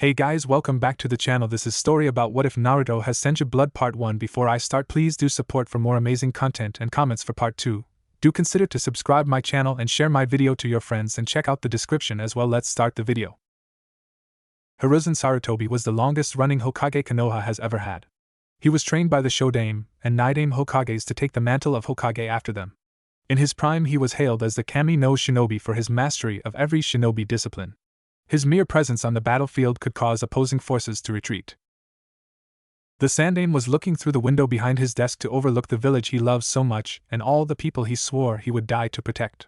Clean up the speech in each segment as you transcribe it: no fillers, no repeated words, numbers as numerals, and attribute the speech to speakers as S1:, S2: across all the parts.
S1: Hey guys, welcome back to the channel. This is story about what if Naruto has Senju blood part 1. Before I start, please do support for more amazing content and comments for part 2. Do consider to subscribe my channel and share my video to your friends and check out the description as well. Let's start the video. Hiruzen Sarutobi was the longest running Hokage Konoha has ever had. He was trained by the Shodaime and Nidaime Hokages to take the mantle of Hokage after them. In his prime he was hailed as the Kami no Shinobi for his mastery of every shinobi discipline. His mere presence on the battlefield could cause opposing forces to retreat. The Sandaime was looking through the window behind his desk to overlook the village he loved so much and all the people he swore he would die to protect.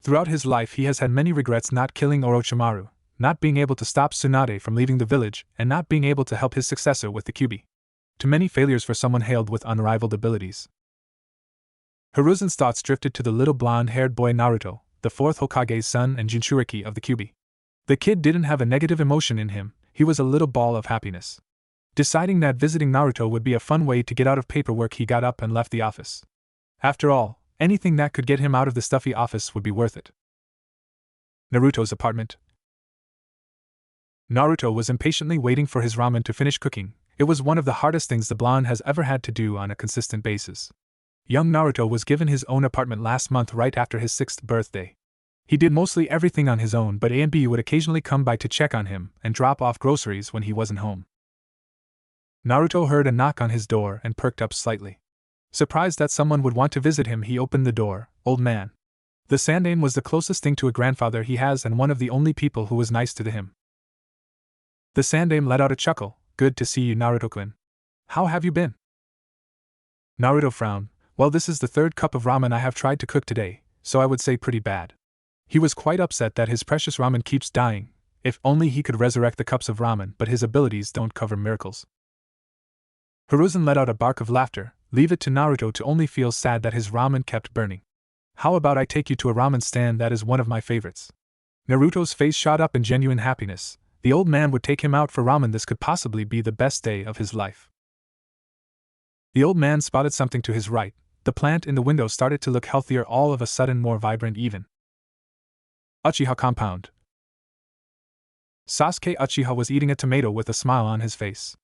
S1: Throughout his life he has had many regrets: not killing Orochimaru, not being able to stop Tsunade from leaving the village, and not being able to help his successor with the Kyuubi. Too many failures for someone hailed with unrivaled abilities. Hiruzen's thoughts drifted to the little blonde-haired boy Naruto, the fourth Hokage's son and Jinchuriki of the Kyuubi. The kid didn't have a negative emotion in him, he was a little ball of happiness. Deciding that visiting Naruto would be a fun way to get out of paperwork, he got up and left the office. After all, anything that could get him out of the stuffy office would be worth it. Naruto's apartment. Naruto was impatiently waiting for his ramen to finish cooking. It was one of the hardest things the blonde has ever had to do on a consistent basis. Young Naruto was given his own apartment last month right after his 6th birthday. He did mostly everything on his own, but A&B would occasionally come by to check on him and drop off groceries when he wasn't home. Naruto heard a knock on his door and perked up slightly. Surprised that someone would want to visit him, he opened the door. Old man. The Sandaime was the closest thing to a grandfather he has and one of the only people who was nice to him. The Sandaime let out a chuckle. Good to see you, Naruto-kun. How have you been? Naruto frowned. Well, this is the 3rd cup of ramen I have tried to cook today, so I would say pretty bad. He was quite upset that his precious ramen keeps dying. If only he could resurrect the cups of ramen, but his abilities don't cover miracles. Hiruzen let out a bark of laughter. Leave it to Naruto to only feel sad that his ramen kept burning. How about I take you to a ramen stand that is one of my favorites? Naruto's face shot up in genuine happiness. The old man would take him out for ramen. This could possibly be the best day of his life. The old man spotted something to his right. The plant in the window started to look healthier, all of a sudden more vibrant even. Uchiha compound. Sasuke Uchiha was eating a tomato with a smile on his face.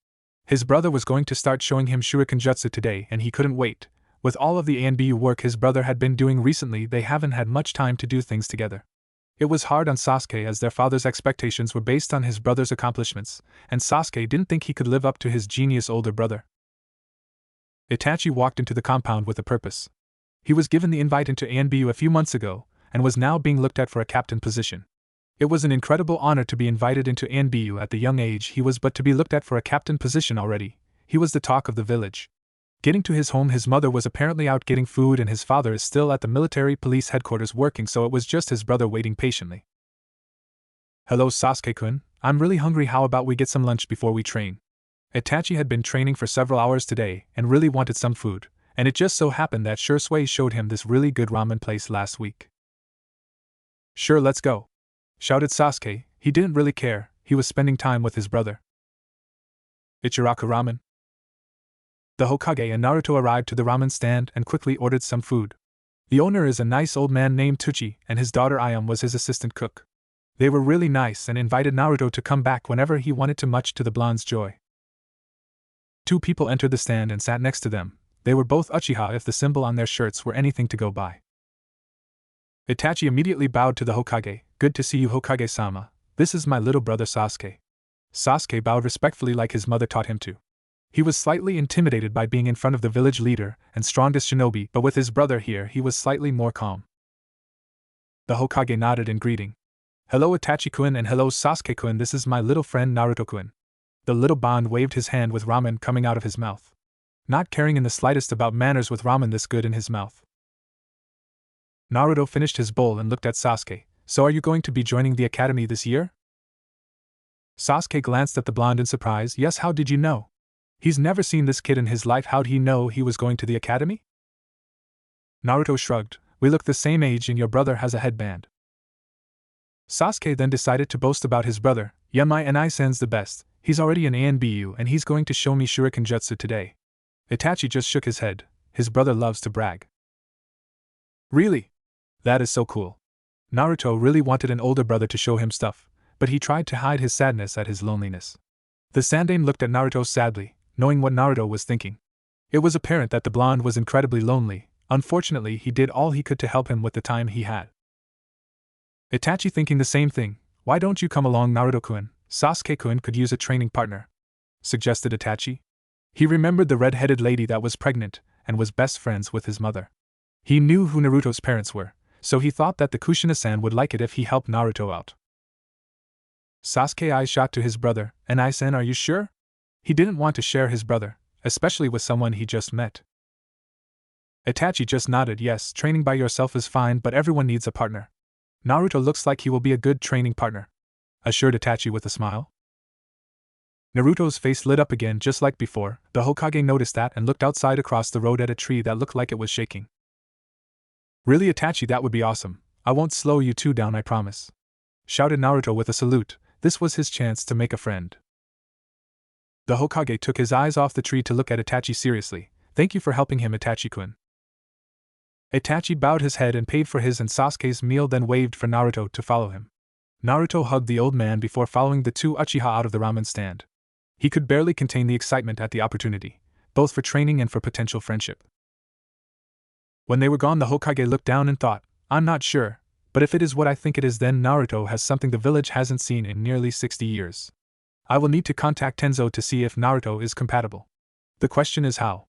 S1: His brother was going to start showing him shuriken jutsu today and he couldn't wait. With all of the A&B work his brother had been doing recently, they haven't had much time to do things together. It was hard on Sasuke as their father's expectations were based on his brother's accomplishments, and Sasuke didn't think he could live up to his genius older brother. Itachi walked into the compound with a purpose. He was given the invite into A&BU a few months ago, and was now being looked at for a captain position. It was an incredible honor to be invited into A&BU at the young age he was, but to be looked at for a captain position already. He was the talk of the village. Getting to his home, his mother was apparently out getting food and his father is still at the military police headquarters working, so it was just his brother waiting patiently. Hello Sasuke-kun, I'm really hungry. How about we get some lunch before we train? Itachi had been training for several hours today and really wanted some food, and it just so happened that Shursui showed him this really good ramen place last week. Sure, let's go, shouted Sasuke. He didn't really care, he was spending time with his brother. Ichiraku ramen. The Hokage and Naruto arrived to the ramen stand and quickly ordered some food. The owner is a nice old man named Tuchi, and his daughter Ayam was his assistant cook. They were really nice and invited Naruto to come back whenever he wanted to, much to the blonde's joy. 2 people entered the stand and sat next to them. They were both Uchiha if the symbol on their shirts were anything to go by. Itachi immediately bowed to the Hokage. Good to see you, Hokage-sama. This is my little brother Sasuke. Sasuke bowed respectfully like his mother taught him to. He was slightly intimidated by being in front of the village leader and strongest shinobi, but with his brother here he was slightly more calm. The Hokage nodded in greeting. Hello Itachi-kun and hello Sasuke-kun, this is my little friend Naruto-kun. The little bond waved his hand with ramen coming out of his mouth. Not caring in the slightest about manners with ramen this good in his mouth. Naruto finished his bowl and looked at Sasuke. So are you going to be joining the academy this year? Sasuke glanced at the blonde in surprise. Yes, how did you know? He's never seen this kid in his life. How'd he know he was going to the academy? Naruto shrugged. We look the same age and your brother has a headband. Sasuke then decided to boast about his brother. Yeah, my Ni-san's the best. He's already in A&BU and he's going to show me shuriken jutsu today. Itachi just shook his head. His brother loves to brag. Really? That is so cool. Naruto really wanted an older brother to show him stuff, but he tried to hide his sadness at his loneliness. The Sandaime looked at Naruto sadly, knowing what Naruto was thinking. It was apparent that the blonde was incredibly lonely. Unfortunately, he did all he could to help him with the time he had. Itachi thinking the same thing. Why don't you come along, Naruto-kun? Sasuke-kun could use a training partner, suggested Itachi. He remembered the red-headed lady that was pregnant and was best friends with his mother. He knew who Naruto's parents were, so he thought that the Kushina-san would like it if he helped Naruto out. Sasuke eyes shot to his brother. And I-san, are you sure? He didn't want to share his brother, especially with someone he just met. Itachi just nodded. Yes, training by yourself is fine, but everyone needs a partner. Naruto looks like he will be a good training partner, assured Itachi with a smile. Naruto's face lit up again just like before. The Hokage noticed that and looked outside across the road at a tree that looked like it was shaking. Really, Itachi, that would be awesome. I won't slow you two down, I promise, shouted Naruto with a salute. This was his chance to make a friend. The Hokage took his eyes off the tree to look at Itachi seriously. Thank you for helping him, Itachi-kun. Itachi bowed his head and paid for his and Sasuke's meal, then waved for Naruto to follow him. Naruto hugged the old man before following the two Uchiha out of the ramen stand. He could barely contain the excitement at the opportunity, both for training and for potential friendship. When they were gone, the Hokage looked down and thought, I'm not sure, but if it is what I think it is, then Naruto has something the village hasn't seen in nearly 60 years. I will need to contact Tenzo to see if Naruto is compatible. The question is how.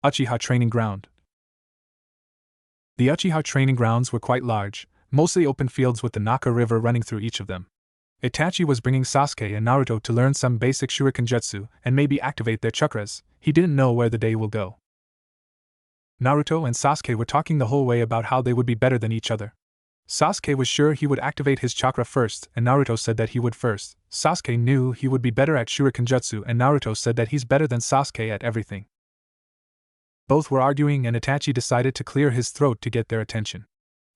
S1: Uchiha Training Ground. The Uchiha training grounds were quite large, mostly open fields with the Naka River running through each of them. Itachi was bringing Sasuke and Naruto to learn some basic shuriken jutsu and maybe activate their chakras. He didn't know where the day will go. Naruto and Sasuke were talking the whole way about how they would be better than each other. Sasuke was sure he would activate his chakra first, and Naruto said that he would first. Sasuke knew he would be better at shuriken jutsu, and Naruto said that he's better than Sasuke at everything. Both were arguing, and Itachi decided to clear his throat to get their attention.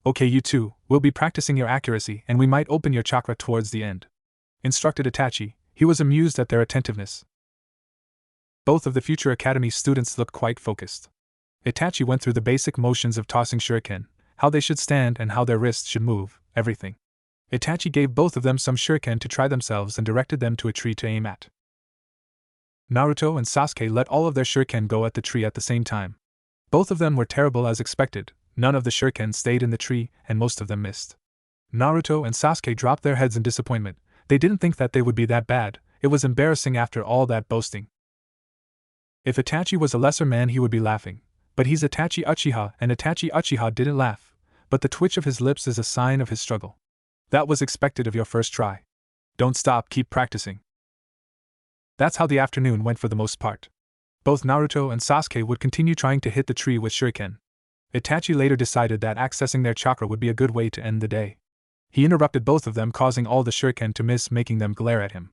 S1: Okay, you two, we'll be practicing your accuracy, and we might open your chakra towards the end, instructed Itachi. He was amused at their attentiveness. Both of the future academy students looked quite focused. Itachi went through the basic motions of tossing shuriken, how they should stand and how their wrists should move, everything. Itachi gave both of them some shuriken to try themselves and directed them to a tree to aim at. Naruto and Sasuke let all of their shuriken go at the tree at the same time. Both of them were terrible as expected. None of the shuriken stayed in the tree, and most of them missed. Naruto and Sasuke dropped their heads in disappointment. They didn't think that they would be that bad. It was embarrassing after all that boasting. If Itachi was a lesser man, he would be laughing. But he's Itachi Uchiha, and Itachi Uchiha didn't laugh. But the twitch of his lips is a sign of his struggle. That was expected of your first try. Don't stop, keep practicing. That's how the afternoon went for the most part. Both Naruto and Sasuke would continue trying to hit the tree with shuriken. Itachi later decided that accessing their chakra would be a good way to end the day. He interrupted both of them, causing all the shuriken to miss, making them glare at him.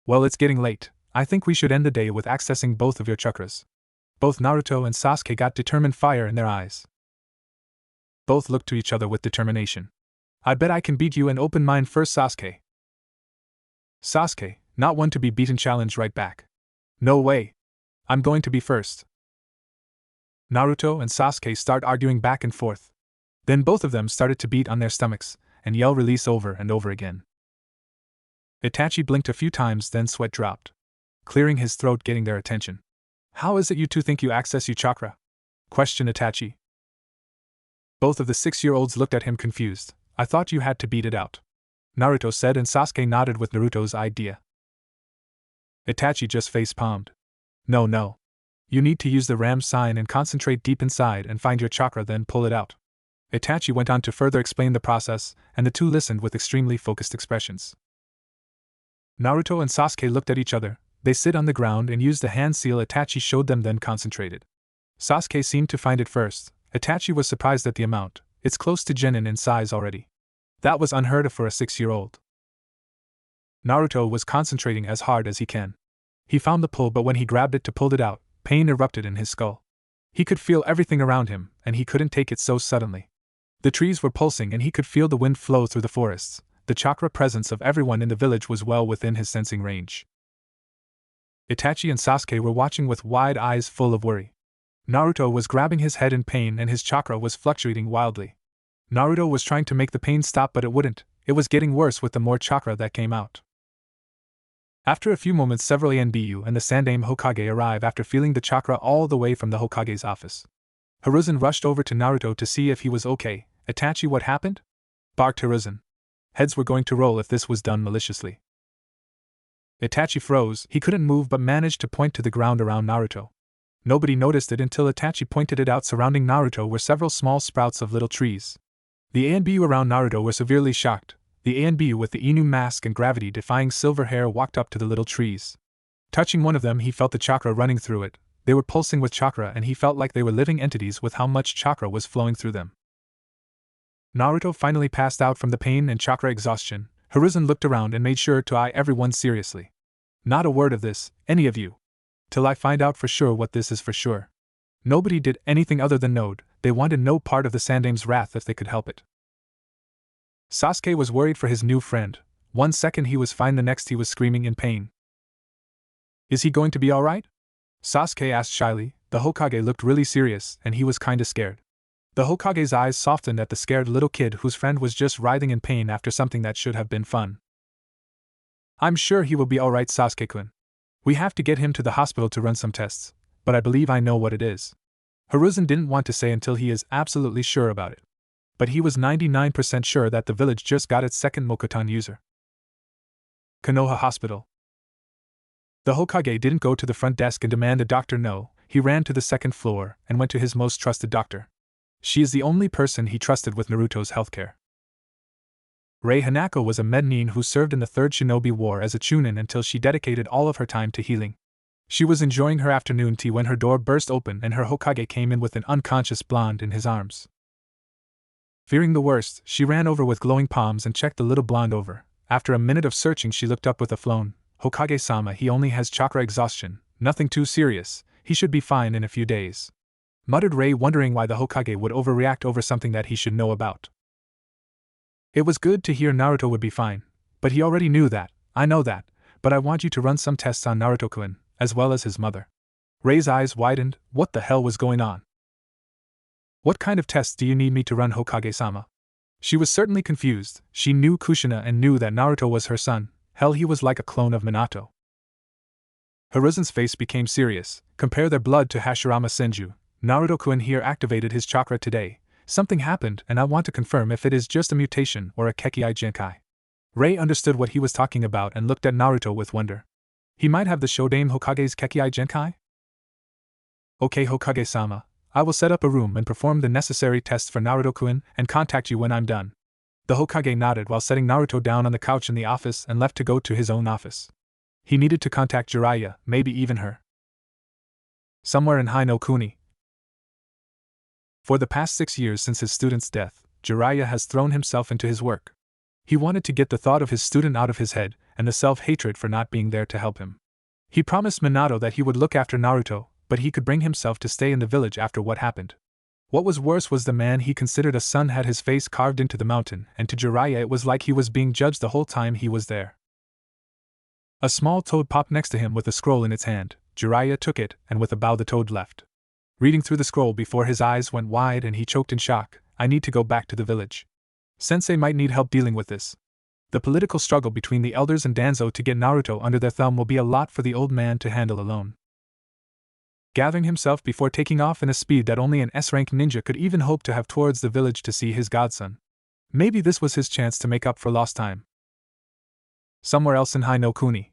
S1: Well, it's getting late. I think we should end the day with accessing both of your chakras. Both Naruto and Sasuke got determined fire in their eyes. Both looked to each other with determination. I bet I can beat you and open mine first, Sasuke. Sasuke, not one to be beaten, challenged right back. No way. I'm going to be first. Naruto and Sasuke start arguing back and forth. Then both of them started to beat on their stomachs and yell release over and over again. Itachi blinked a few times, then sweat dropped, clearing his throat, getting their attention. How is it you two think you access your chakra? Questioned Itachi. Both of the 6-year-olds looked at him confused. I thought you had to beat it out, Naruto said, and Sasuke nodded with Naruto's idea. Itachi just face-palmed. No. You need to use the Ram sign and concentrate deep inside and find your chakra, then pull it out. Itachi went on to further explain the process, and the two listened with extremely focused expressions. Naruto and Sasuke looked at each other. They sit on the ground and used the hand seal Itachi showed them, then concentrated. Sasuke seemed to find it first. Itachi was surprised at the amount. It's close to genin in size already. That was unheard of for a 6-year-old. Naruto was concentrating as hard as he can. He found the pull, but when he grabbed it to pull it out, pain erupted in his skull. He could feel everything around him, and he couldn't take it so suddenly. The trees were pulsing and he could feel the wind flow through the forests. The chakra presence of everyone in the village was well within his sensing range. Itachi and Sasuke were watching with wide eyes full of worry. Naruto was grabbing his head in pain and his chakra was fluctuating wildly. Naruto was trying to make the pain stop, but it wouldn't. It was getting worse with the more chakra that came out. After a few moments, several Anbu and the Sandaime Hokage arrive after feeling the chakra all the way from the Hokage's office. Hiruzen rushed over to Naruto to see if he was okay. "Itachi, what happened?" barked Hiruzen. Heads were going to roll if this was done maliciously. Itachi froze. He couldn't move but managed to point to the ground around Naruto. Nobody noticed it until Itachi pointed it out. Surrounding Naruto were several small sprouts of little trees. The Anbu around Naruto were severely shocked. The Anbu with the Inu mask and gravity-defying silver hair walked up to the little trees. Touching one of them, he felt the chakra running through it. They were pulsing with chakra and he felt like they were living entities with how much chakra was flowing through them. Naruto finally passed out from the pain and chakra exhaustion. Hiruzen looked around and made sure to eye everyone seriously. "Not a word of this, any of you. Till I find out for sure what this is for sure." Nobody did anything other than nod. They wanted no part of the Sandaime's wrath if they could help it. Sasuke was worried for his new friend. One second he was fine, the next he was screaming in pain. "Is he going to be alright?" Sasuke asked shyly. The Hokage looked really serious and he was kinda scared. The Hokage's eyes softened at the scared little kid whose friend was just writhing in pain after something that should have been fun. "I'm sure he will be alright, Sasuke-kun. We have to get him to the hospital to run some tests, but I believe I know what it is." Hiruzen didn't want to say until he is absolutely sure about it. But he was 99% sure that the village just got its second Mokuton user. Konoha Hospital. The Hokage didn't go to the front desk and demand a doctor. No, he ran to the second floor and went to his most trusted doctor. She is the only person he trusted with Naruto's healthcare. Rei Hanako was a Mednin who served in the Third Shinobi War as a Chunin until she dedicated all of her time to healing. She was enjoying her afternoon tea when her door burst open and her Hokage came in with an unconscious blonde in his arms. Fearing the worst, she ran over with glowing palms and checked the little blonde over. After a minute of searching, she looked up with a flown. "Hokage-sama, he only has chakra exhaustion, nothing too serious, he should be fine in a few days," muttered Rei, wondering why the Hokage would overreact over something that he should know about. It was good to hear Naruto would be fine, but he already knew that. "I know that, but I want you to run some tests on Naruto-kun, as well as his mother." Rei's eyes widened. What the hell was going on? "What kind of tests do you need me to run, Hokage-sama?" She was certainly confused. She knew Kushina and knew that Naruto was her son. Hell, he was like a clone of Minato. Hiruzen's face became serious. "Compare their blood to Hashirama Senju. Naruto-kun here activated his chakra today. Something happened and I want to confirm if it is just a mutation or a Kekkai Genkai." Rei understood what he was talking about and looked at Naruto with wonder. He might have the Shodaime Hokage's Kekkai Genkai? "Okay, Hokage-sama. I will set up a room and perform the necessary tests for Naruto-kun and contact you when I'm done." The Hokage nodded while setting Naruto down on the couch in the office and left to go to his own office. He needed to contact Jiraiya, maybe even her. Somewhere in Hi-no-Kuni. For the past 6 years since his student's death, Jiraiya has thrown himself into his work. He wanted to get the thought of his student out of his head and the self-hatred for not being there to help him. He promised Minato that he would look after Naruto, but he could bring himself to stay in the village after what happened. What was worse was the man he considered a son had his face carved into the mountain, and to Jiraiya it was like he was being judged the whole time he was there. A small toad popped next to him with a scroll in its hand. Jiraiya took it, and with a bow the toad left. Reading through the scroll before his eyes went wide and he choked in shock. "I need to go back to the village. Sensei might need help dealing with this. The political struggle between the elders and Danzo to get Naruto under their thumb will be a lot for the old man to handle alone." Gathering himself before taking off in a speed that only an S-rank ninja could even hope to have towards the village to see his godson. Maybe this was his chance to make up for lost time. Somewhere else in Hi-no-Kuni.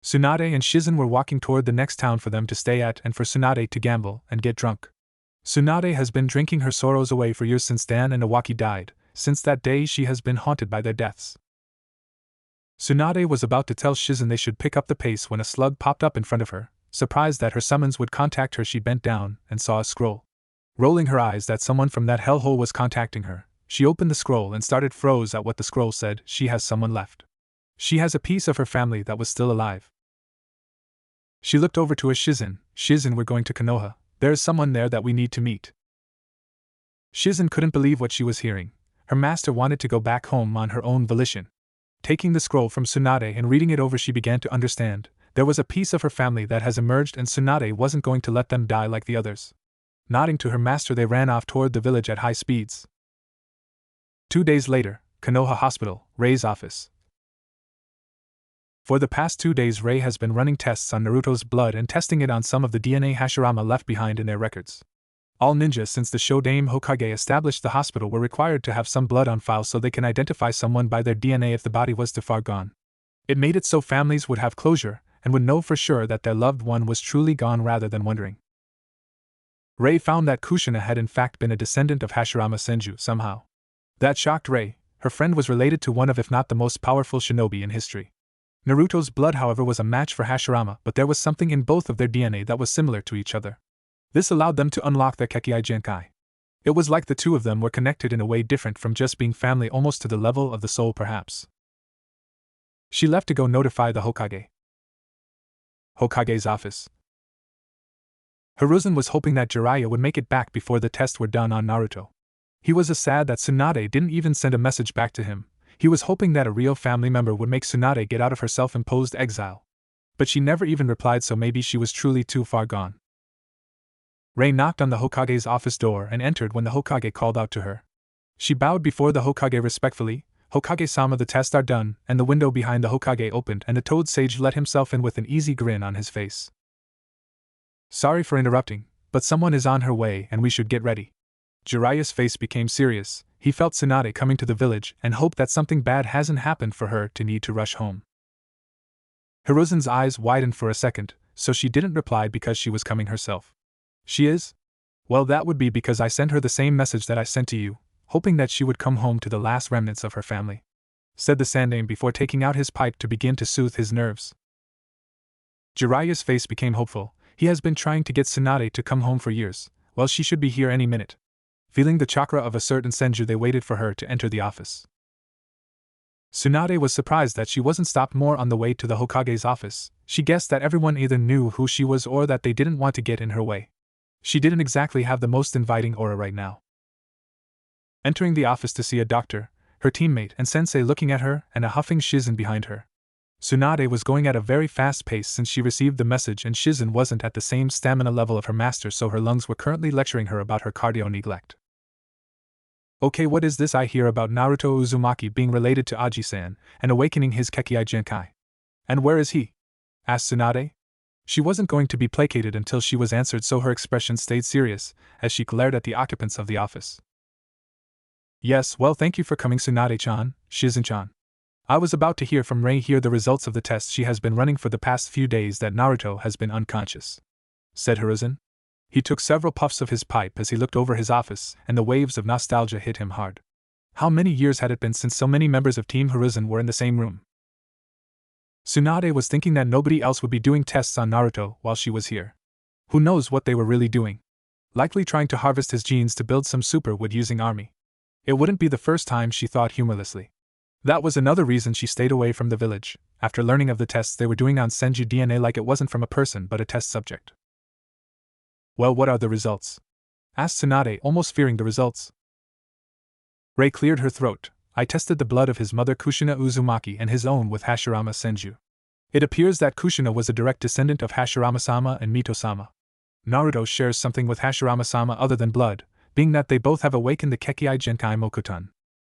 S1: Tsunade and Shizen were walking toward the next town for them to stay at and for Tsunade to gamble and get drunk. Tsunade has been drinking her sorrows away for years since Dan and Awaki died. Since that day she has been haunted by their deaths. Tsunade was about to tell Shizen they should pick up the pace when a slug popped up in front of her. Surprised that her summons would contact her, she bent down and saw a scroll. Rolling her eyes that someone from that hellhole was contacting her, she opened the scroll and started froze at what the scroll said. She has someone left. She has a piece of her family that was still alive. She looked over to a Shizen. "Shizen, we're going to Konoha. There is someone there that we need to meet." Shizen couldn't believe what she was hearing. Her master wanted to go back home on her own volition. Taking the scroll from Tsunade and reading it over, she began to understand. There was a piece of her family that has emerged and Tsunade wasn't going to let them die like the others. Nodding to her master, they ran off toward the village at high speeds. 2 days later, Konoha Hospital, Rei's office. For the past 2 days, Rei has been running tests on Naruto's blood and testing it on some of the DNA Hashirama left behind in their records. All ninjas since the Shodaime Hokage established the hospital were required to have some blood on file so they can identify someone by their DNA if the body was too far gone. It made it so families would have closure and would know for sure that their loved one was truly gone rather than wondering. Rei found that Kushina had in fact been a descendant of Hashirama Senju somehow. That shocked Rei. Her friend was related to one of, if not the most powerful shinobi in history. Naruto's blood, however, was a match for Hashirama, but there was something in both of their DNA that was similar to each other. This allowed them to unlock their Kekkei Genkai. It was like the two of them were connected in a way different from just being family, almost to the level of the soul perhaps. She left to go notify the Hokage. Hokage's office. Hiruzen was hoping that Jiraiya would make it back before the tests were done on Naruto. He was sad that Tsunade didn't even send a message back to him. He was hoping that a real family member would make Tsunade get out of her self-imposed exile. But she never even replied, so maybe she was truly too far gone. Rei knocked on the Hokage's office door and entered when the Hokage called out to her. She bowed before the Hokage respectfully. Hokage-sama, the tests are done, and the window behind the Hokage opened and the Toad Sage let himself in with an easy grin on his face. Sorry for interrupting, but someone is on her way and we should get ready. Jiraiya's face became serious. He felt Tsunade coming to the village and hoped that something bad hasn't happened for her to need to rush home. Hiruzen's eyes widened for a second, so she didn't reply because she was coming herself. She is? Well, that would be because I sent her the same message that I sent to you, hoping that she would come home to the last remnants of her family, said the Sandaime before taking out his pipe to begin to soothe his nerves. Jiraiya's face became hopeful. He has been trying to get Tsunade to come home for years. Well, she should be here any minute. Feeling the chakra of a certain Senju, they waited for her to enter the office. Tsunade was surprised that she wasn't stopped more on the way to the Hokage's office. She guessed that everyone either knew who she was or that they didn't want to get in her way. She didn't exactly have the most inviting aura right now. Entering the office to see a doctor, her teammate and sensei looking at her, and a huffing Shizen behind her. Tsunade was going at a very fast pace since she received the message, and Shizen wasn't at the same stamina level of her master, so her lungs were currently lecturing her about her cardio neglect. Okay, what is this I hear about Naruto Uzumaki being related to Aji-san and awakening his Kekkei Genkai? And where is he? Asked Tsunade. She wasn't going to be placated until she was answered, so her expression stayed serious as she glared at the occupants of the office. Yes, well, thank you for coming, Tsunade-chan, Shizen-chan. I was about to hear from Rei here the results of the tests she has been running for the past few days that Naruto has been unconscious, said Hiruzen. He took several puffs of his pipe as he looked over his office, and the waves of nostalgia hit him hard. How many years had it been since so many members of Team Hiruzen were in the same room? Tsunade was thinking that nobody else would be doing tests on Naruto while she was here. Who knows what they were really doing? Likely trying to harvest his genes to build some super wood-using army. It wouldn't be the first time, she thought humorlessly. That was another reason she stayed away from the village, after learning of the tests they were doing on Senju DNA, like it wasn't from a person but a test subject. Well, what are the results? Asked Tsunade, almost fearing the results. Rei cleared her throat. I tested the blood of his mother Kushina Uzumaki and his own with Hashirama Senju. It appears that Kushina was a direct descendant of Hashirama-sama and Mito-sama. Naruto shares something with Hashirama-sama other than blood, being that they both have awakened the Kekkei Genkai Mokuton.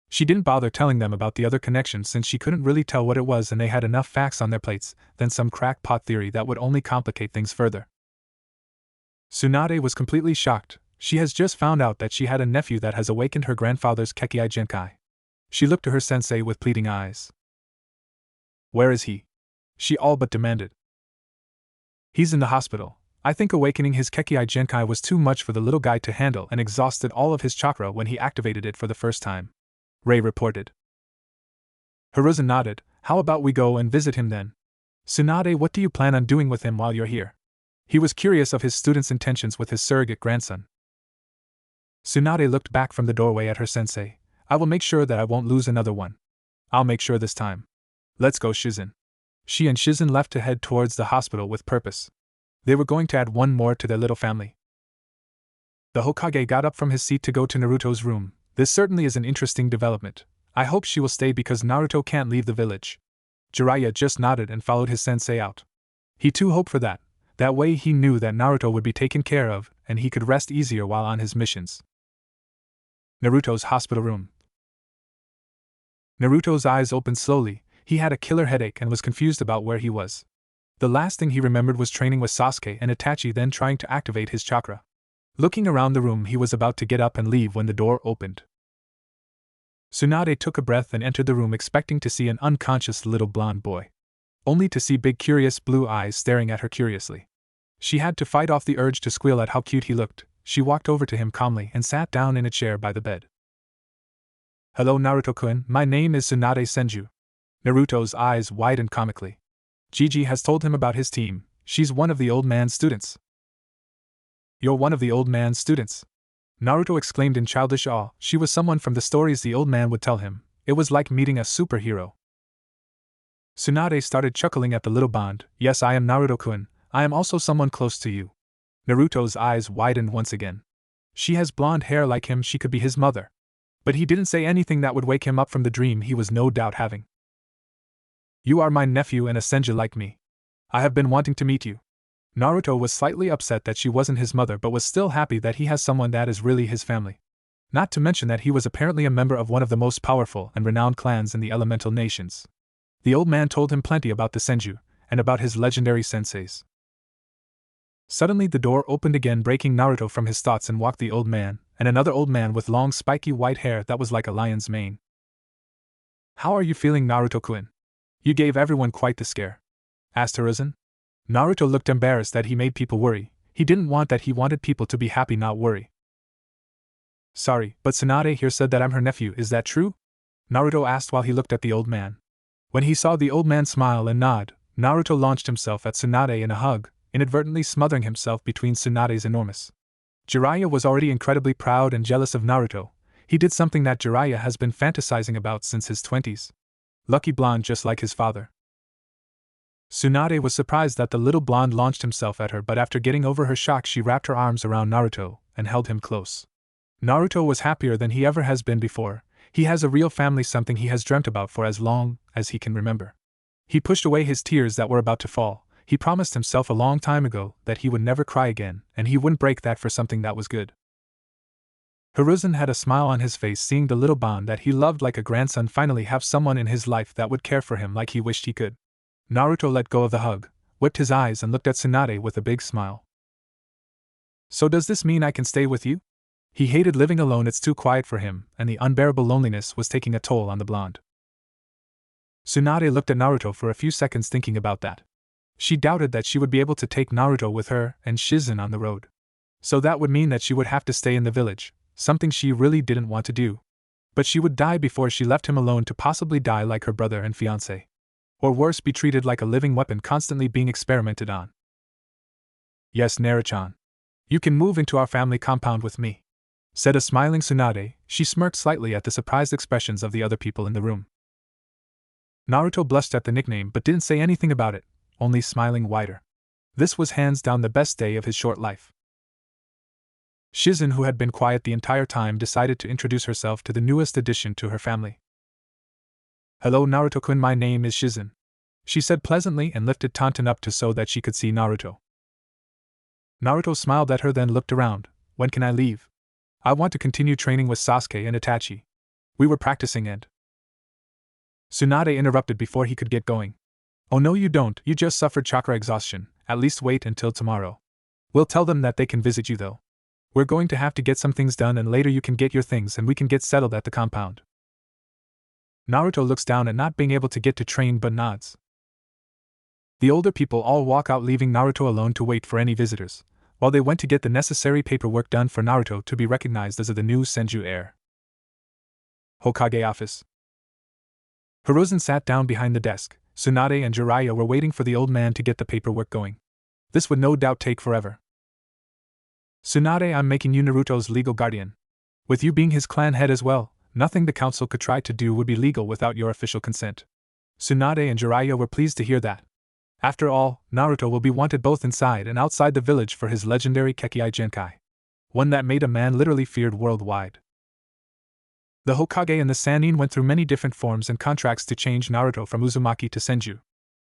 S1: She didn't bother telling them about the other connection since she couldn't really tell what it was and they had enough facts on their plates than some crackpot theory that would only complicate things further. Tsunade was completely shocked. She has just found out that she had a nephew that has awakened her grandfather's Kekkei Genkai. She looked to her sensei with pleading eyes. Where is he? She all but demanded. He's in the hospital. I think awakening his Kekkei Genkai was too much for the little guy to handle and exhausted all of his chakra when he activated it for the first time, Rei reported. Hiruzen nodded. How about we go and visit him then? Tsunade, what do you plan on doing with him while you're here? He was curious of his student's intentions with his surrogate grandson. Tsunade looked back from the doorway at her sensei. I will make sure that I won't lose another one. I'll make sure this time. Let's go, Shizen. She and Shizen left to head towards the hospital with purpose. They were going to add one more to their little family. The Hokage got up from his seat to go to Naruto's room. This certainly is an interesting development. I hope she will stay because Naruto can't leave the village. Jiraiya just nodded and followed his sensei out. He too hoped for that. That way he knew that Naruto would be taken care of, and he could rest easier while on his missions. Naruto's hospital room. Naruto's eyes opened slowly. He had a killer headache and was confused about where he was. The last thing he remembered was training with Sasuke and Itachi, then trying to activate his chakra. Looking around the room, he was about to get up and leave when the door opened. Tsunade took a breath and entered the room, expecting to see an unconscious little blonde boy. Only to see big curious blue eyes staring at her curiously. She had to fight off the urge to squeal at how cute he looked. She walked over to him calmly and sat down in a chair by the bed. "Hello Naruto-kun, my name is Tsunade Senju." Naruto's eyes widened comically. Gigi has told him about his team. She's one of the old man's students. "You're one of the old man's students?" Naruto exclaimed in childish awe. She was someone from the stories the old man would tell him. It was like meeting a superhero. Tsunade started chuckling at the little bond. "Yes, I am Naruto-kun. I am also someone close to you." Naruto's eyes widened once again. She has blonde hair like him, she could be his mother. But he didn't say anything that would wake him up from the dream he was no doubt having. "You are my nephew and a Senju like me. I have been wanting to meet you." Naruto was slightly upset that she wasn't his mother, but was still happy that he has someone that is really his family. Not to mention that he was apparently a member of one of the most powerful and renowned clans in the elemental nations. The old man told him plenty about the Senju, and about his legendary senseis. Suddenly the door opened again, breaking Naruto from his thoughts, and walked the old man, and another old man with long spiky white hair that was like a lion's mane. "How are you feeling, Naruto-kun? You gave everyone quite the scare," asked Hiruzen. Naruto looked embarrassed that he made people worry. He didn't want that, he wanted people to be happy, not worry. "Sorry, but Tsunade here said that I'm her nephew, is that true?" Naruto asked while he looked at the old man. When he saw the old man smile and nod, Naruto launched himself at Tsunade in a hug, inadvertently smothering himself between Tsunade's enormous. Jiraiya was already incredibly proud and jealous of Naruto. He did something that Jiraiya has been fantasizing about since his 20s. Lucky blonde just like his father. Tsunade was surprised that the little blonde launched himself at her, but after getting over her shock she wrapped her arms around Naruto and held him close. Naruto was happier than he ever has been before. He has a real family, something he has dreamt about for as long as he can remember. He pushed away his tears that were about to fall. He promised himself a long time ago that he would never cry again, and he wouldn't break that for something that was good. Hiruzen had a smile on his face seeing the little bond that he loved like a grandson finally have someone in his life that would care for him like he wished he could. Naruto let go of the hug, whipped his eyes and looked at Tsunade with a big smile. "So does this mean I can stay with you?" He hated living alone, it's too quiet for him, and the unbearable loneliness was taking a toll on the blonde. Tsunade looked at Naruto for a few seconds thinking about that. She doubted that she would be able to take Naruto with her and Shizen on the road. So that would mean that she would have to stay in the village, something she really didn't want to do. But she would die before she left him alone, to possibly die like her brother and fiancé. Or worse, be treated like a living weapon constantly being experimented on. "Yes, Naruto-chan. You can move into our family compound with me," said a smiling Tsunade. She smirked slightly at the surprised expressions of the other people in the room. Naruto blushed at the nickname but didn't say anything about it, only smiling wider. This was hands down the best day of his short life. Shizen, who had been quiet the entire time, decided to introduce herself to the newest addition to her family. "Hello Naruto-kun, my name is Shizen," she said pleasantly and lifted Tonton up so that she could see Naruto. Naruto smiled at her, then looked around. "When can I leave? I want to continue training with Sasuke and Itachi. We were practicing and..." Tsunade interrupted before he could get going. "Oh no you don't, you just suffered chakra exhaustion, at least wait until tomorrow. We'll tell them that they can visit you though. We're going to have to get some things done and later you can get your things and we can get settled at the compound." Naruto looks down at not being able to get to train but nods. The older people all walk out, leaving Naruto alone to wait for any visitors, while they went to get the necessary paperwork done for Naruto to be recognized as the new Senju heir. Hokage office. Hiruzen sat down behind the desk. Tsunade and Jiraiya were waiting for the old man to get the paperwork going. This would no doubt take forever. "Tsunade, I'm making you Naruto's legal guardian. With you being his clan head as well, nothing the council could try to do would be legal without your official consent." Tsunade and Jiraiya were pleased to hear that. After all, Naruto will be wanted both inside and outside the village for his legendary Kekkei Genkai. One that made a man literally feared worldwide. The Hokage and the Sannin went through many different forms and contracts to change Naruto from Uzumaki to Senju.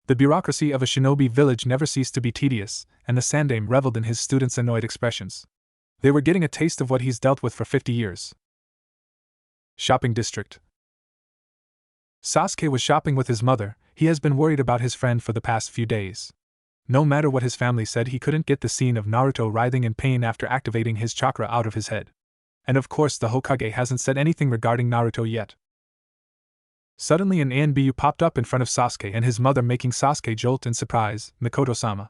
S1: The bureaucracy of a shinobi village never ceased to be tedious, and the Sandaime reveled in his students' annoyed expressions. They were getting a taste of what he's dealt with for 50 years. Shopping district. Sasuke was shopping with his mother. He has been worried about his friend for the past few days. No matter what his family said, he couldn't get the scene of Naruto writhing in pain after activating his chakra out of his head. And of course the Hokage hasn't said anything regarding Naruto yet. Suddenly an ANBU popped up in front of Sasuke and his mother, making Sasuke jolt in surprise. Mikoto-sama.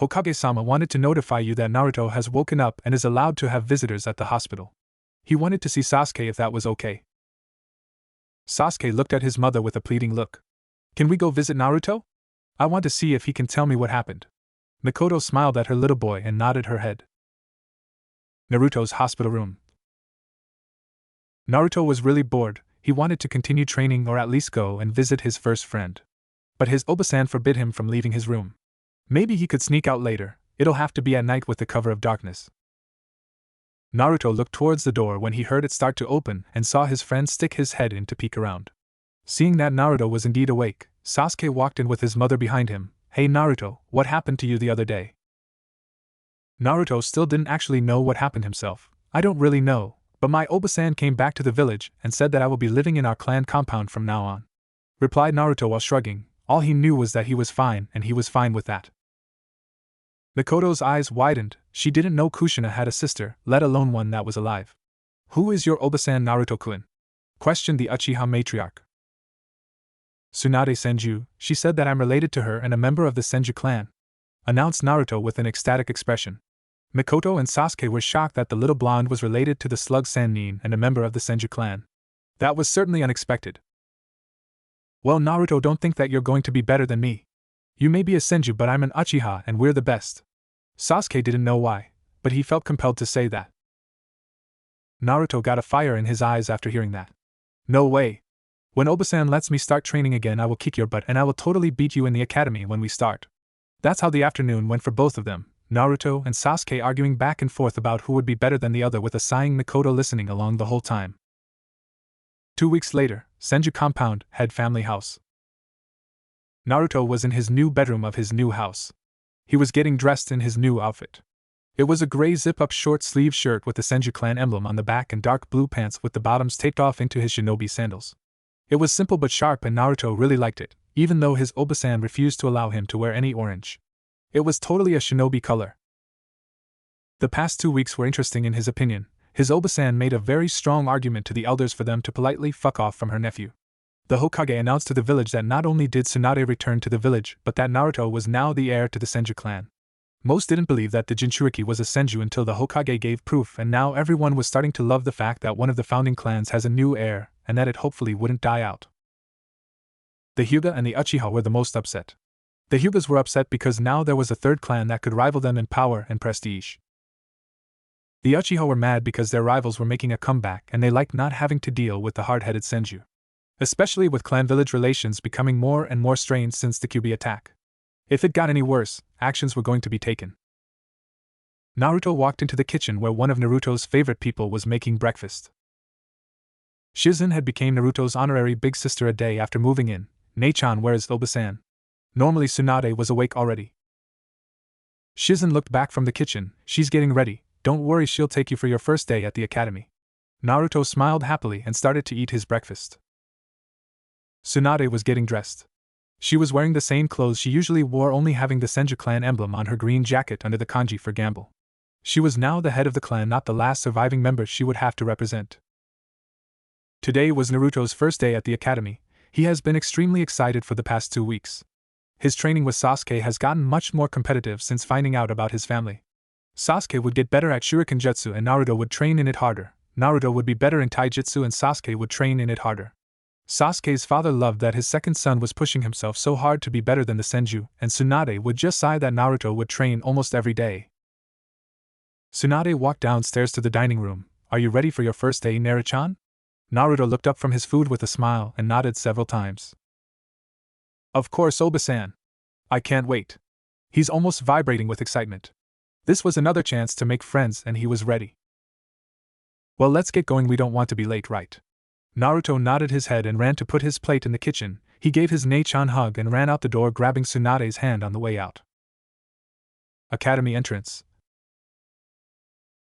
S1: Hokage-sama wanted to notify you that Naruto has woken up and is allowed to have visitors at the hospital. He wanted to see Sasuke if that was okay. Sasuke looked at his mother with a pleading look. Can we go visit Naruto? I want to see if he can tell me what happened. Mikoto smiled at her little boy and nodded her head. Naruto's hospital room. Naruto was really bored. He wanted to continue training or at least go and visit his first friend. But his Obasan forbid him from leaving his room. Maybe he could sneak out later. It'll have to be at night with the cover of darkness. Naruto looked towards the door when he heard it start to open and saw his friend stick his head in to peek around. Seeing that Naruto was indeed awake, Sasuke walked in with his mother behind him. Hey Naruto, what happened to you the other day? Naruto still didn't actually know what happened himself. I don't really know, but my Obasan came back to the village and said that I will be living in our clan compound from now on. Replied Naruto while shrugging. All he knew was that he was fine and he was fine with that. Mikoto's eyes widened. She didn't know Kushina had a sister, let alone one that was alive. Who is your Obasan Naruto-kun? Questioned the Uchiha matriarch. Tsunade Senju, she said that I'm related to her and a member of the Senju clan. Announced Naruto with an ecstatic expression. Mikoto and Sasuke were shocked that the little blonde was related to the slug Sannin and a member of the Senju clan. That was certainly unexpected. Well, Naruto, don't think that you're going to be better than me. You may be a Senju, but I'm an Uchiha and we're the best. Sasuke didn't know why, but he felt compelled to say that. Naruto got a fire in his eyes after hearing that. No way. When Obasan lets me start training again, I will kick your butt and I will totally beat you in the academy when we start. That's how the afternoon went for both of them, Naruto and Sasuke arguing back and forth about who would be better than the other, with a sighing Mikoto listening along the whole time. 2 weeks later, Senju compound, head family house. Naruto was in his new bedroom of his new house. He was getting dressed in his new outfit. It was a gray zip-up short-sleeve shirt with the Senju clan emblem on the back and dark blue pants with the bottoms taped off into his shinobi sandals. It was simple but sharp and Naruto really liked it, even though his Obasan refused to allow him to wear any orange. It was totally a shinobi color. The past 2 weeks were interesting in his opinion. His Obasan made a very strong argument to the elders for them to politely fuck off from her nephew. The Hokage announced to the village that not only did Tsunade return to the village, but that Naruto was now the heir to the Senju clan. Most didn't believe that the Jinchuriki was a Senju until the Hokage gave proof, and now everyone was starting to love the fact that one of the founding clans has a new heir, and that it hopefully wouldn't die out. The Hyuga and the Uchiha were the most upset. The Hyugas were upset because now there was a third clan that could rival them in power and prestige. The Uchiha were mad because their rivals were making a comeback and they liked not having to deal with the hard-headed Senju. Especially with clan-village relations becoming more and more strained since the Kyuubi attack. If it got any worse, actions were going to be taken. Naruto walked into the kitchen where one of Naruto's favorite people was making breakfast. Shizen had become Naruto's honorary big sister a day after moving in. "Nei-chan, where is Obasan?" Normally Tsunade was awake already. Shizen looked back from the kitchen. "She's getting ready. Don't worry, she'll take you for your first day at the academy." Naruto smiled happily and started to eat his breakfast. Tsunade was getting dressed. She was wearing the same clothes she usually wore, only having the Senju clan emblem on her green jacket under the kanji for gamble. She was now the head of the clan, not the last surviving member she would have to represent. Today was Naruto's first day at the academy. He has been extremely excited for the past 2 weeks. His training with Sasuke has gotten much more competitive since finding out about his family. Sasuke would get better at Shuriken Jutsu and Naruto would train in it harder. Naruto would be better in Taijutsu and Sasuke would train in it harder. Sasuke's father loved that his second son was pushing himself so hard to be better than the Senju, and Tsunade would just sigh that Naruto would train almost every day. Tsunade walked downstairs to the dining room. "Are you ready for your first day, Naru-chan?" Naruto looked up from his food with a smile and nodded several times. "Of course, Obasan. I can't wait." He's almost vibrating with excitement. This was another chance to make friends and he was ready. "Well, let's get going, we don't want to be late, right?" Naruto nodded his head and ran to put his plate in the kitchen. He gave his Nei-chan hug and ran out the door, grabbing Tsunade's hand on the way out. Academy entrance.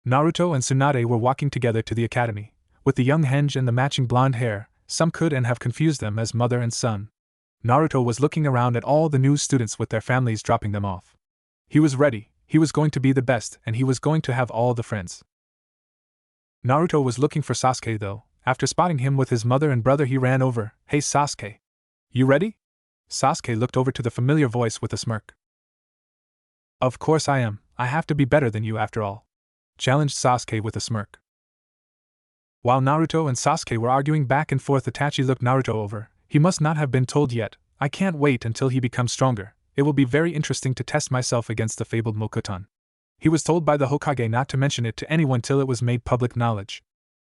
S1: Naruto and Tsunade were walking together to the academy. With the young henge and the matching blonde hair, some could and have confused them as mother and son. Naruto was looking around at all the new students with their families dropping them off. He was ready, he was going to be the best, and he was going to have all the friends. Naruto was looking for Sasuke though. After spotting him with his mother and brother, he ran over. "Hey Sasuke. You ready?" Sasuke looked over to the familiar voice with a smirk. "Of course I am, I have to be better than you after all," challenged Sasuke with a smirk. While Naruto and Sasuke were arguing back and forth, Itachi looked Naruto over. "He must not have been told yet. I can't wait until he becomes stronger. It will be very interesting to test myself against the fabled Mokuton." He was told by the Hokage not to mention it to anyone till it was made public knowledge.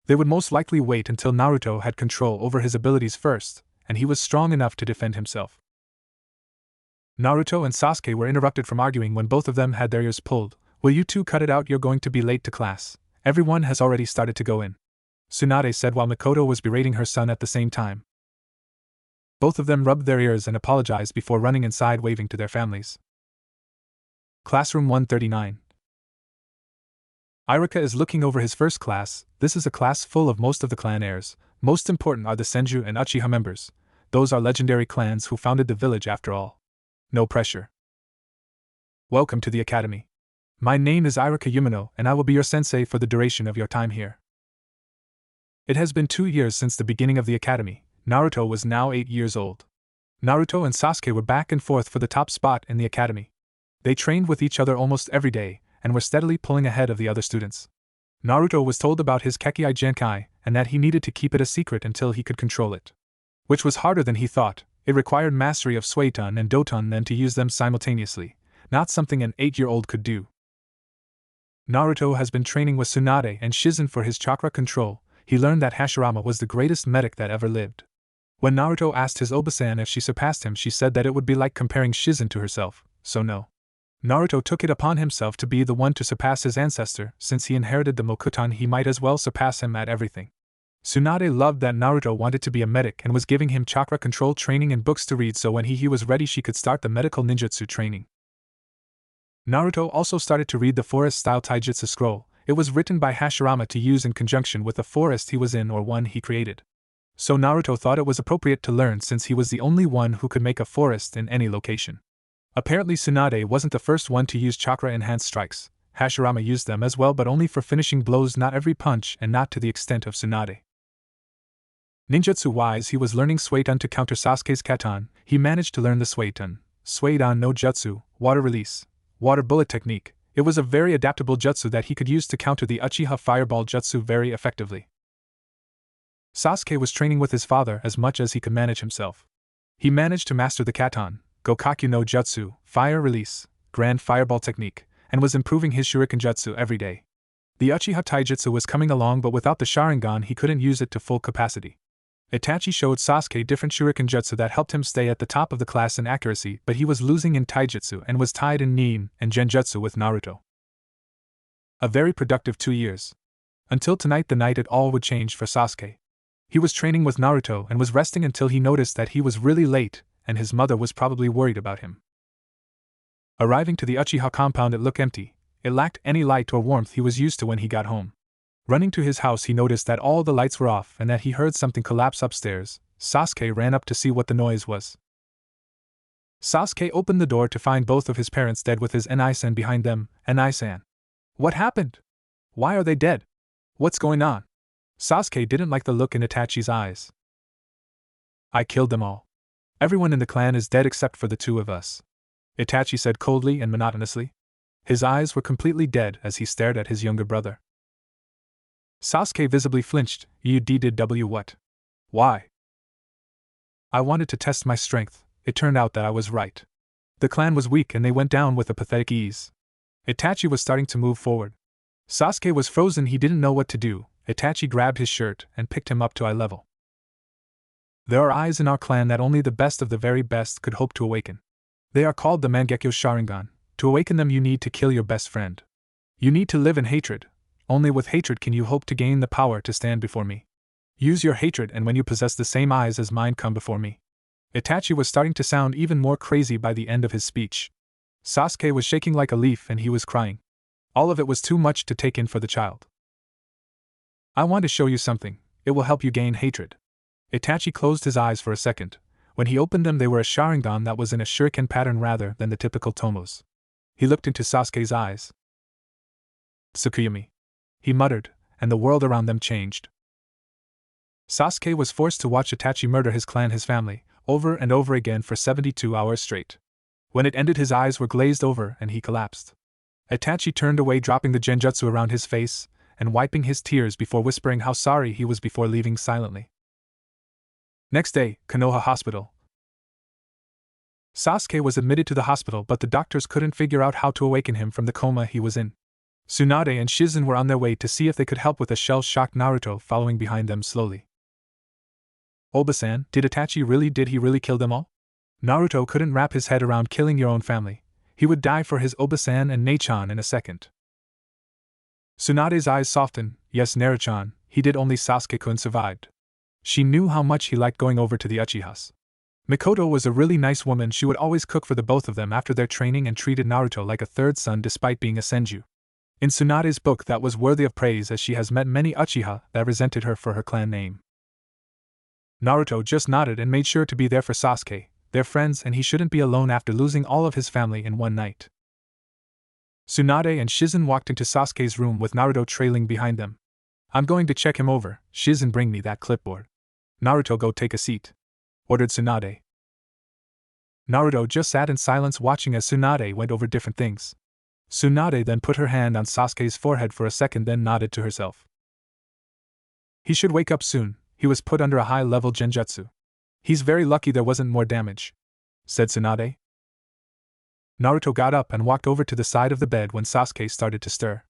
S1: They would most likely wait until Naruto had control over his abilities first, and he was strong enough to defend himself. Naruto and Sasuke were interrupted from arguing when both of them had their ears pulled. "Will you two cut it out? You're going to be late to class. Everyone has already started to go in," Tsunade said while Mikoto was berating her son at the same time. Both of them rubbed their ears and apologized before running inside, waving to their families. Classroom 139. Iruka is looking over his first class. This is a class full of most of the clan heirs. Most important are the Senju and Uchiha members. Those are legendary clans who founded the village after all. No pressure. Welcome to the academy. My name is Iruka Umino, and I will be your sensei for the duration of your time here. It has been 2 years since the beginning of the academy. Naruto was now 8 years old. Naruto and Sasuke were back and forth for the top spot in the academy. They trained with each other almost every day, and were steadily pulling ahead of the other students. Naruto was told about his Kekkei Genkai, and that he needed to keep it a secret until he could control it. Which was harder than he thought. It required mastery of Suiton and Doton then to use them simultaneously, not something an 8-year-old could do. Naruto has been training with Tsunade and Shizen for his chakra control. He learned that Hashirama was the greatest medic that ever lived. When Naruto asked his Obasan if she surpassed him, she said that it would be like comparing Shizen to herself, so no. Naruto took it upon himself to be the one to surpass his ancestor. Since he inherited the Mokuton, he might as well surpass him at everything. Tsunade loved that Naruto wanted to be a medic and was giving him chakra control training and books to read, so when he was ready she could start the medical ninjutsu training. Naruto also started to read the forest-style taijutsu scroll. It was written by Hashirama to use in conjunction with the forest he was in or one he created. So Naruto thought it was appropriate to learn since he was the only one who could make a forest in any location. Apparently Tsunade wasn't the first one to use chakra-enhanced strikes. Hashirama used them as well, but only for finishing blows, not every punch and not to the extent of Tsunade. Ninjutsu-wise, he was learning Suiton to counter Sasuke's Katon. He managed to learn the Suiton no Jutsu, water release, water bullet technique. It was a very adaptable jutsu that he could use to counter the Uchiha fireball jutsu very effectively. Sasuke was training with his father as much as he could manage himself. He managed to master the Katon, Gokakyu no Jutsu, fire release, grand fireball technique, and was improving his shuriken jutsu every day. The Uchiha taijutsu was coming along, but without the Sharingan he couldn't use it to full capacity. Itachi showed Sasuke different shuriken jutsu that helped him stay at the top of the class in accuracy, but he was losing in taijutsu and was tied in nin and genjutsu with Naruto. A very productive 2 years. Until tonight, the night it all would change for Sasuke. He was training with Naruto and was resting until he noticed that he was really late, and his mother was probably worried about him. Arriving to the Uchiha compound, it looked empty. It lacked any light or warmth he was used to when he got home. Running to his house, he noticed that all the lights were off and that he heard something collapse upstairs. Sasuke ran up to see what the noise was. Sasuke opened the door to find both of his parents dead with his Enai-san behind them. Enai-san. What happened? Why are they dead? What's going on? Sasuke didn't like the look in Itachi's eyes. I killed them all. Everyone in the clan is dead except for the 2 of us, Itachi said coldly and monotonously. His eyes were completely dead as he stared at his younger brother. Sasuke visibly flinched. You did what? Why? I wanted to test my strength. It turned out that I was right. The clan was weak and they went down with a pathetic ease. Itachi was starting to move forward. Sasuke was frozen, he didn't know what to do. Itachi grabbed his shirt and picked him up to eye level. There are eyes in our clan that only the best of the very best could hope to awaken. They are called the Mangekyo Sharingan. To awaken them you need to kill your best friend. You need to live in hatred. Only with hatred can you hope to gain the power to stand before me. Use your hatred, and when you possess the same eyes as mine, come before me. Itachi was starting to sound even more crazy by the end of his speech. Sasuke was shaking like a leaf and he was crying. All of it was too much to take in for the child. I want to show you something. It will help you gain hatred. Itachi closed his eyes for a second. When he opened them, they were a Sharingan that was in a shuriken pattern rather than the typical Tomos. He looked into Sasuke's eyes. "Tsukuyami," he muttered, and the world around them changed. Sasuke was forced to watch Itachi murder his clan, his family, over and over again for 72 hours straight. When it ended, his eyes were glazed over and he collapsed. Itachi turned away, dropping the genjutsu around his face and wiping his tears before whispering how sorry he was before leaving silently. Next day, Konoha Hospital. Sasuke was admitted to the hospital, but the doctors couldn't figure out how to awaken him from the coma he was in. Tsunade and Shizen were on their way to see if they could help with a shell-shocked Naruto following behind them slowly. "Oba-san, did he really kill them all?" Naruto couldn't wrap his head around killing your own family. He would die for his Oba-san and Nei-chan in a second. Tsunade's eyes softened. Yes, Naruto-chan, he did. Only Sasuke-kun survived. She knew how much he liked going over to the Uchihas. Mikoto was a really nice woman. She would always cook for the both of them after their training and treated Naruto like a third son despite being a Senju. In Tsunade's book, that was worthy of praise, as she has met many Uchiha that resented her for her clan name. Naruto just nodded and made sure to be there for Sasuke, their friends, and he shouldn't be alone after losing all of his family in one night. Tsunade and Shizen walked into Sasuke's room with Naruto trailing behind them. "I'm going to check him over. Shizen, bring me that clipboard." "Naruto, go take a seat," ordered Tsunade. Naruto just sat in silence watching as Tsunade went over different things. Tsunade then put her hand on Sasuke's forehead for a second, then nodded to herself. "He should wake up soon. He was put under a high-level genjutsu. He's very lucky there wasn't more damage," said Tsunade. Naruto got up and walked over to the side of the bed when Sasuke started to stir.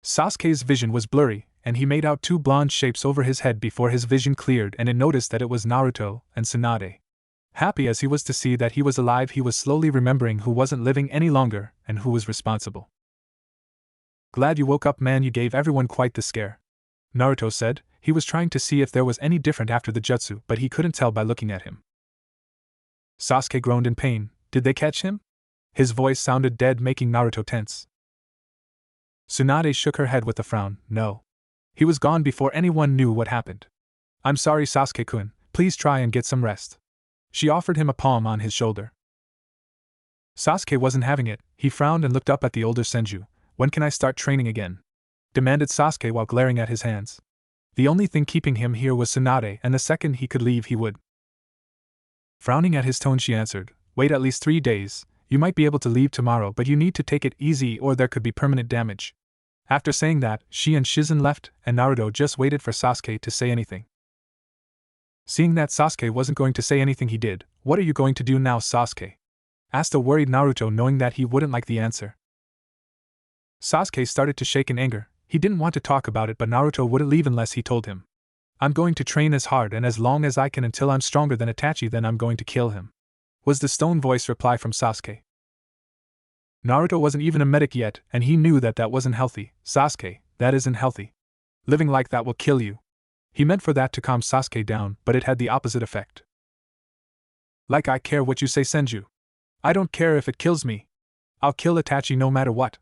S1: Sasuke's vision was blurry, and he made out two blonde shapes over his head before his vision cleared and it noticed that it was Naruto and Tsunade. Happy as he was to see that he was alive, he was slowly remembering who wasn't living any longer and who was responsible. "Glad you woke up, man. You gave everyone quite the scare," Naruto said. He was trying to see if there was any different after the jutsu, but he couldn't tell by looking at him. Sasuke groaned in pain. "Did they catch him?" His voice sounded dead, making Naruto tense. Tsunade shook her head with a frown. "No. He was gone before anyone knew what happened." "I'm sorry, Sasuke-kun. Please try and get some rest." She offered him a palm on his shoulder. Sasuke wasn't having it. He frowned and looked up at the older Senju. "When can I start training again?" demanded Sasuke while glaring at his hands. The only thing keeping him here was Tsunade, and the second he could leave, he would. Frowning at his tone, she answered, "Wait at least 3 days. You might be able to leave tomorrow, but you need to take it easy or there could be permanent damage." After saying that, she and Shizen left, and Naruto just waited for Sasuke to say anything. Seeing that Sasuke wasn't going to say anything, he did. "What are you going to do now, Sasuke?" asked a worried Naruto, knowing that he wouldn't like the answer. Sasuke started to shake in anger. He didn't want to talk about it, but Naruto wouldn't leave unless he told him. "I'm going to train as hard and as long as I can until I'm stronger than Itachi, then I'm going to kill him," was the stone voice reply from Sasuke. Naruto wasn't even a medic yet, and he knew that that wasn't healthy. "Sasuke, that isn't healthy. Living like that will kill you." He meant for that to calm Sasuke down, but it had the opposite effect. "Like I care what you say, Senju. I don't care if it kills me. I'll kill Itachi no matter what.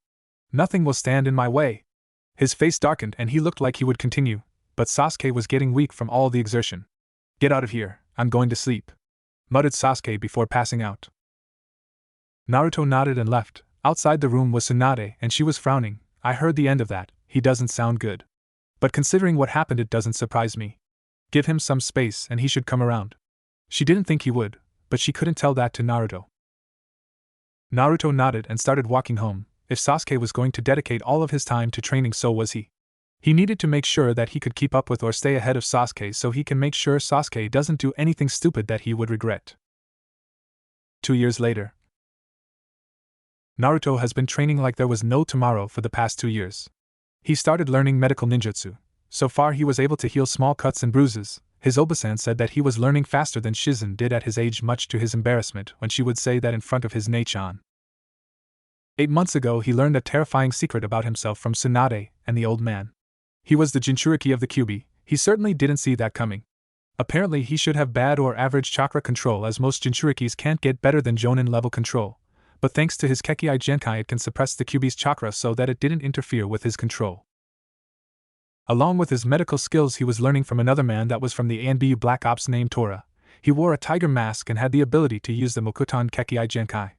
S1: Nothing will stand in my way." His face darkened and he looked like he would continue, but Sasuke was getting weak from all the exertion. "Get out of here, I'm going to sleep," muttered Sasuke before passing out. Naruto nodded and left. Outside the room was Tsunade, and she was frowning. "I heard the end of that. He doesn't sound good. But considering what happened, it doesn't surprise me. Give him some space and he should come around." She didn't think he would, but she couldn't tell that to Naruto. Naruto nodded and started walking home. If Sasuke was going to dedicate all of his time to training, so was he. He needed to make sure that he could keep up with or stay ahead of Sasuke so he can make sure Sasuke doesn't do anything stupid that he would regret. 2 years later. Naruto has been training like there was no tomorrow for the past 2 years. He started learning medical ninjutsu. So far he was able to heal small cuts and bruises. His Oba-san said that he was learning faster than Shizen did at his age, much to his embarrassment when she would say that in front of his Nei-chan. 8 months ago he learned a terrifying secret about himself from Tsunade and the old man. He was the Jinchuriki of the Kyuubi. He certainly didn't see that coming. Apparently he should have bad or average chakra control, as most Jinchurikis can't get better than Jonin level control, but thanks to his Kekkai Genkai it can suppress the Kyuubi's chakra so that it didn't interfere with his control. Along with his medical skills he was learning from another man that was from the ANBU Black Ops named Tora. He wore a tiger mask and had the ability to use the Mokuton Kekkai Genkai.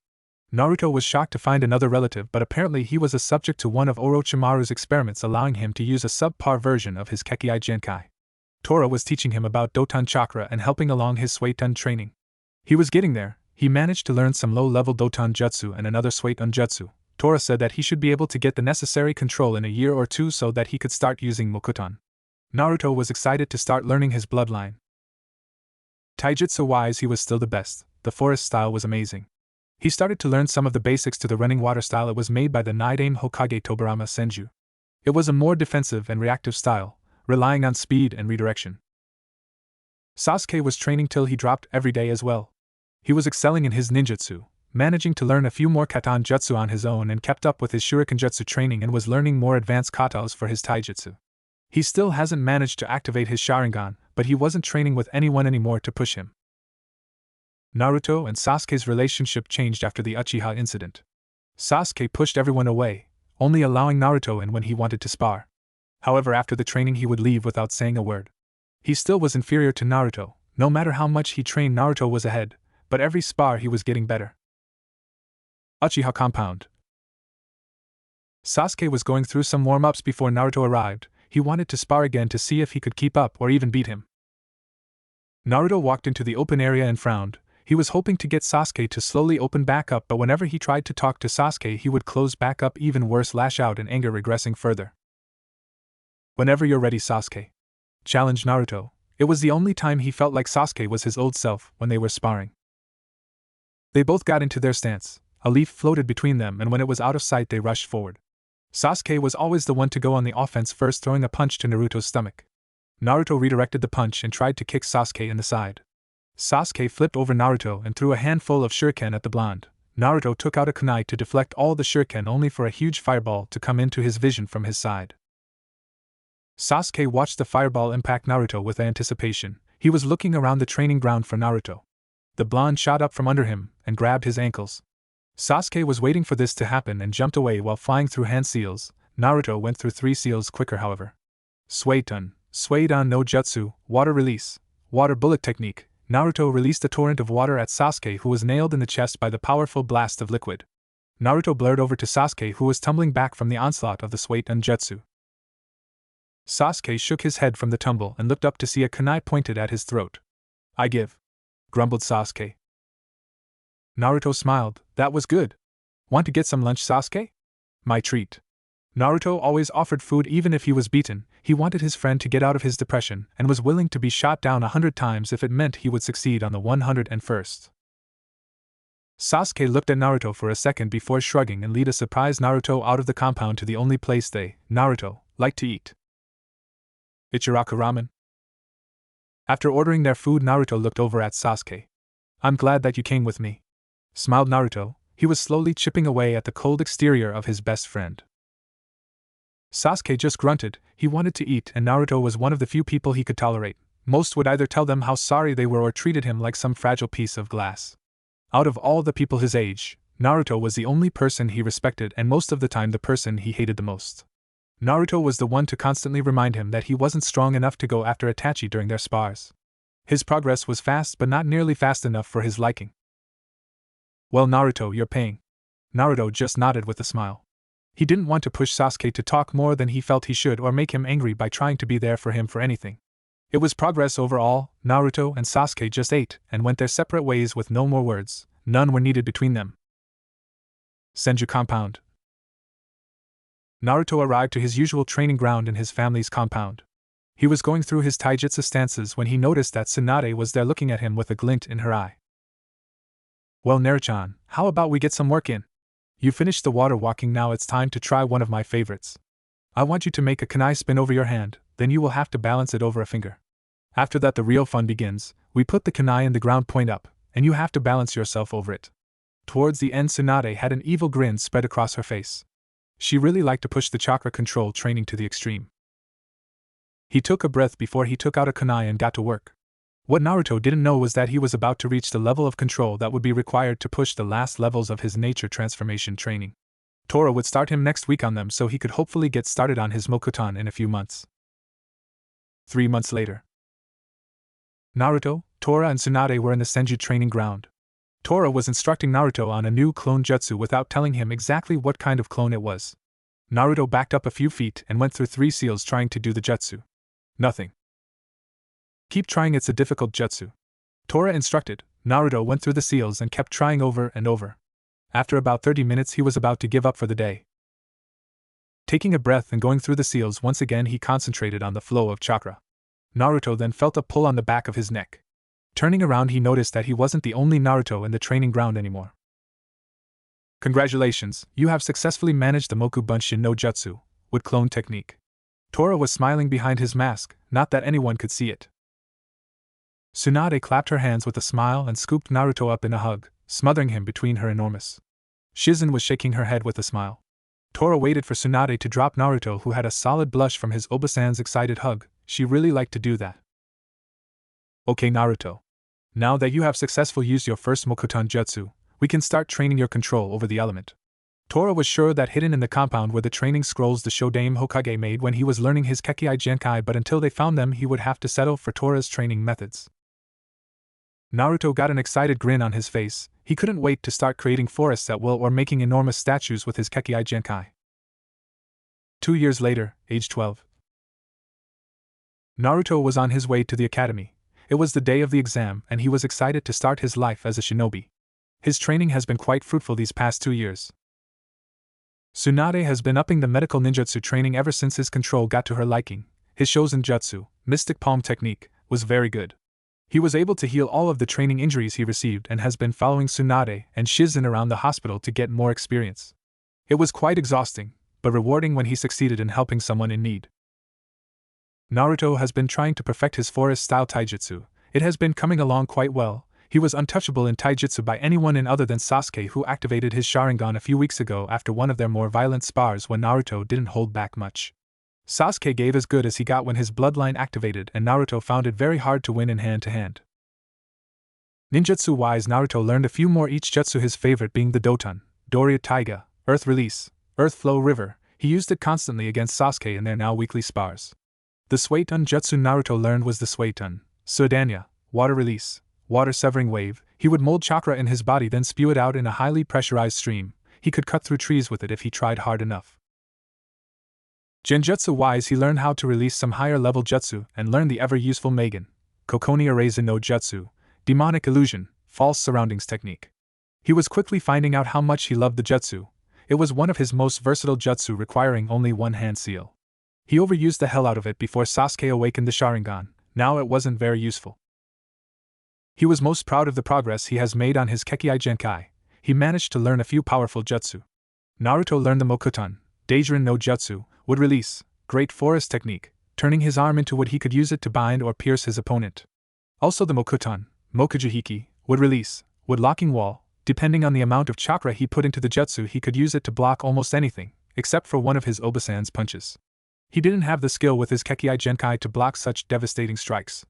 S1: Naruto was shocked to find another relative, but apparently he was a subject to one of Orochimaru's experiments, allowing him to use a subpar version of his Kekkai Genkai. Tora was teaching him about Doton Chakra and helping along his Suiton training. He was getting there. He managed to learn some low-level Doton Jutsu and another Suiton Jutsu. Tora said that he should be able to get the necessary control in a year or two so that he could start using Mokuton. Naruto was excited to start learning his bloodline. Taijutsu-wise he was still the best. The forest style was amazing. He started to learn some of the basics to the running water style. It was made by the Nidaime Hokage Tobirama Senju. It was a more defensive and reactive style, relying on speed and redirection. Sasuke was training till he dropped every day as well. He was excelling in his ninjutsu, managing to learn a few more katan jutsu on his own and kept up with his shuriken jutsu training and was learning more advanced katas for his taijutsu. He still hasn't managed to activate his Sharingan, but he wasn't training with anyone anymore to push him. Naruto and Sasuke's relationship changed after the Uchiha incident. Sasuke pushed everyone away, only allowing Naruto in when he wanted to spar. However, after the training he would leave without saying a word. He still was inferior to Naruto. No matter how much he trained, Naruto was ahead, but every spar he was getting better. Uchiha Compound. Sasuke was going through some warm-ups before Naruto arrived. He wanted to spar again to see if he could keep up or even beat him. Naruto walked into the open area and frowned. He was hoping to get Sasuke to slowly open back up, but whenever he tried to talk to Sasuke he would close back up, even worse, lash out in anger, regressing further. Whenever you're ready, Sasuke, challenged Naruto. It was the only time he felt like Sasuke was his old self when they were sparring. They both got into their stance. A leaf floated between them, and when it was out of sight they rushed forward. Sasuke was always the one to go on the offense first, throwing a punch to Naruto's stomach. Naruto redirected the punch and tried to kick Sasuke in the side. Sasuke flipped over Naruto and threw a handful of shuriken at the blonde. Naruto took out a kunai to deflect all the shuriken, only for a huge fireball to come into his vision from his side. Sasuke watched the fireball impact Naruto with anticipation. He was looking around the training ground for Naruto. The blonde shot up from under him and grabbed his ankles. Sasuke was waiting for this to happen and jumped away while flying through hand seals. Naruto went through 3 seals quicker, however. Suiton no Jutsu, water release, water bullet technique. Naruto released a torrent of water at Sasuke, who was nailed in the chest by the powerful blast of liquid. Naruto blurred over to Sasuke, who was tumbling back from the onslaught of the Suiton Jutsu. Sasuke shook his head from the tumble and looked up to see a kunai pointed at his throat. "I give," grumbled Sasuke. Naruto smiled. "That was good. Want to get some lunch, Sasuke?" "My treat." Naruto always offered food even if he was beaten. He wanted his friend to get out of his depression and was willing to be shot down 100 times if it meant he would succeed on the 101st. Sasuke looked at Naruto for a second before shrugging and led a surprised Naruto out of the compound to the only place they, Naruto, liked to eat. Ichiraku ramen. After ordering their food, Naruto looked over at Sasuke. "I'm glad that you came with me," smiled Naruto. He was slowly chipping away at the cold exterior of his best friend. Sasuke just grunted. He wanted to eat, and Naruto was one of the few people he could tolerate. Most would either tell them how sorry they were or treated him like some fragile piece of glass. Out of all the people his age, Naruto was the only person he respected, and most of the time the person he hated the most. Naruto was the one to constantly remind him that he wasn't strong enough to go after Itachi during their spars. His progress was fast, but not nearly fast enough for his liking. "Well, Naruto, you're paying." Naruto just nodded with a smile. He didn't want to push Sasuke to talk more than he felt he should or make him angry by trying to be there for him for anything. It was progress overall. Naruto and Sasuke just ate and went their separate ways with no more words. None were needed between them. Senju Compound. Naruto arrived to his usual training ground in his family's compound. He was going through his taijutsu stances when he noticed that Tsunade was there looking at him with a glint in her eye. "Well, Naruto-chan, how about we get some work in? You finished the water walking, now it's time to try one of my favorites. I want you to make a kunai spin over your hand, then you will have to balance it over a finger. After that the real fun begins. We put the kunai in the ground point up, and you have to balance yourself over it." Towards the end, Tsunade had an evil grin spread across her face. She really liked to push the chakra control training to the extreme. He took a breath before he took out a kunai and got to work. What Naruto didn't know was that he was about to reach the level of control that would be required to push the last levels of his nature transformation training. Tora would start him next week on them, so he could hopefully get started on his Mokuton in a few months. 3 months later. Naruto, Tora and Tsunade were in the Senju training ground. Tora was instructing Naruto on a new clone jutsu without telling him exactly what kind of clone it was. Naruto backed up a few feet and went through 3 seals trying to do the jutsu. Nothing. Keep trying, it's a difficult jutsu. Tora instructed. Naruto went through the seals and kept trying over and over. After about 30 minutes he was about to give up for the day. Taking a breath and going through the seals once again, he concentrated on the flow of chakra. Naruto then felt a pull on the back of his neck. Turning around he noticed that he wasn't the only Naruto in the training ground anymore. Congratulations, you have successfully managed the Moku Bunshin no Jutsu, with clone technique. Tora was smiling behind his mask, not that anyone could see it. Tsunade clapped her hands with a smile and scooped Naruto up in a hug, smothering him between her enormous. Shizen was shaking her head with a smile. Tora waited for Tsunade to drop Naruto, who had a solid blush from his Obasan's excited hug. She really liked to do that. Okay Naruto. Now that you have successfully used your first Mokuton Jutsu, we can start training your control over the element. Tora was sure that hidden in the compound were the training scrolls the Shodaime Hokage made when he was learning his Kekkei Genkai, but until they found them he would have to settle for Tora's training methods. Naruto got an excited grin on his face. He couldn't wait to start creating forests at will or making enormous statues with his Kekkei Genkai. 2 years later, age 12. Naruto was on his way to the academy. It was the day of the exam and he was excited to start his life as a shinobi. His training has been quite fruitful these past 2 years. Tsunade has been upping the medical ninjutsu training ever since his control got to her liking. His Shozen Jutsu, Mystic Palm technique, was very good. He was able to heal all of the training injuries he received and has been following Tsunade and Shizen around the hospital to get more experience. It was quite exhausting, but rewarding when he succeeded in helping someone in need. Naruto has been trying to perfect his forest-style taijutsu. It has been coming along quite well. He was untouchable in taijutsu by anyone in other than Sasuke, who activated his Sharingan a few weeks ago after one of their more violent spars when Naruto didn't hold back much. Sasuke gave as good as he got when his bloodline activated and Naruto found it very hard to win in hand-to-hand. Ninjutsu-wise, Naruto learned a few more each jutsu, his favorite being the Doton, Doria Taiga, Earth Release, Earth Flow River. He used it constantly against Sasuke in their now weekly spars. The Suiton jutsu Naruto learned was the Suiton, Suidanya, Water Release, Water Severing Wave. He would mold chakra in his body then spew it out in a highly pressurized stream. He could cut through trees with it if he tried hard enough. Genjutsu-wise, he learned how to release some higher-level jutsu and learned the ever-useful Magen, Kokoni Areza no Jutsu, Demonic Illusion, False Surroundings technique. He was quickly finding out how much he loved the jutsu. It was one of his most versatile jutsu, requiring only one hand seal. He overused the hell out of it before Sasuke awakened the Sharingan. Now it wasn't very useful. He was most proud of the progress he has made on his Kekkei Genkai. He managed to learn a few powerful jutsu. Naruto learned the Mokuton, Daijin no Jutsu, Wood Release, Great Forest technique, turning his arm into wood he could use it to bind or pierce his opponent. Also the Mokuton, Mokujihiki, Wood Release, Wood Locking Wall. Depending on the amount of chakra he put into the jutsu, he could use it to block almost anything, except for one of his Obasan's punches. He didn't have the skill with his Kekkei Genkai to block such devastating strikes.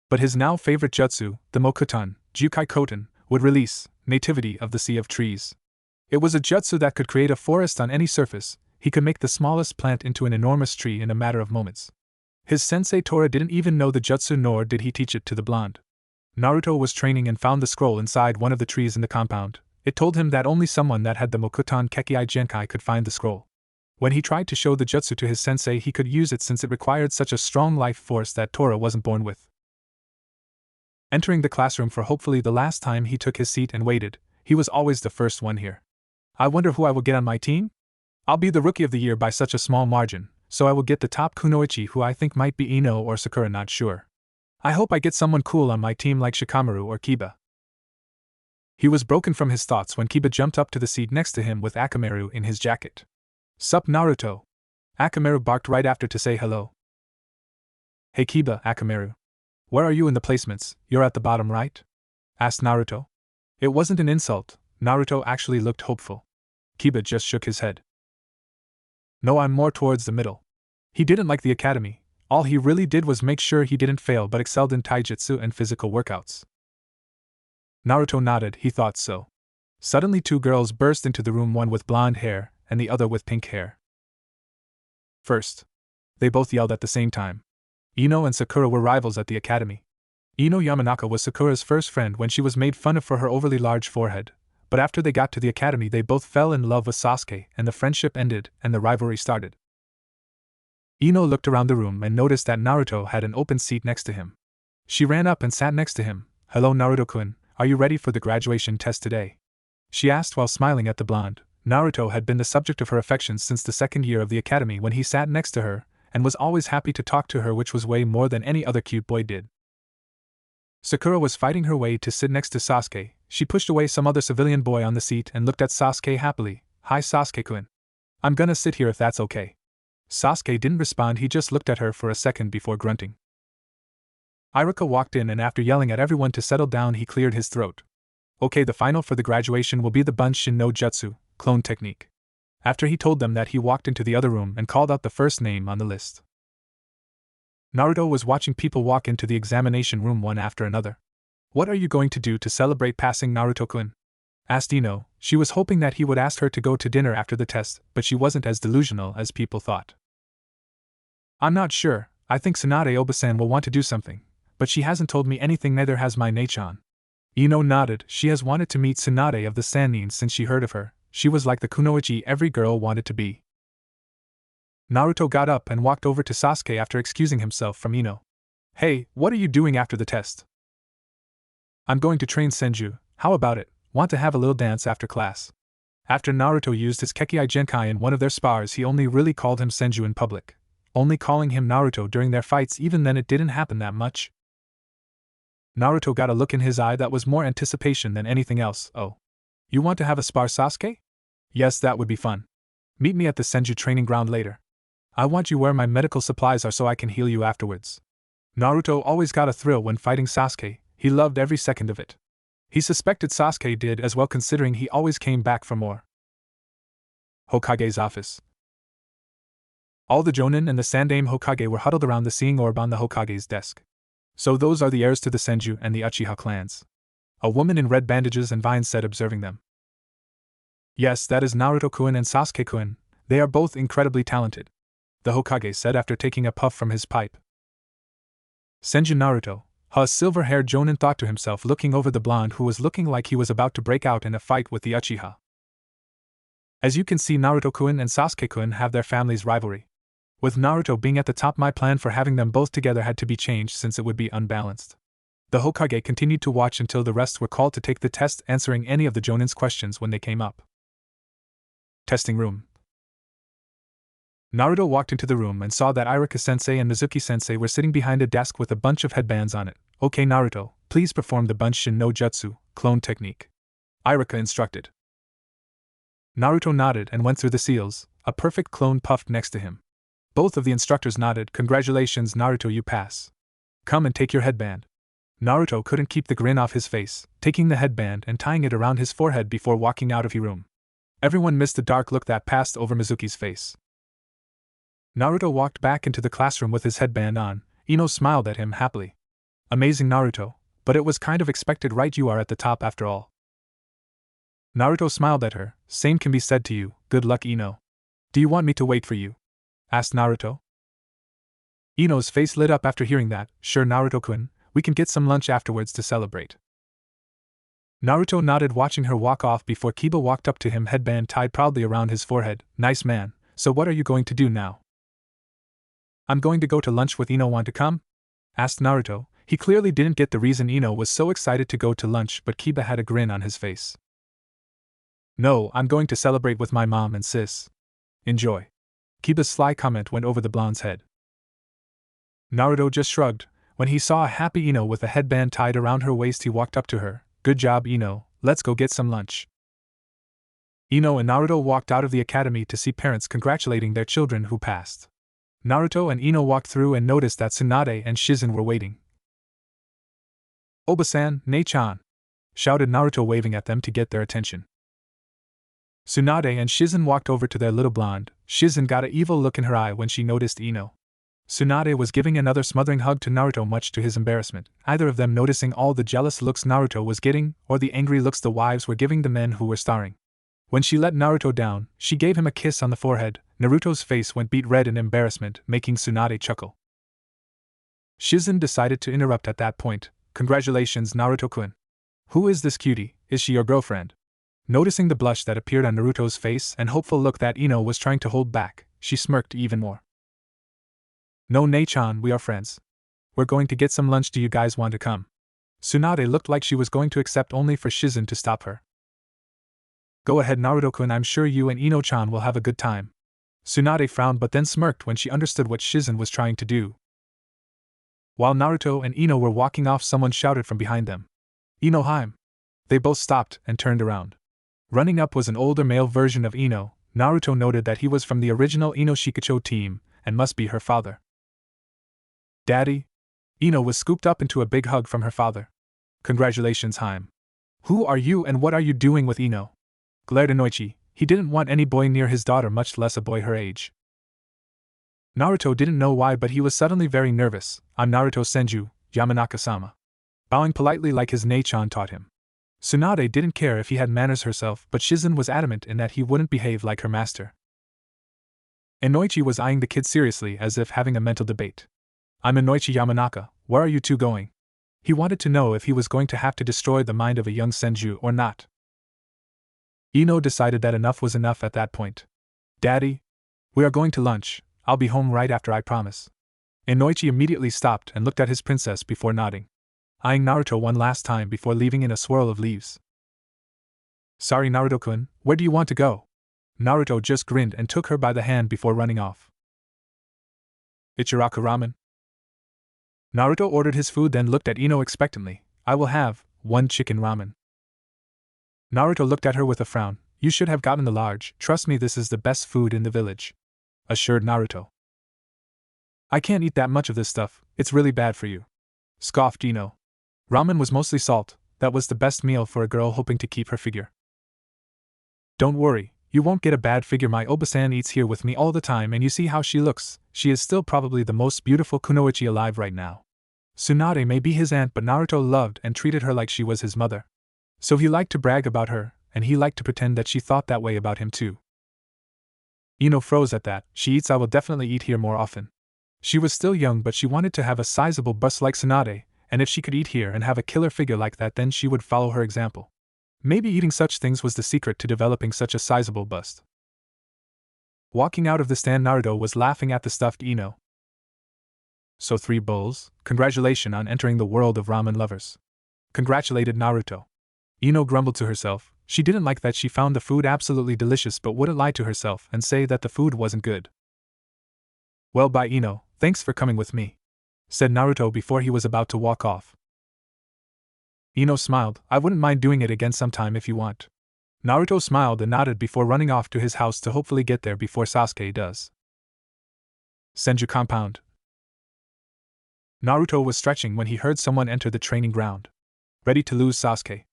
S1: But his now favorite jutsu, the Mokuton, Jukai Koten, would release Nativity of the Sea of Trees. It was a jutsu that could create a forest on any surface. He could make the smallest plant into an enormous tree in a matter of moments. His sensei Tora didn't even know the jutsu, nor did he teach it to the blonde. Naruto was training and found the scroll inside one of the trees in the compound. It told him that only someone that had the Mokuton Kekkei Genkai could find the scroll. When he tried to show the jutsu to his sensei, he could use it since it required such a strong life force that Tora wasn't born with. Entering the classroom for hopefully the last time, he took his seat and waited. He was always the first one here. I wonder who I will get on my team? I'll be the rookie of the year by such a small margin, so I will get the top kunoichi, who I think might be Ino or Sakura, not sure. I hope I get someone cool on my team like Shikamaru or Kiba. He was broken from his thoughts when Kiba jumped up to the seat next to him with Akamaru in his jacket. Sup Naruto? Akamaru barked right after to say hello. Hey Kiba, Akamaru. Where are you in the placements? You're at the bottom, right? Asked Naruto. It wasn't an insult. Naruto actually looked hopeful. Kiba just shook his head. No, I'm more towards the middle. He didn't like the academy. All he really did was make sure he didn't fail but excelled in taijutsu and physical workouts. Naruto nodded, he thought so. Suddenly 2 girls burst into the room, one with blonde hair and the other with pink hair. First, they both yelled at the same time. Ino and Sakura were rivals at the academy. Ino Yamanaka was Sakura's first friend when she was made fun of for her overly large forehead, but after they got to the academy they both fell in love with Sasuke and the friendship ended and the rivalry started. Ino looked around the room and noticed that Naruto had an open seat next to him. She ran up and sat next to him. "Hello Naruto-kun, are you ready for the graduation test today?" she asked while smiling at the blonde. Naruto had been the subject of her affections since the second year of the academy when he sat next to her, and was always happy to talk to her, which was way more than any other cute boy did. Sakura was fighting her way to sit next to Sasuke. She pushed away some other civilian boy on the seat and looked at Sasuke happily. "Hi Sasuke-kun. I'm gonna sit here if that's okay." Sasuke didn't respond, he just looked at her for a second before grunting. Iruka walked in and after yelling at everyone to settle down he cleared his throat. "Okay, the final for the graduation will be the Bunshin no Jutsu, clone technique." After he told them that, he walked into the other room and called out the first name on the list. Naruto was watching people walk into the examination room one after another. "What are you going to do to celebrate passing, Naruto-kun?" asked Ino. She was hoping that he would ask her to go to dinner after the test, but she wasn't as delusional as people thought. "I'm not sure. I think Tsunade Obasan will want to do something, but she hasn't told me anything, neither has my Nachan." Ino nodded. She has wanted to meet Tsunade of the Sannin since she heard of her. She was like the kunoichi every girl wanted to be. Naruto got up and walked over to Sasuke after excusing himself from Ino. "Hey, what are you doing after the test?" "I'm going to train Senju. How about it? Want to have a little dance after class?" After Naruto used his Kekkei Genkai in one of their spars, he only really called him Senju in public, only calling him Naruto during their fights. Even then it didn't happen that much. Naruto got a look in his eye that was more anticipation than anything else. "Oh. You want to have a spar, Sasuke?" "Yes, that would be fun. Meet me at the Senju training ground later. I want you where my medical supplies are so I can heal you afterwards." Naruto always got a thrill when fighting Sasuke. He loved every second of it. He suspected Sasuke did as well, considering he always came back for more. Hokage's office. All the Jonin and the Sandaime Hokage were huddled around the seeing orb on the Hokage's desk. "So those are the heirs to the Senju and the Uchiha clans?" a woman in red bandages and vines said, observing them. "Yes, that is Naruto-kun and Sasuke-kun. They are both incredibly talented," the Hokage said after taking a puff from his pipe. Senju Naruto, a silver-haired Jonin, thought to himself, looking over the blonde who was looking like he was about to break out in a fight with the Uchiha. "As you can see, Naruto-kun and Sasuke-kun have their family's rivalry. With Naruto being at the top, my plan for having them both together had to be changed since it would be unbalanced." The Hokage continued to watch until the rest were called to take the test, answering any of the Jonin's questions when they came up. Testing room. Naruto walked into the room and saw that Iruka-sensei and Mizuki-sensei were sitting behind a desk with a bunch of headbands on it. "Okay Naruto, please perform the Bunshin no Jutsu, clone technique," Iruka instructed. Naruto nodded and went through the seals. A perfect clone puffed next to him. Both of the instructors nodded. "Congratulations Naruto, you pass. Come and take your headband." Naruto couldn't keep the grin off his face, taking the headband and tying it around his forehead before walking out of the room. Everyone missed the dark look that passed over Mizuki's face. Naruto walked back into the classroom with his headband on. Ino smiled at him happily. "Amazing Naruto, but it was kind of expected, right? You are at the top after all." Naruto smiled at her. "Same can be said to you. Good luck Ino." "Do you want me to wait for you?" asked Naruto. Ino's face lit up after hearing that. "Sure Naruto-kun, we can get some lunch afterwards to celebrate." Naruto nodded, watching her walk off before Kiba walked up to him, headband tied proudly around his forehead. "Nice man, so what are you going to do now?" "I'm going to go to lunch with Ino. Want to come?" asked Naruto. He clearly didn't get the reason Ino was so excited to go to lunch, but Kiba had a grin on his face. "No, I'm going to celebrate with my mom and sis." "Enjoy." Kiba's sly comment went over the blonde's head. Naruto just shrugged. When he saw a happy Ino with a headband tied around her waist, he walked up to her. "Good job Ino, let's go get some lunch." Ino and Naruto walked out of the academy to see parents congratulating their children who passed. Naruto and Ino walked through and noticed that Tsunade and Shizen were waiting. "Obasan, Nei-chan!" shouted Naruto, waving at them to get their attention. Tsunade and Shizen walked over to their little blonde. Shizen got an evil look in her eye when she noticed Ino. Tsunade was giving another smothering hug to Naruto, much to his embarrassment, either of them noticing all the jealous looks Naruto was getting, or the angry looks the wives were giving the men who were starring. When she let Naruto down, she gave him a kiss on the forehead. Naruto's face went beet red in embarrassment, making Tsunade chuckle. Shizen decided to interrupt at that point. Congratulations, Naruto-kun. Who is this cutie? Is she your girlfriend? Noticing the blush that appeared on Naruto's face and hopeful look that Ino was trying to hold back, she smirked even more. No, Nei-chan, we are friends. We're going to get some lunch. Do you guys want to come? Tsunade looked like she was going to accept only for Shizen to stop her. Go ahead, Naruto-kun, I'm sure you and Ino-chan will have a good time. Tsunade frowned but then smirked when she understood what Shizen was trying to do. While Naruto and Ino were walking off, someone shouted from behind them. Ino-hime! They both stopped and turned around. Running up was an older male version of Ino. Naruto noted that he was from the original Ino Shikacho team, and must be her father. Daddy? Ino was scooped up into a big hug from her father. Congratulations, Haim. Who are you and what are you doing with Ino? Glared Inoichi. He didn't want any boy near his daughter, much less a boy her age. Naruto didn't know why, but he was suddenly very nervous. I'm Naruto Senju, Yamanaka-sama. Bowing politely like his Nei-chan taught him. Tsunade didn't care if he had manners herself, but Shizen was adamant in that he wouldn't behave like her master. Inoichi was eyeing the kid seriously as if having a mental debate. I'm Inoichi Yamanaka, where are you two going? He wanted to know if he was going to have to destroy the mind of a young Senju or not. Ino decided that enough was enough at that point. Daddy? We are going to lunch. I'll be home right after, I promise. Inoichi immediately stopped and looked at his princess before nodding, eyeing Naruto one last time before leaving in a swirl of leaves. Sorry, Naruto-kun, where do you want to go? Naruto just grinned and took her by the hand before running off. Ichiraku ramen? Naruto ordered his food, then looked at Ino expectantly. I will have one chicken ramen. Naruto looked at her with a frown. You should have gotten the large. Trust me, this is the best food in the village, assured Naruto. I can't eat that much of this stuff, it's really bad for you, scoffed Ino. Ramen was mostly salt. That was the best meal for a girl hoping to keep her figure. Don't worry, you won't get a bad figure. My Oba-san eats here with me all the time and you see how she looks. She is still probably the most beautiful kunoichi alive right now. Tsunade may be his aunt, but Naruto loved and treated her like she was his mother. So he liked to brag about her, and he liked to pretend that she thought that way about him too. Ino froze at that. She eats. I will definitely eat here more often. She was still young, but she wanted to have a sizable bust like Tsunade, and if she could eat here and have a killer figure like that, then she would follow her example. Maybe eating such things was the secret to developing such a sizable bust. Walking out of the stand, Naruto was laughing at the stuffed Ino. So 3 bowls? Congratulations on entering the world of ramen lovers, congratulated Naruto. Ino grumbled to herself. She didn't like that she found the food absolutely delicious but wouldn't lie to herself and say that the food wasn't good. Well, bye Ino, thanks for coming with me, said Naruto before he was about to walk off. Ino smiled. I wouldn't mind doing it again sometime if you want. Naruto smiled and nodded before running off to his house to hopefully get there before Sasuke does. Senju compound. Naruto was stretching when he heard someone enter the training ground. Ready to lose, Sasuke?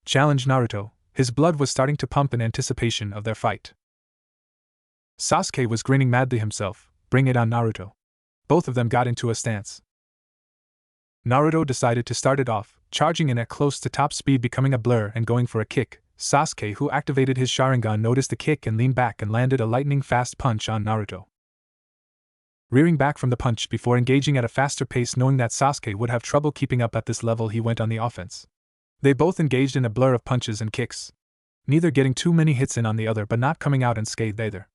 S1: Challenged Naruto. His blood was starting to pump in anticipation of their fight. Sasuke was grinning madly himself. Bring it on, Naruto. Both of them got into a stance. Naruto decided to start it off, charging in at close to top speed, becoming a blur and going for a kick. Sasuke, who activated his Sharingan, noticed the kick and leaned back and landed a lightning-fast punch on Naruto. Rearing back from the punch before engaging at a faster pace, knowing that Sasuke would have trouble keeping up at this level, he went on the offense. They both engaged in a blur of punches and kicks, neither getting too many hits in on the other but not coming out unscathed either.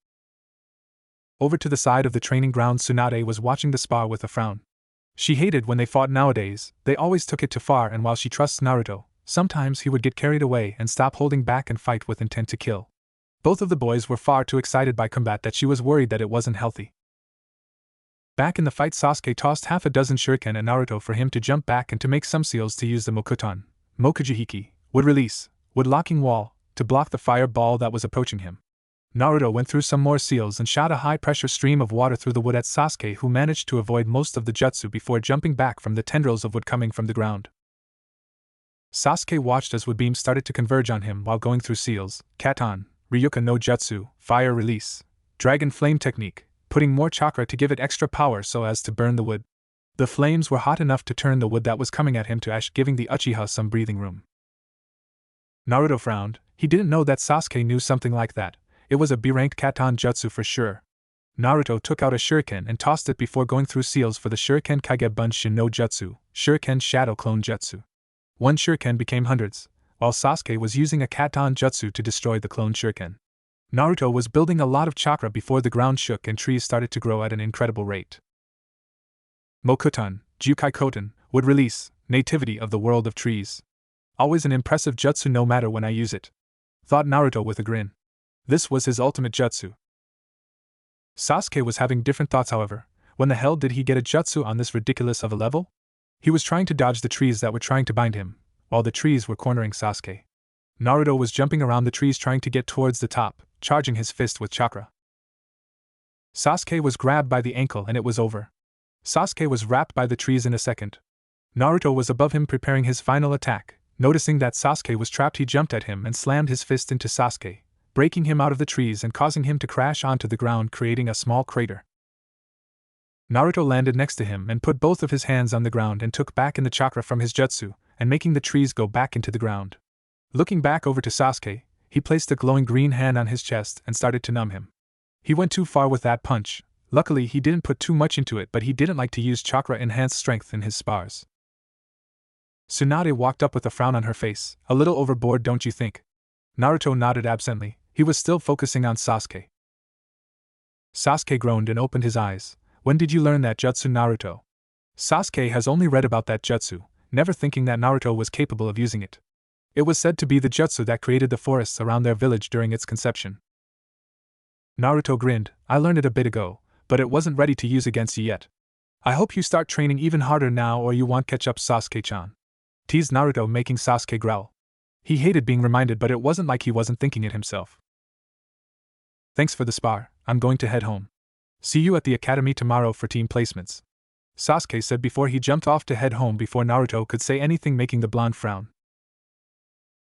S1: Over to the side of the training ground, Tsunade was watching the spar with a frown. She hated when they fought nowadays. They always took it too far, and while she trusts Naruto, sometimes he would get carried away and stop holding back and fight with intent to kill. Both of the boys were far too excited by combat that she was worried that it wasn't healthy. Back in the fight, Sasuke tossed half a dozen shuriken at Naruto for him to jump back and to make some seals to use the Mokuton, Mokujihiki, wood release, wood locking wall, to block the fireball that was approaching him. Naruto went through some more seals and shot a high-pressure stream of water through the wood at Sasuke, who managed to avoid most of the jutsu before jumping back from the tendrils of wood coming from the ground. Sasuke watched as wood beams started to converge on him while going through seals, Katon, Ryuka no Jutsu, fire release, dragon flame technique, putting more chakra to give it extra power so as to burn the wood. The flames were hot enough to turn the wood that was coming at him to ash, giving the Uchiha some breathing room. Naruto frowned. He didn't know that Sasuke knew something like that. It was a B-ranked Katon jutsu for sure. Naruto took out a shuriken and tossed it before going through seals for the Shuriken Kage Bunshin no Jutsu, Shuriken Shadow Clone Jutsu. One shuriken became hundreds, while Sasuke was using a Katon Jutsu to destroy the clone shuriken. Naruto was building a lot of chakra before the ground shook and trees started to grow at an incredible rate. Mokuton, Jukai Koten, would release, nativity of the world of trees. Always an impressive jutsu no matter when I use it, thought Naruto with a grin. This was his ultimate jutsu. Sasuke was having different thoughts, however. When the hell did he get a jutsu on this ridiculous of a level? He was trying to dodge the trees that were trying to bind him, while the trees were cornering Sasuke. Naruto was jumping around the trees trying to get towards the top, charging his fist with chakra. Sasuke was grabbed by the ankle and it was over. Sasuke was wrapped by the trees in a second. Naruto was above him preparing his final attack. Noticing that Sasuke was trapped, he jumped at him and slammed his fist into Sasuke, breaking him out of the trees and causing him to crash onto the ground, creating a small crater. Naruto landed next to him and put both of his hands on the ground and took back in the chakra from his jutsu, and making the trees go back into the ground. Looking back over to Sasuke, he placed a glowing green hand on his chest and started to numb him. He went too far with that punch. Luckily he didn't put too much into it, but he didn't like to use chakra-enhanced strength in his spars. Tsunade walked up with a frown on her face. A little overboard, don't you think? Naruto nodded absently. He was still focusing on Sasuke. Sasuke groaned and opened his eyes. When did you learn that jutsu, Naruto? Sasuke has only read about that jutsu, never thinking that Naruto was capable of using it. It was said to be the jutsu that created the forests around their village during its conception. Naruto grinned. I learned it a bit ago, but it wasn't ready to use against you yet. I hope you start training even harder now or you won't catch up, Sasuke-chan. Teased Naruto, making Sasuke growl. He hated being reminded, but it wasn't like he wasn't thinking it himself. Thanks for the spar, I'm going to head home. See you at the academy tomorrow for team placements, Sasuke said before he jumped off to head home before Naruto could say anything, making the blonde frown.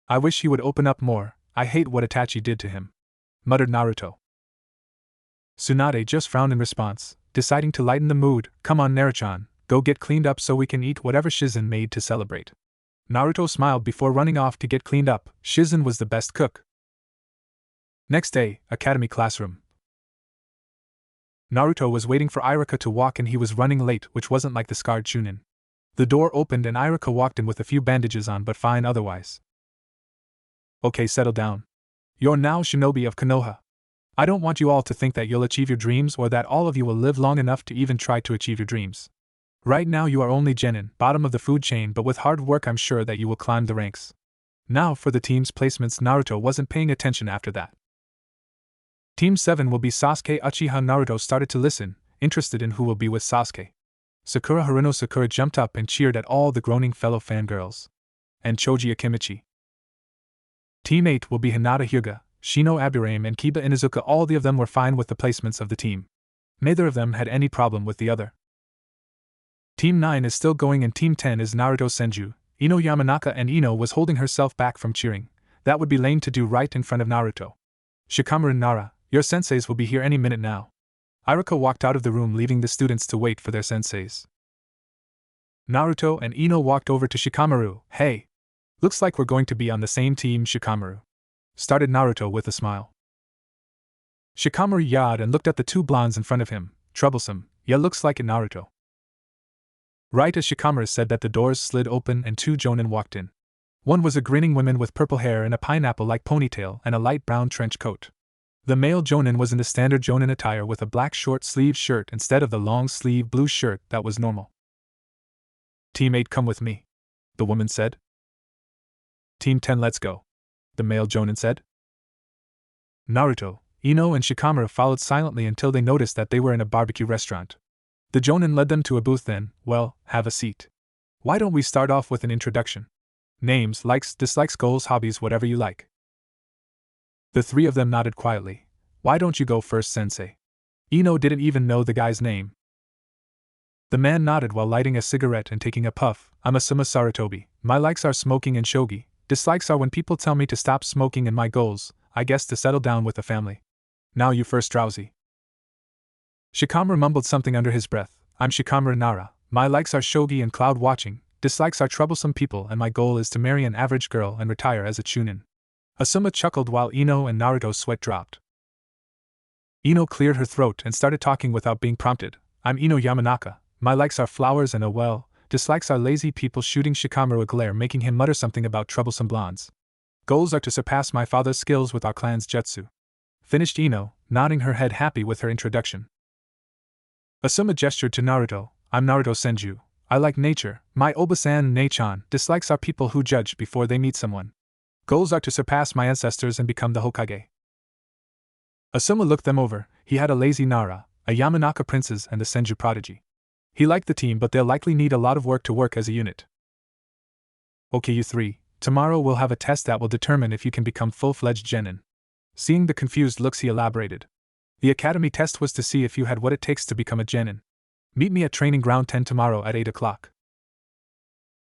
S1: I wish he would open up more. I hate what Itachi did to him, muttered Naruto. Tsunade just frowned in response, deciding to lighten the mood. Come on, Naruto-chan, go get cleaned up so we can eat whatever Shizen made to celebrate. Naruto smiled before running off to get cleaned up. Shizen was the best cook. Next day, academy classroom. Naruto was waiting for Iruka to walk and he was running late, which wasn't like the scarred Chunin. The door opened and Iruka walked in with a few bandages on but fine otherwise. Okay, settle down. You're now shinobi of Konoha. I don't want you all to think that you'll achieve your dreams or that all of you will live long enough to even try to achieve your dreams. Right now you are only genin, bottom of the food chain, but with hard work I'm sure that you will climb the ranks. Now for the team's placements. Naruto wasn't paying attention after that. Team 7 will be Sasuke Uchiha. Naruto started to listen, interested in who will be with Sasuke. Sakura Haruno Sakura jumped up and cheered at all the groaning fellow fangirls. And Choji Akimichi. Team 8 will be Hinata Hyuga, Shino Abirame and Kiba Inuzuka. All of them were fine with the placements of the team. Neither of them had any problem with the other. Team 9 is still going and Team 10 is Naruto Senju. Ino Yamanaka and Ino was holding herself back from cheering. That would be lame to do right in front of Naruto. Shikamaru and Nara, your senseis will be here any minute now. Iruka walked out of the room, leaving the students to wait for their senseis. Naruto and Ino walked over to Shikamaru. Hey! Looks like we're going to be on the same team, Shikamaru. Started Naruto with a smile. Shikamaru yawned and looked at the two blondes in front of him. Troublesome, yeah, looks like it, Naruto. Right as Shikamaru said that, the doors slid open and two jonin walked in. One was a grinning woman with purple hair and a pineapple-like ponytail and a light brown trench coat. The male jonin was in the standard jonin attire with a black short-sleeved shirt instead of the long-sleeved blue shirt that was normal. Team 8, come with me, the woman said. Team 10, let's go, the male jonin said. Naruto, Ino and Shikamaru followed silently until they noticed that they were in a barbecue restaurant. The jonin led them to a booth. Then, well, have a seat. Why don't we start off with an introduction? Names, likes, dislikes, goals, hobbies, whatever you like. The three of them nodded quietly. Why don't you go first, sensei? Ino didn't even know the guy's name. The man nodded while lighting a cigarette and taking a puff. I'm Asuma Sarutobi. My likes are smoking and shogi. Dislikes are when people tell me to stop smoking, and my goals, I guess, to settle down with a family. Now you first, Drowsy. Shikamaru mumbled something under his breath. I'm Shikamaru Nara. My likes are shogi and cloud watching. Dislikes are troublesome people, and my goal is to marry an average girl and retire as a chunin. Asuma chuckled while Ino and Naruto's sweat dropped. Ino cleared her throat and started talking without being prompted. I'm Ino Yamanaka. My likes are flowers and dislikes are lazy people shooting Shikamaru a glare, making him mutter something about troublesome blondes. Goals are to surpass my father's skills with our clan's jutsu. Finished Ino, nodding her head happy with her introduction. Asuma gestured to Naruto. I'm Naruto Senju. I like nature. My Obasan Neichan dislikes are people who judge before they meet someone. Goals are to surpass my ancestors and become the Hokage. Asuma looked them over. He had a lazy Nara, a Yamanaka princess, and a Senju prodigy. He liked the team, but they'll likely need a lot of work to work as a unit. Okay, you three. Tomorrow we'll have a test that will determine if you can become full-fledged genin. Seeing the confused looks, he elaborated. The academy test was to see if you had what it takes to become a genin. Meet me at Training Ground 10 tomorrow at 8 o'clock.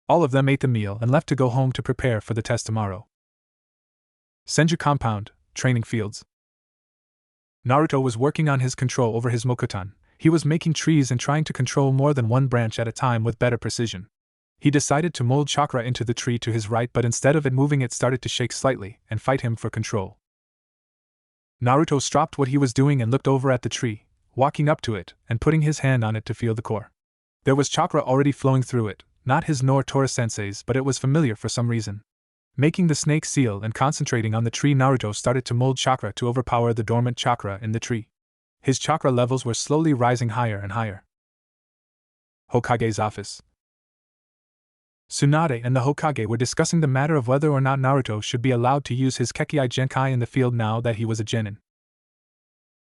S1: All of them ate the meal and left to go home to prepare for the test tomorrow. Senju Compound, Training Fields. Naruto was working on his control over his Mokuton. He was making trees and trying to control more than one branch at a time with better precision. He decided to mold chakra into the tree to his right, but instead of it moving, it started to shake slightly and fight him for control. Naruto stopped what he was doing and looked over at the tree, walking up to it and putting his hand on it to feel the core. There was chakra already flowing through it, not his nor Tora-sensei's, but it was familiar for some reason. Making the snake seal and concentrating on the tree, Naruto started to mold chakra to overpower the dormant chakra in the tree. His chakra levels were slowly rising higher and higher. Hokage's office. Tsunade and the Hokage were discussing the matter of whether or not Naruto should be allowed to use his Kekkai Genkai in the field now that he was a genin.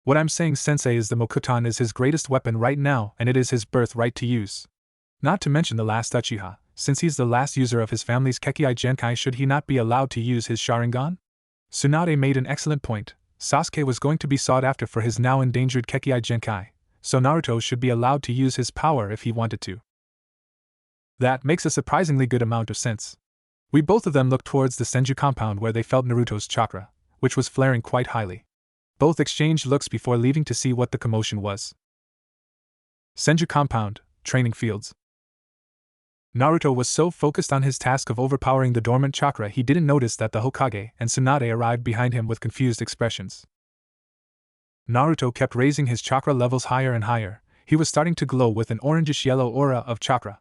S1: What I'm saying, sensei, is the Mokuton is his greatest weapon right now, and it is his birthright to use. Not to mention the last Uchiha, since he's the last user of his family's Kekkai Genkai, should he not be allowed to use his Sharingan? Tsunade made an excellent point. Sasuke was going to be sought after for his now endangered Kekkai Genkai, so Naruto should be allowed to use his power if he wanted to. That makes a surprisingly good amount of sense. We both of them looked towards the Senju compound where they felt Naruto's chakra, which was flaring quite highly. Both exchanged looks before leaving to see what the commotion was. Senju compound, training fields. Naruto was so focused on his task of overpowering the dormant chakra he didn't notice that the Hokage and Tsunade arrived behind him with confused expressions. Naruto kept raising his chakra levels higher and higher. He was starting to glow with an orangish-yellow aura of chakra.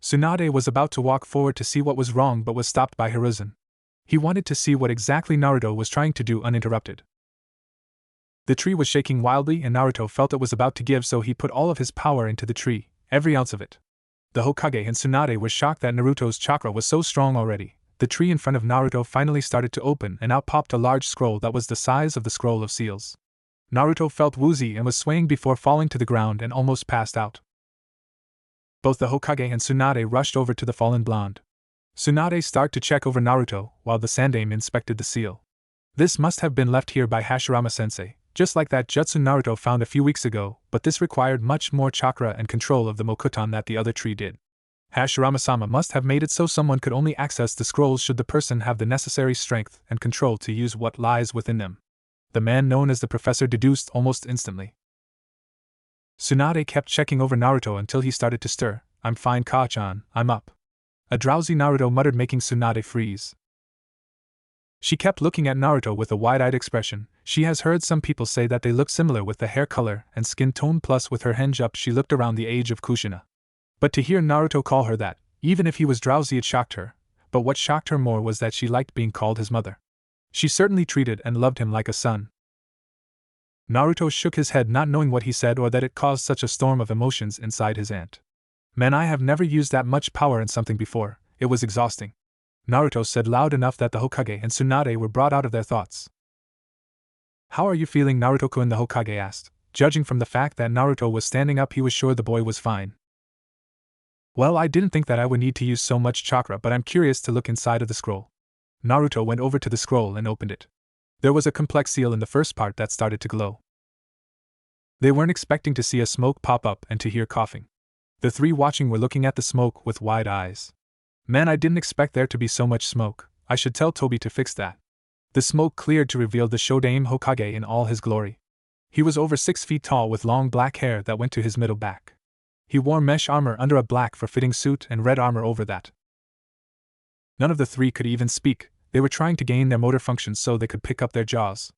S1: Tsunade was about to walk forward to see what was wrong but was stopped by Hiruzen. He wanted to see what exactly Naruto was trying to do uninterrupted. The tree was shaking wildly and Naruto felt it was about to give, so he put all of his power into the tree, every ounce of it. The Hokage and Tsunade were shocked that Naruto's chakra was so strong already. The tree in front of Naruto finally started to open and out popped a large scroll that was the size of the scroll of seals. Naruto felt woozy and was swaying before falling to the ground and almost passed out. Both the Hokage and Tsunade rushed over to the fallen blonde. Tsunade started to check over Naruto, while the Sandaime inspected the seal. This must have been left here by Hashirama-sensei, just like that jutsu Naruto found a few weeks ago, but this required much more chakra and control of the Mokuton that the other tree did. Hashirama-sama must have made it so someone could only access the scrolls should the person have the necessary strength and control to use what lies within them. The man known as the professor deduced almost instantly. Tsunade kept checking over Naruto until he started to stir. I'm fine, Ka-chan, I'm up. A drowsy Naruto muttered, making Tsunade freeze. She kept looking at Naruto with a wide-eyed expression. She has heard some people say that they look similar with the hair color and skin tone, plus with her hinge up she looked around the age of Kushina. But to hear Naruto call her that, even if he was drowsy, it shocked her. But what shocked her more was that she liked being called his mother. She certainly treated and loved him like a son. Naruto shook his head, not knowing what he said or that it caused such a storm of emotions inside his aunt. Man, I have never used that much power in something before, it was exhausting. Naruto said loud enough that the Hokage and Tsunade were brought out of their thoughts. How are you feeling, Naruto-kun? The Hokage asked. Judging from the fact that Naruto was standing up, he was sure the boy was fine. Well, I didn't think that I would need to use so much chakra, but I'm curious to look inside of the scroll. Naruto went over to the scroll and opened it. There was a complex seal in the first part that started to glow. They weren't expecting to see a smoke pop up and to hear coughing. The three watching were looking at the smoke with wide eyes. Man, I didn't expect there to be so much smoke. I should tell Toby to fix that. The smoke cleared to reveal the Shodaime Hokage in all his glory. He was over 6 feet tall with long black hair that went to his middle back. He wore mesh armor under a black fur-fitting suit and red armor over that. None of the three could even speak. They were trying to gain their motor functions so they could pick up their jaws.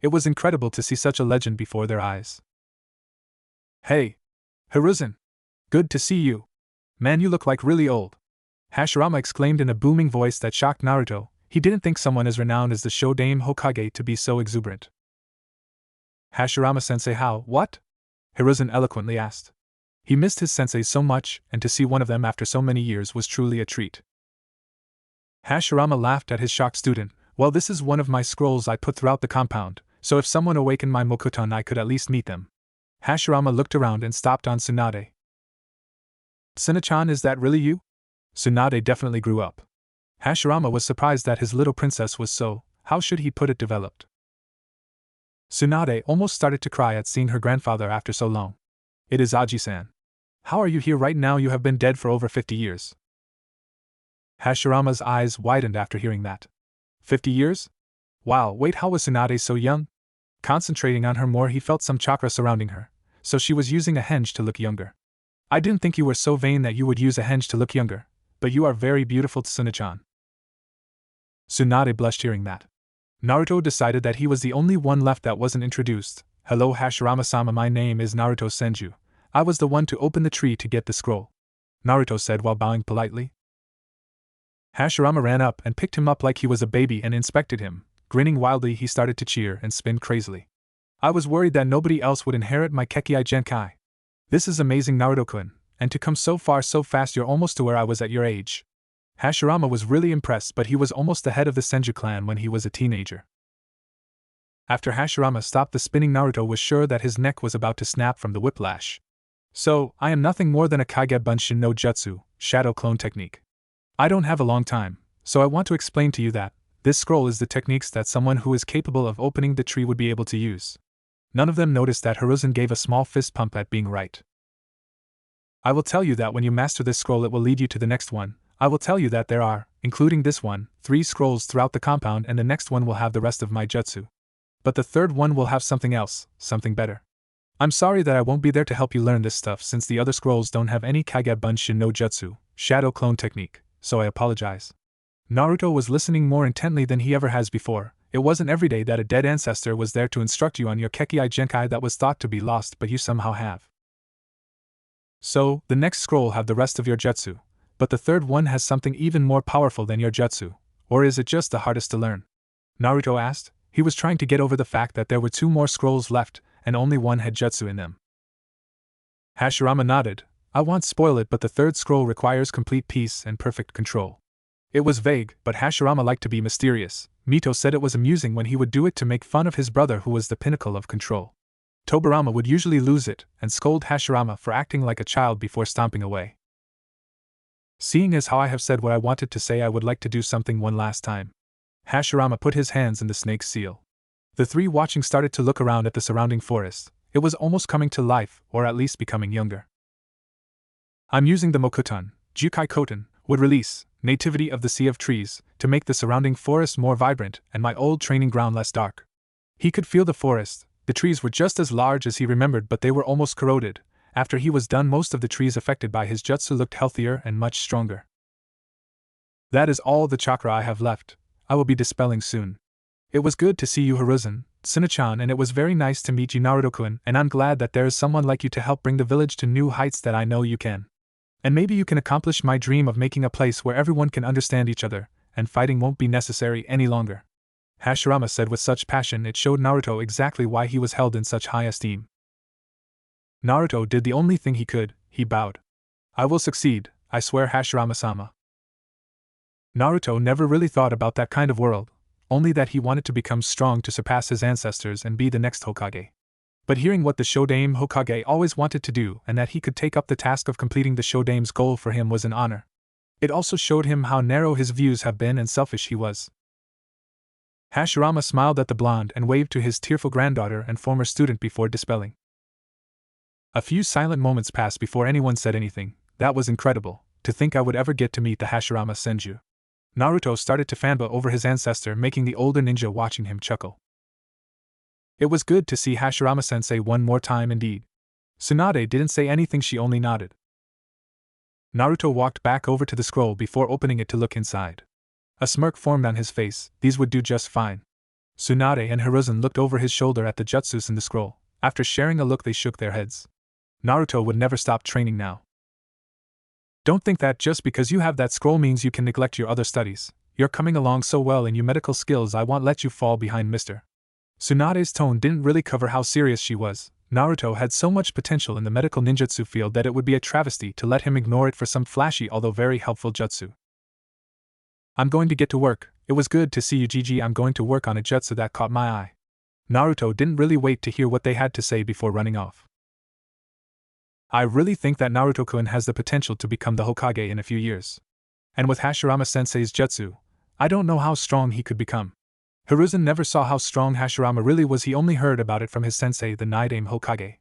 S1: It was incredible to see such a legend before their eyes. Hey! Hiruzen! Good to see you! Man, you look like really old! Hashirama exclaimed in a booming voice that shocked Naruto. He didn't think someone as renowned as the Shodaime Hokage to be so exuberant. Hashirama-sensei, how, what? Hiruzen eloquently asked. He missed his senseis so much, and to see one of them after so many years was truly a treat. Hashirama laughed at his shocked student. Well, this is one of my scrolls I put throughout the compound, so if someone awakened my Mokuton I could at least meet them. Hashirama looked around and stopped on Tsunade. Tsunade-chan, is that really you? Tsunade definitely grew up. Hashirama was surprised that his little princess was so, how should he put it, developed. Tsunade almost started to cry at seeing her grandfather after so long. It is Aji-san. How are you here right now? You have been dead for over 50 years. Hashirama's eyes widened after hearing that. 50 years? Wow, wait, how was Tsunade so young? Concentrating on her more, he felt some chakra surrounding her, so she was using a henge to look younger. I didn't think you were so vain that you would use a henge to look younger, but you are very beautiful, Tsune-chan. Tsunade blushed hearing that. Naruto decided that he was the only one left that wasn't introduced. Hello Hashirama-sama, my name is Naruto Senju. I was the one to open the tree to get the scroll, Naruto said while bowing politely. Hashirama ran up and picked him up like he was a baby and inspected him. Grinning wildly, he started to cheer and spin crazily. I was worried that nobody else would inherit my Kekkei Genkai. This is amazing, Naruto-kun, and to come so far so fast. You're almost to where I was at your age. Hashirama was really impressed, but he was almost the head of the Senju clan when he was a teenager. After Hashirama stopped the spinning, Naruto was sure that his neck was about to snap from the whiplash. So, I am nothing more than a Kage Bunshin no Jutsu, shadow clone technique. I don't have a long time, so I want to explain to you that this scroll is the techniques that someone who is capable of opening the tree would be able to use. None of them noticed that Hiruzen gave a small fist pump at being right. I will tell you that when you master this scroll it will lead you to the next one. I will tell you that there are, including this one, 3 scrolls throughout the compound, and the next one will have the rest of my jutsu. But the third one will have something else, something better. I'm sorry that I won't be there to help you learn this stuff since the other scrolls don't have any Kage Bunshin no Jutsu, shadow clone technique, so I apologize. Naruto was listening more intently than he ever has before. It wasn't every day that a dead ancestor was there to instruct you on your Kekkei Genkai that was thought to be lost, but you somehow have. So, the next scroll have the rest of your jutsu, but the third one has something even more powerful than your jutsu, or is it just the hardest to learn? Naruto asked. He was trying to get over the fact that there were 2 more scrolls left, and only one had jutsu in them. Hashirama nodded. I won't spoil it, but the third scroll requires complete peace and perfect control. It was vague, but Hashirama liked to be mysterious. Mito said it was amusing when he would do it to make fun of his brother who was the pinnacle of control. Tobirama would usually lose it and scold Hashirama for acting like a child before stomping away. Seeing as how I have said what I wanted to say, I would like to do something one last time. Hashirama put his hands in the snake's seal. The 3 watching started to look around at the surrounding forest. It was almost coming to life, or at least becoming younger. I'm using the Mokuton, Jukai Koten, would release, nativity of the Sea of Trees, to make the surrounding forest more vibrant and my old training ground less dark. He could feel the forest. The trees were just as large as he remembered, but they were almost corroded. After he was done, most of the trees affected by his jutsu looked healthier and much stronger. That is all the chakra I have left. I will be dispelling soon. It was good to see you, Hiruzen, Tsune-chan, and it was very nice to meet you, Naruto-kun, and I'm glad that there is someone like you to help bring the village to new heights that I know you can. And maybe you can accomplish my dream of making a place where everyone can understand each other, and fighting won't be necessary any longer. Hashirama said with such passion it showed Naruto exactly why he was held in such high esteem. Naruto did the only thing he could. He bowed. I will succeed, I swear, Hashirama-sama. Naruto never really thought about that kind of world, only that he wanted to become strong to surpass his ancestors and be the next Hokage. But hearing what the Shodaime Hokage always wanted to do and that he could take up the task of completing the Shodaime's goal for him was an honor. It also showed him how narrow his views have been and selfish he was. Hashirama smiled at the blonde and waved to his tearful granddaughter and former student before dispelling. A few silent moments passed before anyone said anything. That was incredible, to think I would ever get to meet the Hashirama Senju. Naruto started to fanboy over his ancestor, making the older ninja watching him chuckle. It was good to see Hashirama-sensei one more time indeed. Tsunade didn't say anything, she only nodded. Naruto walked back over to the scroll before opening it to look inside. A smirk formed on his face. These would do just fine. Tsunade and Hiruzen looked over his shoulder at the jutsus in the scroll. After sharing a look, they shook their heads. Naruto would never stop training now. Don't think that just because you have that scroll means you can neglect your other studies. You're coming along so well in your medical skills, I won't let you fall behind, mister. Tsunade's tone didn't really cover how serious she was. Naruto had so much potential in the medical ninjutsu field that it would be a travesty to let him ignore it for some flashy although very helpful jutsu. I'm going to get to work. It was good to see you, Gigi. I'm going to work on a jutsu that caught my eye. Naruto didn't really wait to hear what they had to say before running off. I really think that Naruto-kun has the potential to become the Hokage in a few years. And with Hashirama-sensei's jutsu, I don't know how strong he could become. Hiruzen never saw how strong Hashirama really was, he only heard about it from his sensei, the Night-Aim Hokage.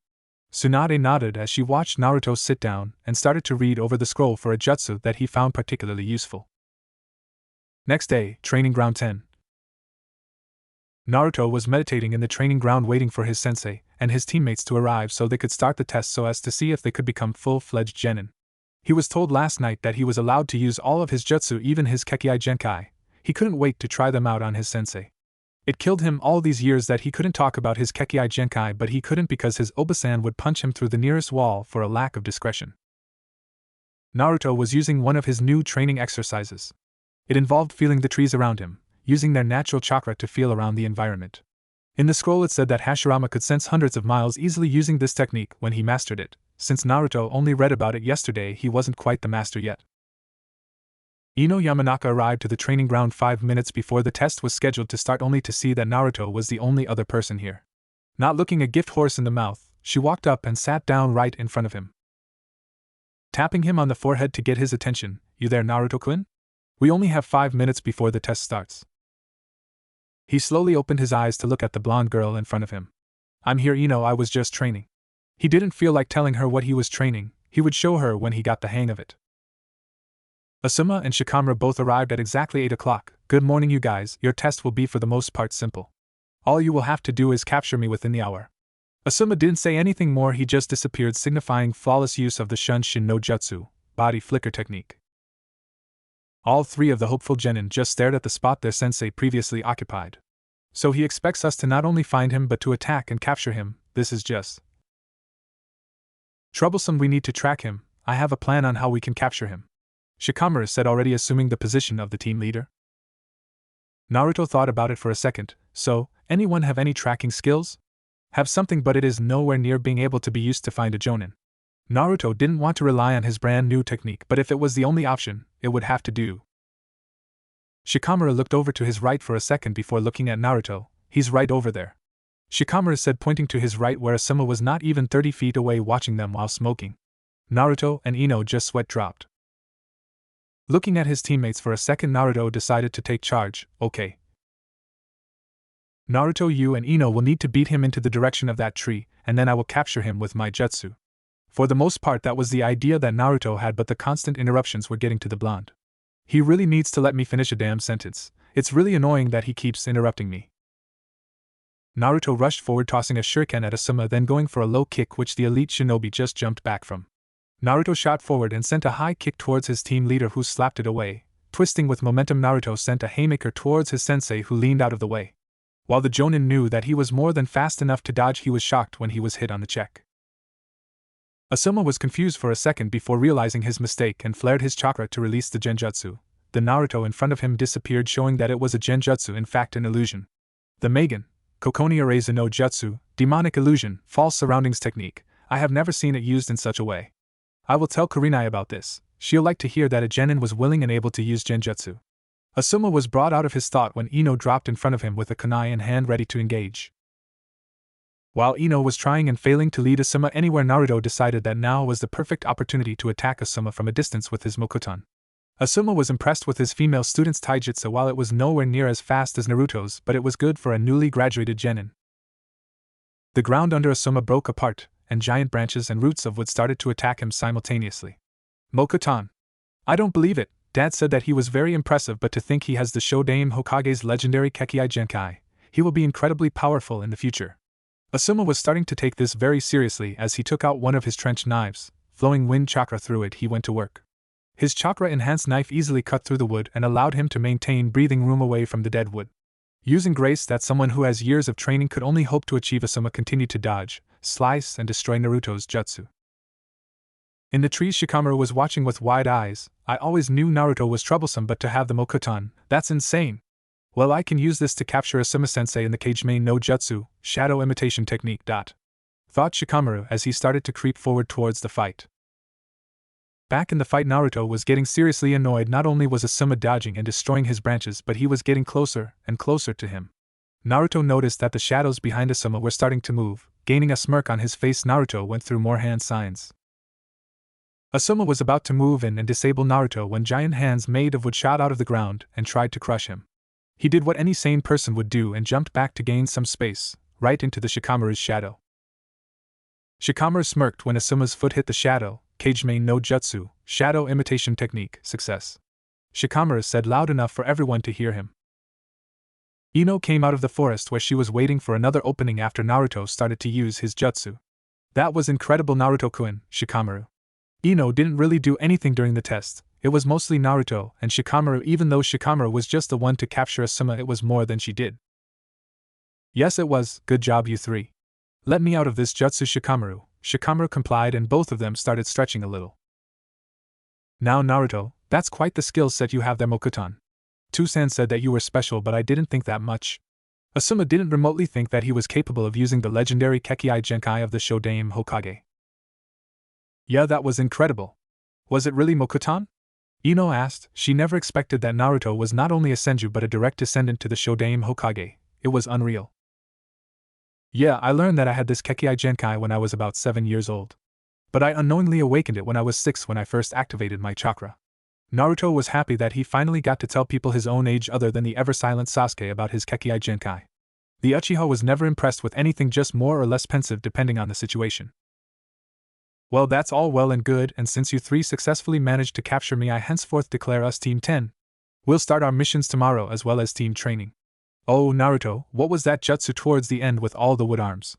S1: Tsunade nodded as she watched Naruto sit down and started to read over the scroll for a jutsu that he found particularly useful. Next day, Training Ground 10. Naruto was meditating in the training ground waiting for his sensei and his teammates to arrive so they could start the test so as to see if they could become full-fledged genin. He was told last night that he was allowed to use all of his jutsu, even his Kekkai Genkai. He couldn't wait to try them out on his sensei. It killed him all these years that he couldn't talk about his Kekkai Genkai, but he couldn't because his Obasan would punch him through the nearest wall for a lack of discretion. Naruto was using one of his new training exercises. It involved feeling the trees around him, using their natural chakra to feel around the environment. In the scroll it said that Hashirama could sense hundreds of miles easily using this technique when he mastered it. Since Naruto only read about it yesterday, he wasn't quite the master yet. Ino Yamanaka arrived to the training ground 5 minutes before the test was scheduled to start, only to see that Naruto was the only other person here. Not looking a gift horse in the mouth, she walked up and sat down right in front of him. Tapping him on the forehead to get hhis attention, "You there, Naruto-kun? We only have 5 minutes before the test starts." He slowly opened his eyes to look at the blonde girl in front of him. "I'm here, Ino, I was just training." He didn't feel like telling her what he was training, he would show her when he got the hang of it. Asuma and Shikamaru both arrived at exactly 8 o'clock. "Good morning, you guys. Your test will be for the most part simple. All you will have to do is capture me within the hour." Asuma didn't say anything more, he just disappeared, signifying flawless use of the Shunshin no Jutsu, body flicker technique. All three of the hopeful genin just stared at the spot their sensei previously occupied. "So he expects us to not only find him but to attack and capture him. This is just troublesome. We need to track him. I have a plan on how we can capture him," Shikamaru said, already assuming the position of the team leader. Naruto thought about it for a second. "So, anyone have any tracking skills?" "Have something, but it is nowhere near being able to be used to find a jonin." Naruto didn't want to rely on his brand new technique, but if it was the only option, it would have to do. Shikamaru looked over to his right for a second before looking at Naruto. "He's right over there," Shikamaru said, pointing to his right where Asuma was not even 30 feet away watching them while smoking. Naruto and Ino just sweat dropped. Looking at his teammates for a second, Naruto decided to take charge. "Okay. Naruto, you and Ino will need to beat him into the direction of that tree, and then I will capture him with my jutsu." For the most part that was the idea that Naruto had, but the constant interruptions were getting to the blonde. "He really needs to let me finish a damn sentence. It's really annoying that he keeps interrupting me." Naruto rushed forward, tossing a shuriken at Asuma, then going for a low kick which the elite shinobi just jumped back from. Naruto shot forward and sent a high kick towards his team leader, who slapped it away. Twisting with momentum, Naruto sent a haymaker towards his sensei, who leaned out of the way. While the jonin knew that he was more than fast enough to dodge, he was shocked when he was hit on the cheek. Asuma was confused for a second before realizing his mistake and flared his chakra to release the genjutsu. The Naruto in front of him disappeared, showing that it was a genjutsu, in fact an illusion. The Magen, Kokoni Areza no Jutsu, demonic illusion, false surroundings technique. I have never seen it used in such a way. I will tell Kurenai about this. She'll like to hear that a genin was willing and able to use genjutsu. Asuma was brought out of his thought when Ino dropped in front of him with a kunai in hand ready to engage. While Ino was trying and failing to lead Asuma anywhere, Naruto decided that now was the perfect opportunity to attack Asuma from a distance with his Mokuton. Asuma was impressed with his female student's taijutsu. While it was nowhere near as fast as Naruto's, but it was good for a newly graduated genin. The ground under Asuma broke apart, and giant branches and roots of wood started to attack him simultaneously. "Mokuton. I don't believe it. Dad said that he was very impressive, but to think he has the Shodaime Hokage's legendary Kekkai Genkai. He will be incredibly powerful in the future." Asuma was starting to take this very seriously as he took out one of his trench knives. Flowing wind chakra through it, he went to work. His chakra-enhanced knife easily cut through the wood and allowed him to maintain breathing room away from the dead wood. Using grace that someone who has years of training could only hope to achieve, Asuma continued to dodge, slice, and destroy Naruto's jutsu. In the trees, Shikamaru was watching with wide eyes. I always knew Naruto was troublesome, but to have the Mokuton, that's insane. Well, I can use this to capture Asuma-sensei in the Kageme no Jutsu, shadow imitation technique. Thought Shikamaru as he started to creep forward towards the fight. Back in the fight, Naruto was getting seriously annoyed. Not only was Asuma dodging and destroying his branches, but he was getting closer and closer to him. Naruto noticed that the shadows behind Asuma were starting to move. Gaining a smirk on his face, Naruto went through more hand signs. Asuma was about to move in and disable Naruto when giant hands made of wood shot out of the ground and tried to crush him. He did what any sane person would do and jumped back to gain some space, right into the Shikamaru's shadow. Shikamaru smirked when Asuma's foot hit the shadow. Kageme no Jutsu, shadow imitation technique, success. Shikamaru said loud enough for everyone to hear him. Ino came out of the forest where she was waiting for another opening after Naruto started to use his jutsu. That was incredible, Naruto-kun, Shikamaru. Ino didn't really do anything during the test. It was mostly Naruto and Shikamaru. Even though Shikamaru was just the one to capture Asuma, it was more than she did. Yes, it was. Good job, you three. Let me out of this jutsu, Shikamaru. Shikamaru complied and both of them started stretching a little. Now, Naruto, that's quite the skill set you have there, Mokuton. Toussaint said that you were special, but I didn't think that much. Asuma didn't remotely think that he was capable of using the legendary Kekkai Genkai of the Shodaime Hokage. Yeah, that was incredible. Was it really, Mokuton? Ino asked. She never expected that Naruto was not only a Senju but a direct descendant to the Shodaime Hokage. It was unreal. Yeah, I learned that I had this Kekkai Genkai when I was about 7 years old. But I unknowingly awakened it when I was 6 when I first activated my chakra. Naruto was happy that he finally got to tell people his own age other than the ever-silent Sasuke about his Kekkai Genkai. The Uchiha was never impressed with anything, just more or less pensive depending on the situation. Well, that's all well and good, and since you three successfully managed to capture me, I henceforth declare us Team 10. We'll start our missions tomorrow as well as team training. Oh, Naruto, what was that jutsu towards the end with all the wood arms?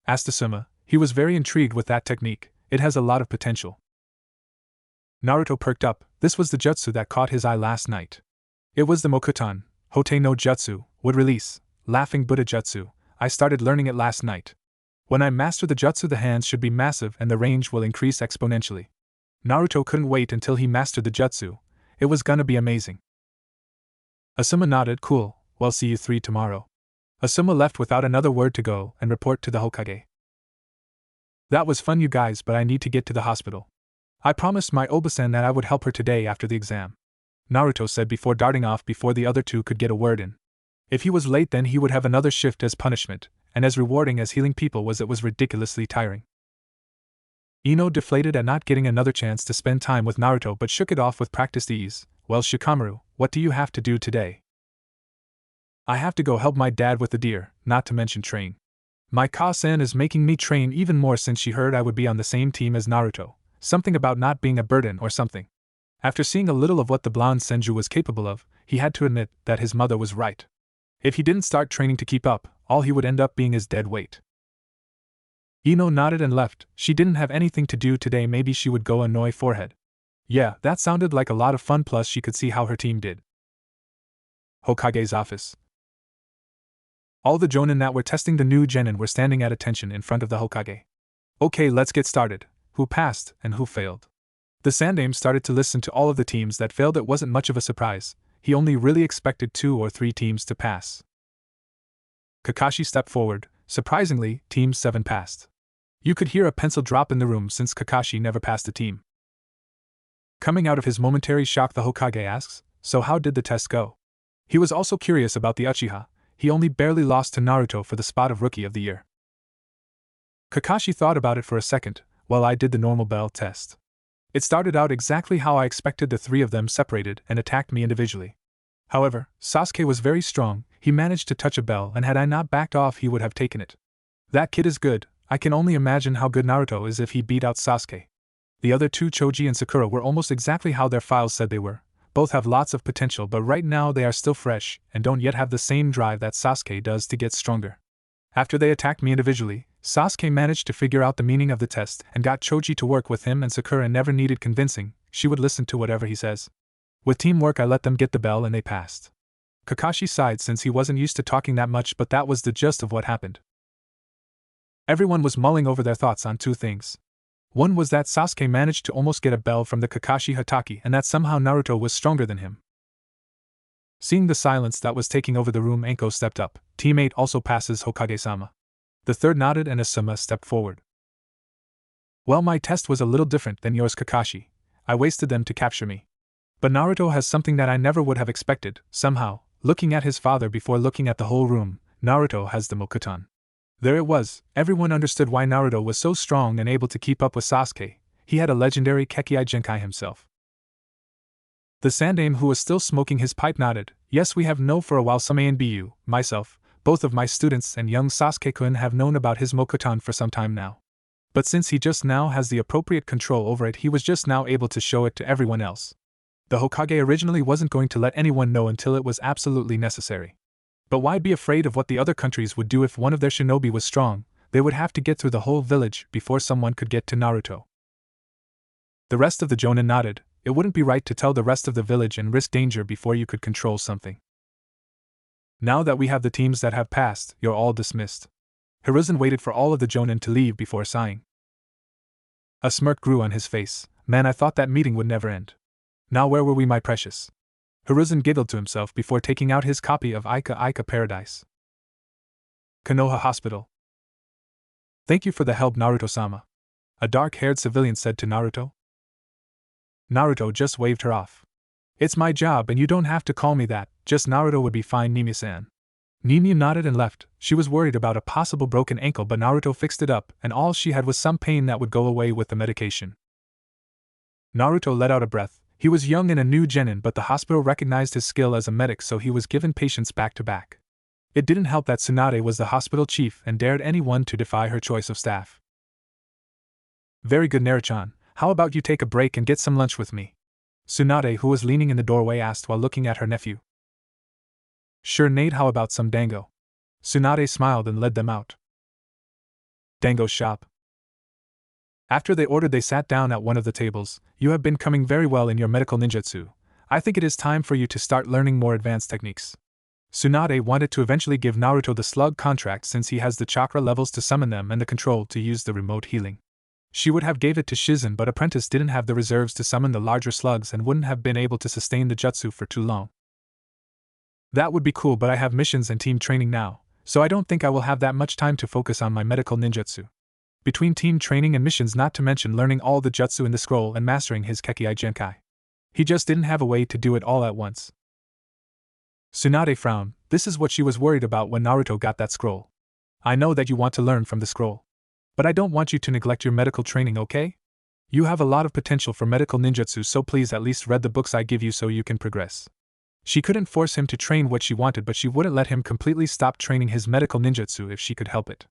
S1: Asked Asuma. He was very intrigued with that technique. It has a lot of potential. Naruto perked up. This was the jutsu that caught his eye last night. It was the Mokuton, Hote no Jutsu, wood release, laughing Buddha jutsu. I started learning it last night. When I master the jutsu, the hands should be massive and the range will increase exponentially. Naruto couldn't wait until he mastered the jutsu. It was gonna be amazing. Asuma nodded. Cool. Well, see you three tomorrow. Asuma left without another word to go and report to the Hokage. That was fun, you guys, but I need to get to the hospital. I promised my Obasan that I would help her today after the exam. Naruto said before darting off before the other two could get a word in. If he was late, then he would have another shift as punishment, and as rewarding as healing people was, it was ridiculously tiring. Ino deflated at not getting another chance to spend time with Naruto but shook it off with practiced ease. Well, Shikamaru, what do you have to do today? I have to go help my dad with the deer, not to mention train. My Ka-san is making me train even more since she heard I would be on the same team as Naruto. Something about not being a burden or something. After seeing a little of what the blonde Senju was capable of, he had to admit that his mother was right. If he didn't start training to keep up, all he would end up being is dead weight. Ino nodded and left. She didn't have anything to do today. Maybe she would go annoy Forehead. Yeah, that sounded like a lot of fun, plus she could see how her team did. Hokage's office. All the Jonin that were testing the new genin were standing at attention in front of the Hokage. Okay, let's get started. Who passed and who failed? The Sandaime started to listen to all of the teams that failed. It wasn't much of a surprise. He only really expected 2 or 3 teams to pass. Kakashi stepped forward. Surprisingly, Team 7 passed. You could hear a pencil drop in the room since Kakashi never passed a team. Coming out of his momentary shock, the Hokage asks, so how did the test go? He was also curious about the Uchiha. He only barely lost to Naruto for the spot of Rookie of the Year. Kakashi thought about it for a second. Well, I did the normal bell test. It started out exactly how I expected. The 3 of them separated and attacked me individually. However, Sasuke was very strong. He managed to touch a bell, and had I not backed off, he would have taken it. That kid is good. I can only imagine how good Naruto is if he beat out Sasuke. The other 2, Choji and Sakura, were almost exactly how their files said they were. Both have lots of potential, but right now they are still fresh and don't yet have the same drive that Sasuke does to get stronger. After they attacked me individually, Sasuke managed to figure out the meaning of the test and got Choji to work with him, and Sakura never needed convincing. She would listen to whatever he says. With teamwork, I let them get the bell and they passed. Kakashi sighed since he wasn't used to talking that much, but that was the gist of what happened. Everyone was mulling over their thoughts on two things. One was that Sasuke managed to almost get a bell from the Kakashi Hatake and that somehow Naruto was stronger than him. Seeing the silence that was taking over the room, Anko stepped up. Teammate also passes Hokage-sama. The third nodded and Asuma stepped forward. Well, my test was a little different than yours, Kakashi. I wasted them to capture me. But Naruto has something that I never would have expected. Somehow, looking at his father before looking at the whole room, Naruto has the Mokuton. There it was. Everyone understood why Naruto was so strong and able to keep up with Sasuke. He had a legendary Kekkai Genkai himself. The Sandaime, who was still smoking his pipe, nodded. Yes, we have known for a while. Some ANBU, myself, both of my students and young Sasuke-kun have known about his Mokuton for some time now. But since he just now has the appropriate control over it, he was just now able to show it to everyone else. The Hokage originally wasn't going to let anyone know until it was absolutely necessary. But why be afraid of what the other countries would do if one of their shinobi was strong? They would have to get through the whole village before someone could get to Naruto. The rest of the Jonin nodded. It wouldn't be right to tell the rest of the village and risk danger before you could control something. Now that we have the teams that have passed, you're all dismissed. Hiruzen waited for all of the Jonin to leave before sighing. A smirk grew on his face. Man, I thought that meeting would never end. Now where were we, my precious? Hiruzen giggled to himself before taking out his copy of Ika Paradise. Konoha Hospital. Thank you for the help, Naruto-sama. A dark-haired civilian said to Naruto. Naruto just waved her off. It's my job and you don't have to call me that, just Naruto would be fine, Nimi-san. Nimi nodded and left. She was worried about a possible broken ankle, but Naruto fixed it up, and all she had was some pain that would go away with the medication. Naruto let out a breath. He was young and a new genin, but the hospital recognized his skill as a medic, so he was given patients back to back. It didn't help that Tsunade was the hospital chief and dared anyone to defy her choice of staff. Very good, Naruto-chan. How about you take a break and get some lunch with me? Tsunade, who was leaning in the doorway, asked while looking at her nephew. Sure, Nate, how about some dango? Tsunade smiled and led them out. Dango shop. After they ordered, they sat down at one of the tables. You have been coming very well in your medical ninjutsu. I think it is time for you to start learning more advanced techniques. Tsunade wanted to eventually give Naruto the slug contract since he has the chakra levels to summon them and the control to use the remote healing. She would have gave it to Shizen, but Apprentice didn't have the reserves to summon the larger slugs and wouldn't have been able to sustain the jutsu for too long. That would be cool, but I have missions and team training now, so I don't think I will have that much time to focus on my medical ninjutsu. Between team training and missions, not to mention learning all the jutsu in the scroll and mastering his Kekkai Genkai. He just didn't have a way to do it all at once. Tsunade frowned. This is what she was worried about when Naruto got that scroll. I know that you want to learn from the scroll. But I don't want you to neglect your medical training, okay? You have a lot of potential for medical ninjutsu, so please at least read the books I give you so you can progress. She couldn't force him to train what she wanted, but she wouldn't let him completely stop training his medical ninjutsu if she could help it.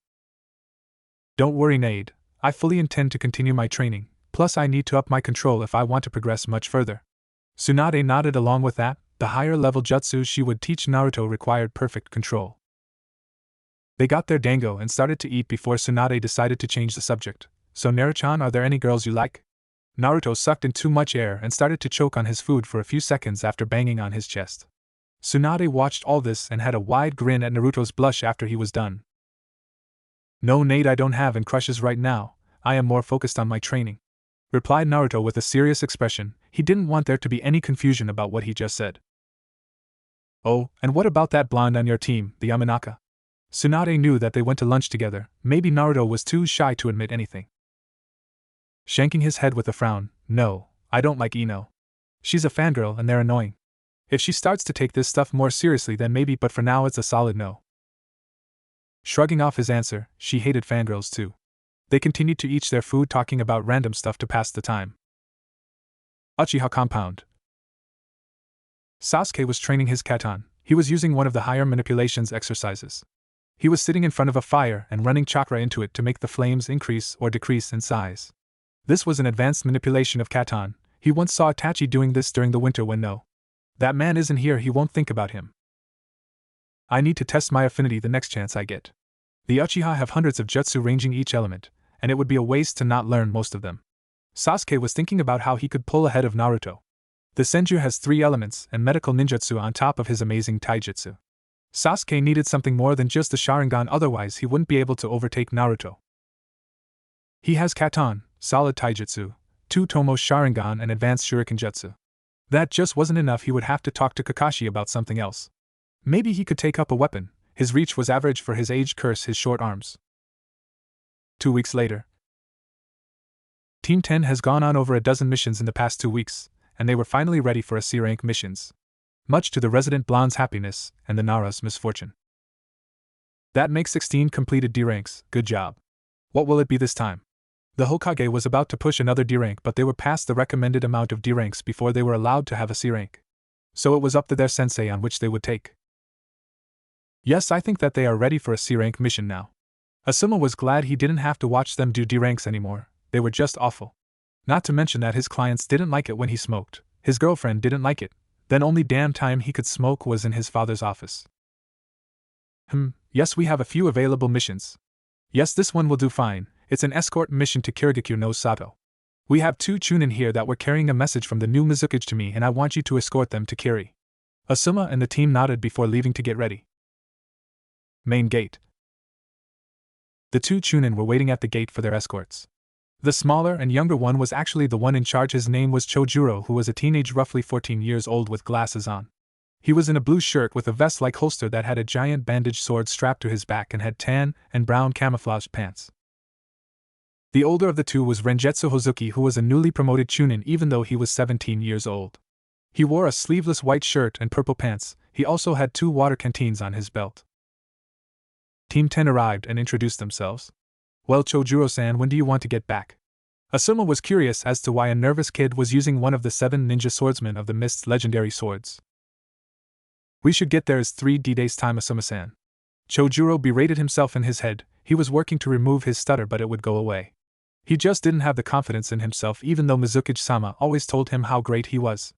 S1: Don't worry, Nade. I fully intend to continue my training, plus I need to up my control if I want to progress much further. Tsunade nodded. Along with that, the higher level jutsu she would teach Naruto required perfect control. They got their dango and started to eat before Tsunade decided to change the subject. So Naruto-chan, are there any girls you like? Naruto sucked in too much air and started to choke on his food for a few seconds after banging on his chest. Tsunade watched all this and had a wide grin at Naruto's blush after he was done. No, Nate, I don't have any crushes right now. I am more focused on my training, replied Naruto with a serious expression. He didn't want there to be any confusion about what he just said. Oh, and what about that blonde on your team, the Yamanaka? Tsunade knew that they went to lunch together. Maybe Naruto was too shy to admit anything. Shanking his head with a frown, no, I don't like Ino. She's a fangirl and they're annoying. If she starts to take this stuff more seriously then maybe, but for now it's a solid no. Shrugging off his answer, she hated fangirls too. They continued to eat their food, talking about random stuff to pass the time. Uchiha Compound. Sasuke was training his katan. He was using one of the higher manipulations exercises. He was sitting in front of a fire and running chakra into it to make the flames increase or decrease in size. This was an advanced manipulation of katan. He once saw Itachi doing this during the winter when that man isn't here, he won't think about him. I need to test my affinity the next chance I get. The Uchiha have hundreds of jutsu ranging each element, and it would be a waste to not learn most of them. Sasuke was thinking about how he could pull ahead of Naruto. The Senju has 3 elements and medical ninjutsu on top of his amazing taijutsu. Sasuke needed something more than just the Sharingan, otherwise he wouldn't be able to overtake Naruto. He has Katon, solid taijutsu, 2 Tomo Sharingan and advanced Shuriken jutsu. That just wasn't enough, he would have to talk to Kakashi about something else. Maybe he could take up a weapon. His reach was average for his age, curse his short arms. 2 weeks later. Team 10 has gone on over a dozen missions in the past 2 weeks, and they were finally ready for a C-rank missions. Much to the resident blonde's happiness and the Nara's misfortune. That makes 16 completed D ranks, good job. What will it be this time? The Hokage was about to push another D rank, but they were past the recommended amount of D ranks before they were allowed to have a C rank. So it was up to their sensei on which they would take. Yes, I think that they are ready for a C rank mission now. Asuma was glad he didn't have to watch them do D ranks anymore, they were just awful. Not to mention that his clients didn't like it when he smoked, his girlfriend didn't like it, then only damn time he could smoke was in his father's office. Yes, we have a few available missions. Yes, this one will do fine, it's an escort mission to Kirigakure no Sato. We have 2 Chunin here that were carrying a message from the new Mizukage to me and I want you to escort them to Kiri. Asuma and the team nodded before leaving to get ready. Main gate. The 2 Chunin were waiting at the gate for their escorts. The smaller and younger one was actually the one in charge. His name was Chojuro, who was a teenage roughly 14 years old with glasses on. He was in a blue shirt with a vest-like holster that had a giant bandaged sword strapped to his back and had tan and brown camouflaged pants. The older of the 2 was Renjetsu Hozuki, who was a newly promoted Chunin even though he was 17 years old. He wore a sleeveless white shirt and purple pants. He also had 2 water canteens on his belt. Team 10 arrived and introduced themselves. Well, Chojuro-san, when do you want to get back? Asuma was curious as to why a nervous kid was using one of the 7 ninja swordsmen of the Mist's legendary swords. We should get there as 3 days time, Asuma-san. Chojuro berated himself in his head. He was working to remove his stutter, but it would go away. He just didn't have the confidence in himself, even though Mizukage-sama always told him how great he was.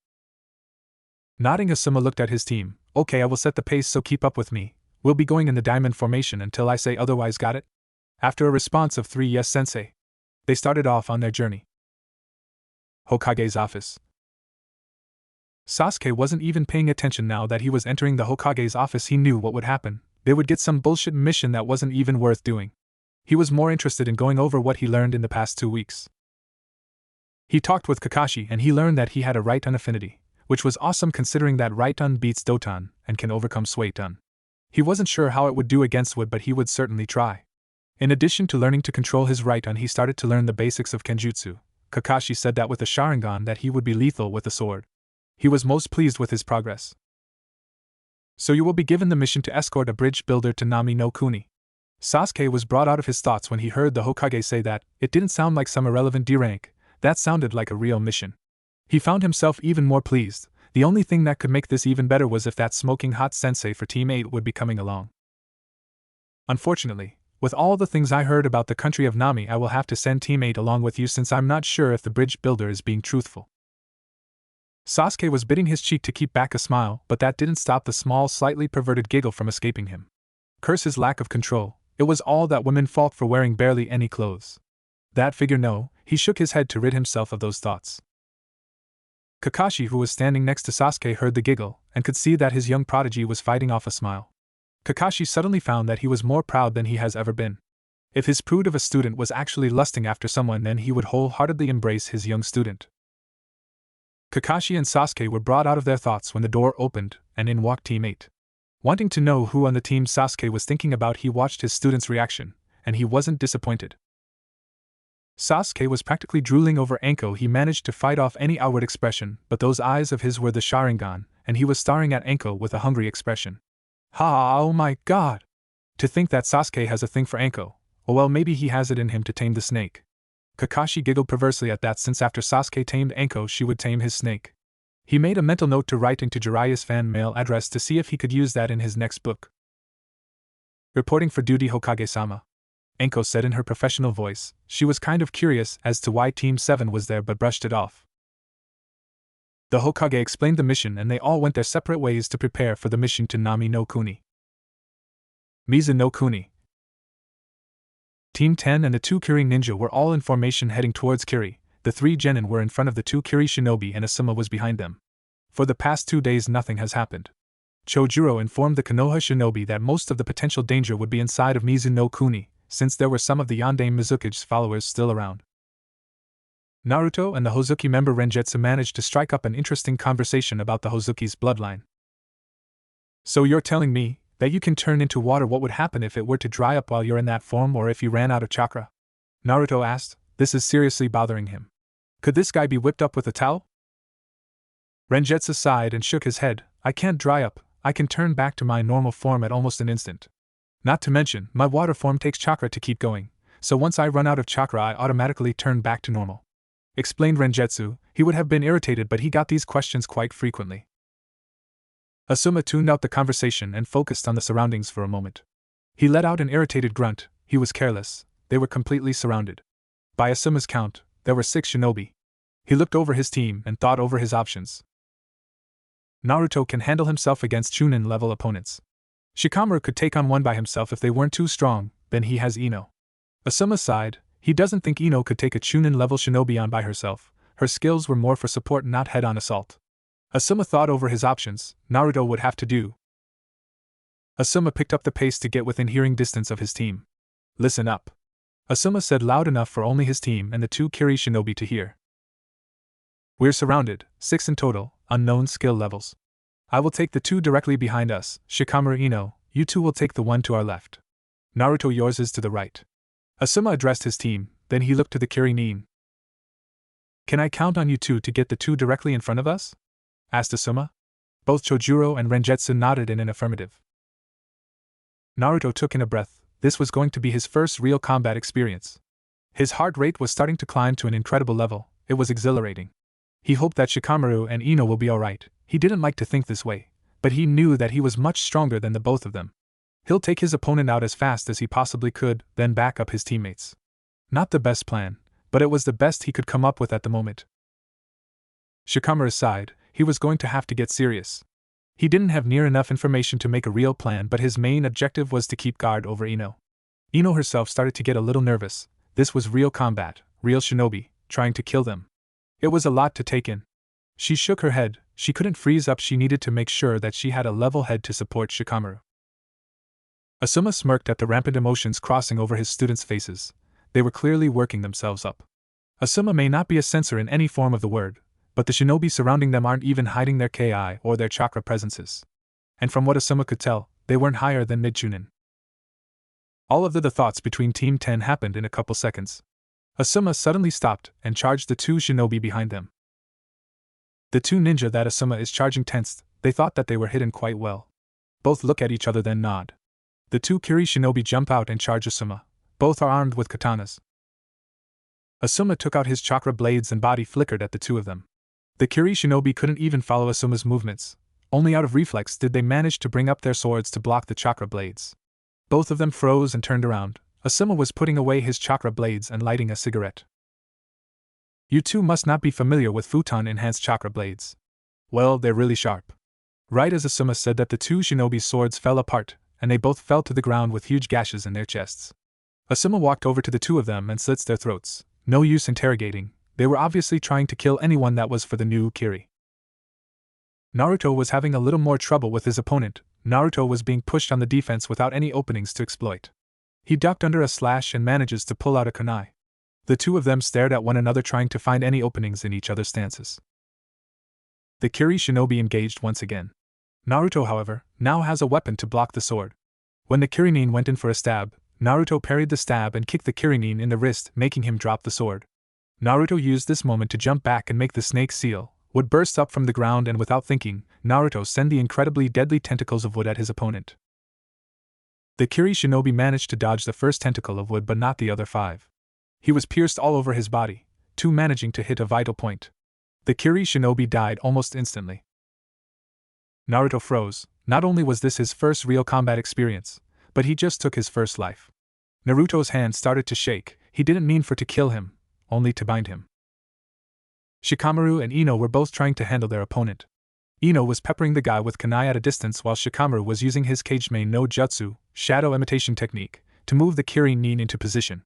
S1: Nodding, Asuma looked at his team. Okay, I will set the pace, so keep up with me. We'll be going in the diamond formation until I say otherwise, got it? After a response of 3 yes, sensei. They started off on their journey. Hokage's office. Sasuke wasn't even paying attention now that he was entering the Hokage's office. He knew what would happen. They would get some bullshit mission that wasn't even worth doing. He was more interested in going over what he learned in the past 2 weeks. He talked with Kakashi and he learned that he had a right-on affinity, which was awesome considering that right-on beats Doton and can overcome Sway-ton. He wasn't sure how it would do against Wood, but he would certainly try. In addition to learning to control his right-on, he started to learn the basics of Kenjutsu. Kakashi said that with a Sharingan that he would be lethal with a sword. He was most pleased with his progress. So you will be given the mission to escort a bridge builder to Nami no Kuni. Sasuke was brought out of his thoughts when he heard the Hokage say that. It didn't sound like some irrelevant D rank, that sounded like a real mission. He found himself even more pleased. The only thing that could make this even better was if that smoking hot sensei for Team 8 would be coming along. Unfortunately, with all the things I heard about the country of Nami, I will have to send Team 8 along with you since I'm not sure if the bridge builder is being truthful. Sasuke was biting his cheek to keep back a smile, but that didn't stop the small, slightly perverted giggle from escaping him. Curse his lack of control, it was all that woman's fault for wearing barely any clothes. That figure, no, he shook his head to rid himself of those thoughts. Kakashi, who was standing next to Sasuke, heard the giggle, and could see that his young prodigy was fighting off a smile. Kakashi suddenly found that he was more proud than he has ever been. If his prude of a student was actually lusting after someone, then he would wholeheartedly embrace his young student. Kakashi and Sasuke were brought out of their thoughts when the door opened, and in walked Team 8. Wanting to know who on the team Sasuke was thinking about, he watched his student's reaction, and he wasn't disappointed. Sasuke was practically drooling over Anko. He managed to fight off any outward expression, but those eyes of his were the Sharingan, and he was staring at Anko with a hungry expression. Oh my god! To think that Sasuke has a thing for Anko. Oh well, maybe he has it in him to tame the snake. Kakashi giggled perversely at that, since after Sasuke tamed Anko, she would tame his snake. He made a mental note to write into Jiraiya's fan mail address to see if he could use that in his next book. Reporting for duty, Hokage-sama, Anko said in her professional voice. She was kind of curious as to why Team 7 was there, but brushed it off. The Hokage explained the mission and they all went their separate ways to prepare for the mission to Nami no Kuni. Mizu no Kuni. Team 10 and the 2 Kiri ninja were all in formation heading towards Kiri. The 3 genin were in front of the 2 Kiri shinobi and Asuma was behind them. For the past 2 days nothing has happened. Chojuro informed the Konoha shinobi that most of the potential danger would be inside of Mizu no Kuni, since there were some of the Yandere Mizuki's followers still around. Naruto and the Hozuki member Renjetsu managed to strike up an interesting conversation about the Hozuki's bloodline. So you're telling me that you can turn into water? What would happen if it were to dry up while you're in that form, or if you ran out of chakra? Naruto asked. This is seriously bothering him. Could this guy be whipped up with a towel? Renjetsu sighed and shook his head. I can't dry up, I can turn back to my normal form at almost an instant. Not to mention, my water form takes chakra to keep going, so once I run out of chakra I automatically turn back to normal. Explained Renjetsu. He would have been irritated, but he got these questions quite frequently. Asuma tuned out the conversation and focused on the surroundings for a moment. He let out an irritated grunt. He was careless. They were completely surrounded. By Asuma's count, there were 6 shinobi. He looked over his team and thought over his options. Naruto can handle himself against Chunin-level opponents. Shikamaru could take on one by himself if they weren't too strong, then he has Ino. Asuma sighed. He doesn't think Ino could take a Chunin-level shinobi on by herself. Her skills were more for support, not head-on assault. Asuma thought over his options. Naruto would have to do. Asuma picked up the pace to get within hearing distance of his team. Listen up. Asuma said loud enough for only his team and the 2 Kiri shinobi to hear. We're surrounded, 6 in total, unknown skill levels. I will take the 2 directly behind us, Shikamaru, Ino, you 2 will take the one to our left. Naruto, yours is to the right. Asuma addressed his team, then he looked to the Kiri nin. Can I count on you 2 to get the 2 directly in front of us? Asked Asuma. Both Chojuro and Renjetsu nodded in an affirmative. Naruto took in a breath. This was going to be his first real combat experience. His heart rate was starting to climb to an incredible level. It was exhilarating. He hoped that Shikamaru and Ino will be alright. He didn't like to think this way, but he knew that he was much stronger than the both of them. He'll take his opponent out as fast as he possibly could, then back up his teammates. Not the best plan, but it was the best he could come up with at the moment. Shikamaru sighed. He was going to have to get serious. He didn't have near enough information to make a real plan, but his main objective was to keep guard over Ino. Ino herself started to get a little nervous. This was real combat, real shinobi, trying to kill them. It was a lot to take in. She shook her head. She couldn't freeze up. She needed to make sure that she had a level head to support Shikamaru. Asuma smirked at the rampant emotions crossing over his students' faces. They were clearly working themselves up. Asuma may not be a censor in any form of the word, but the shinobi surrounding them aren't even hiding their ki or their chakra presences. And from what Asuma could tell, they weren't higher than mid-chunin. All of the thoughts between Team 10 happened in a couple seconds. Asuma suddenly stopped and charged the 2 shinobi behind them. The 2 ninja that Asuma is charging tensed. They thought that they were hidden quite well. Both look at each other then nod. The 2 Kiri shinobi jump out and charge Asuma. Both are armed with katanas. Asuma took out his chakra blades and body flickered at the 2 of them. The Kiri shinobi couldn't even follow Asuma's movements. Only out of reflex did they manage to bring up their swords to block the chakra blades. Both of them froze and turned around. Asuma was putting away his chakra blades and lighting a cigarette. You 2 must not be familiar with futon-enhanced chakra blades. Well, they're really sharp. Right as Asuma said that, the 2 shinobi's swords fell apart, and they both fell to the ground with huge gashes in their chests. Asuma walked over to the 2 of them and slits their throats. No use interrogating. They were obviously trying to kill anyone that was for the new Kiri. Naruto was having a little more trouble with his opponent. Naruto was being pushed on the defense without any openings to exploit. He ducked under a slash and manages to pull out a kunai. The 2 of them stared at one another, trying to find any openings in each other's stances. The Kiri shinobi engaged once again. Naruto, however, now has a weapon to block the sword. When the Kiri nin went in for a stab, Naruto parried the stab and kicked the Kiri nin in the wrist, making him drop the sword. Naruto used this moment to jump back and make the snake seal. Wood burst up from the ground, and without thinking, Naruto sent the incredibly deadly tentacles of wood at his opponent. The Kiri shinobi managed to dodge the first tentacle of wood but not the other 5. He was pierced all over his body, 2 managing to hit a vital point. The Kiri shinobi died almost instantly. Naruto froze. Not only was this his first real combat experience, but he just took his first life. Naruto's hand started to shake. He didn't mean for to kill him, only to bind him. Shikamaru and Ino were both trying to handle their opponent. Ino was peppering the guy with kunai at a distance, while Shikamaru was using his Kageme no Jutsu, shadow imitation technique, to move the Kiri nin into position.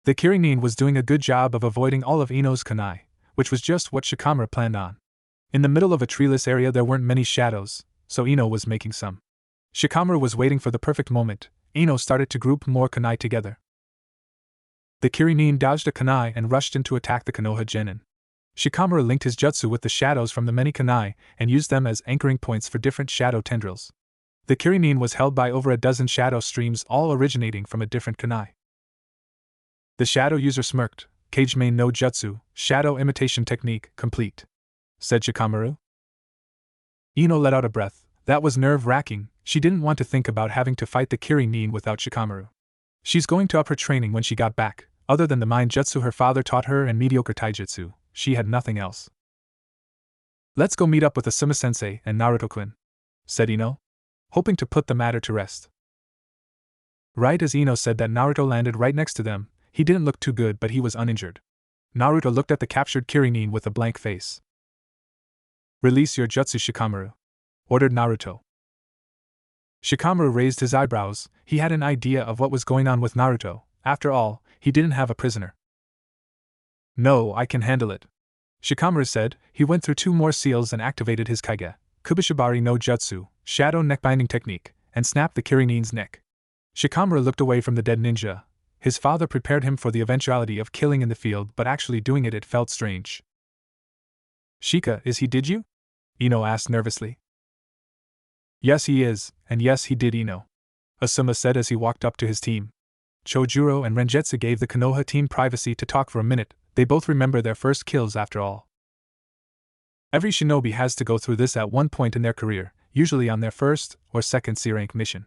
S1: The Kiri nin was doing a good job of avoiding all of Ino's kunai, which was just what Shikamaru planned on. In the middle of a treeless area there weren't many shadows, so Ino was making some. Shikamaru was waiting for the perfect moment. Ino started to group more kunai together. The Kirinin dodged a kunai and rushed in to attack the Konoha genin. Shikamaru linked his jutsu with the shadows from the many kunai and used them as anchoring points for different shadow tendrils. The Kirinin was held by over a dozen shadow streams, all originating from a different kunai. The shadow user smirked. Kage main no jutsu, shadow imitation technique, complete, said Shikamaru. Ino let out a breath. That was nerve-wracking. She didn't want to think about having to fight the Kirinin without Shikamaru. She's going to up her training when she got back. Other than the mind jutsu her father taught her and mediocre taijutsu, she had nothing else. Let's go meet up with Asuma-sensei and Naruto-kun, said Ino, hoping to put the matter to rest. Right as Ino said that, Naruto landed right next to them. He didn't look too good, but he was uninjured. Naruto looked at the captured Kirinin with a blank face. Release your jutsu, Shikamaru, ordered Naruto. Shikamaru raised his eyebrows. He had an idea of what was going on with Naruto. After all, he didn't have a prisoner. No, I can handle it, Shikamaru said. He went through 2 more seals and activated his Kaige, Kubishibari no Jutsu, shadow neck-binding technique, and snapped the Kirinin's neck. Shikamaru looked away from the dead ninja. His father prepared him for the eventuality of killing in the field, but actually doing it felt strange. Shika, is he did you? Ino asked nervously. Yes he is, and yes he did, Ino, Asuma said as he walked up to his team. Chojuro and Rengetsu gave the Konoha team privacy to talk for a minute. They both remember their first kills after all. Every shinobi has to go through this at one point in their career, usually on their first or second C-rank mission.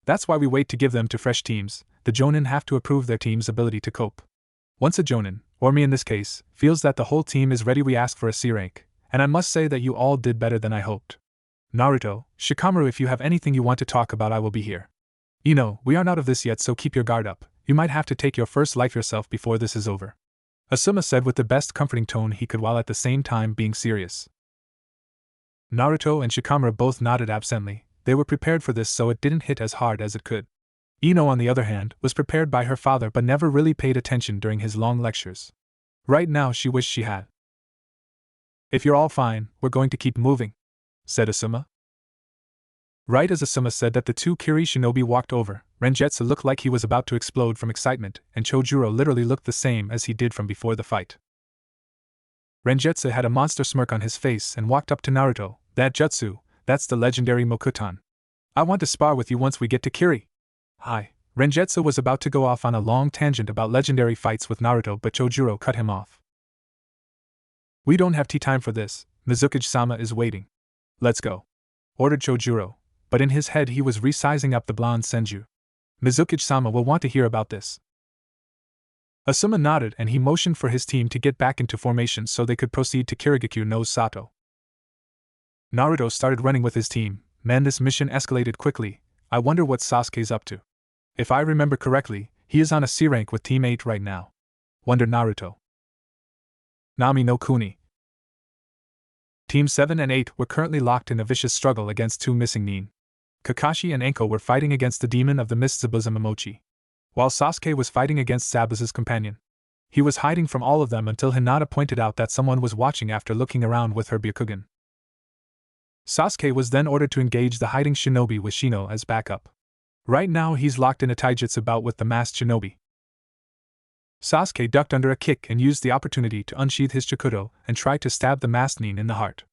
S1: That's why we wait to give them to fresh teams. The Jonin have to approve their team's ability to cope. Once a Jonin, or me in this case, feels that the whole team is ready, we ask for a C-rank, and I must say that you all did better than I hoped. Naruto, Shikamaru, if you have anything you want to talk about, I will be here. Ino, we aren't out of this yet, so keep your guard up. You might have to take your first life yourself before this is over, Asuma said with the best comforting tone he could while at the same time being serious. Naruto and Shikamaru both nodded absently. They were prepared for this, so it didn't hit as hard as it could. Ino, on the other hand, was prepared by her father but never really paid attention during his long lectures. Right now she wished she had. If you're all fine, we're going to keep moving, said Asuma. Right as Asuma said that, the 2 Kiri shinobi walked over. Rengetsu looked like he was about to explode from excitement, and Chojuro literally looked the same as he did from before the fight. Rengetsu had a monster smirk on his face and walked up to Naruto. That jutsu, that's the legendary Mokutan. I want to spar with you once we get to Kiri. Hi. Rengetsu was about to go off on a long tangent about legendary fights with Naruto, but Chojuro cut him off. We don't have tea time for this. Mizukage-sama is waiting. Let's go, ordered Chojuro, but in his head he was resizing up the blonde Senju. Mizukage-sama will want to hear about this. Asuma nodded and he motioned for his team to get back into formation so they could proceed to Kirigakyu no Sato. Naruto started running with his team. Man, this mission escalated quickly. I wonder what Sasuke's up to. If I remember correctly, he is on a C rank with Team 8 right now, wondered Naruto. Nami no Kuni. Team 7 and 8 were currently locked in a vicious struggle against 2 missing Nin. Kakashi and Anko were fighting against the demon of the mist Zabuza Momochi, while Sasuke was fighting against Zabuza's companion. He was hiding from all of them until Hinata pointed out that someone was watching after looking around with her Byakugan. Sasuke was then ordered to engage the hiding shinobi with Shino as backup. Right now he's locked in a taijutsu bout with the masked shinobi. Sasuke ducked under a kick and used the opportunity to unsheath his Chikudo and tried to stab the masked nin in the heart.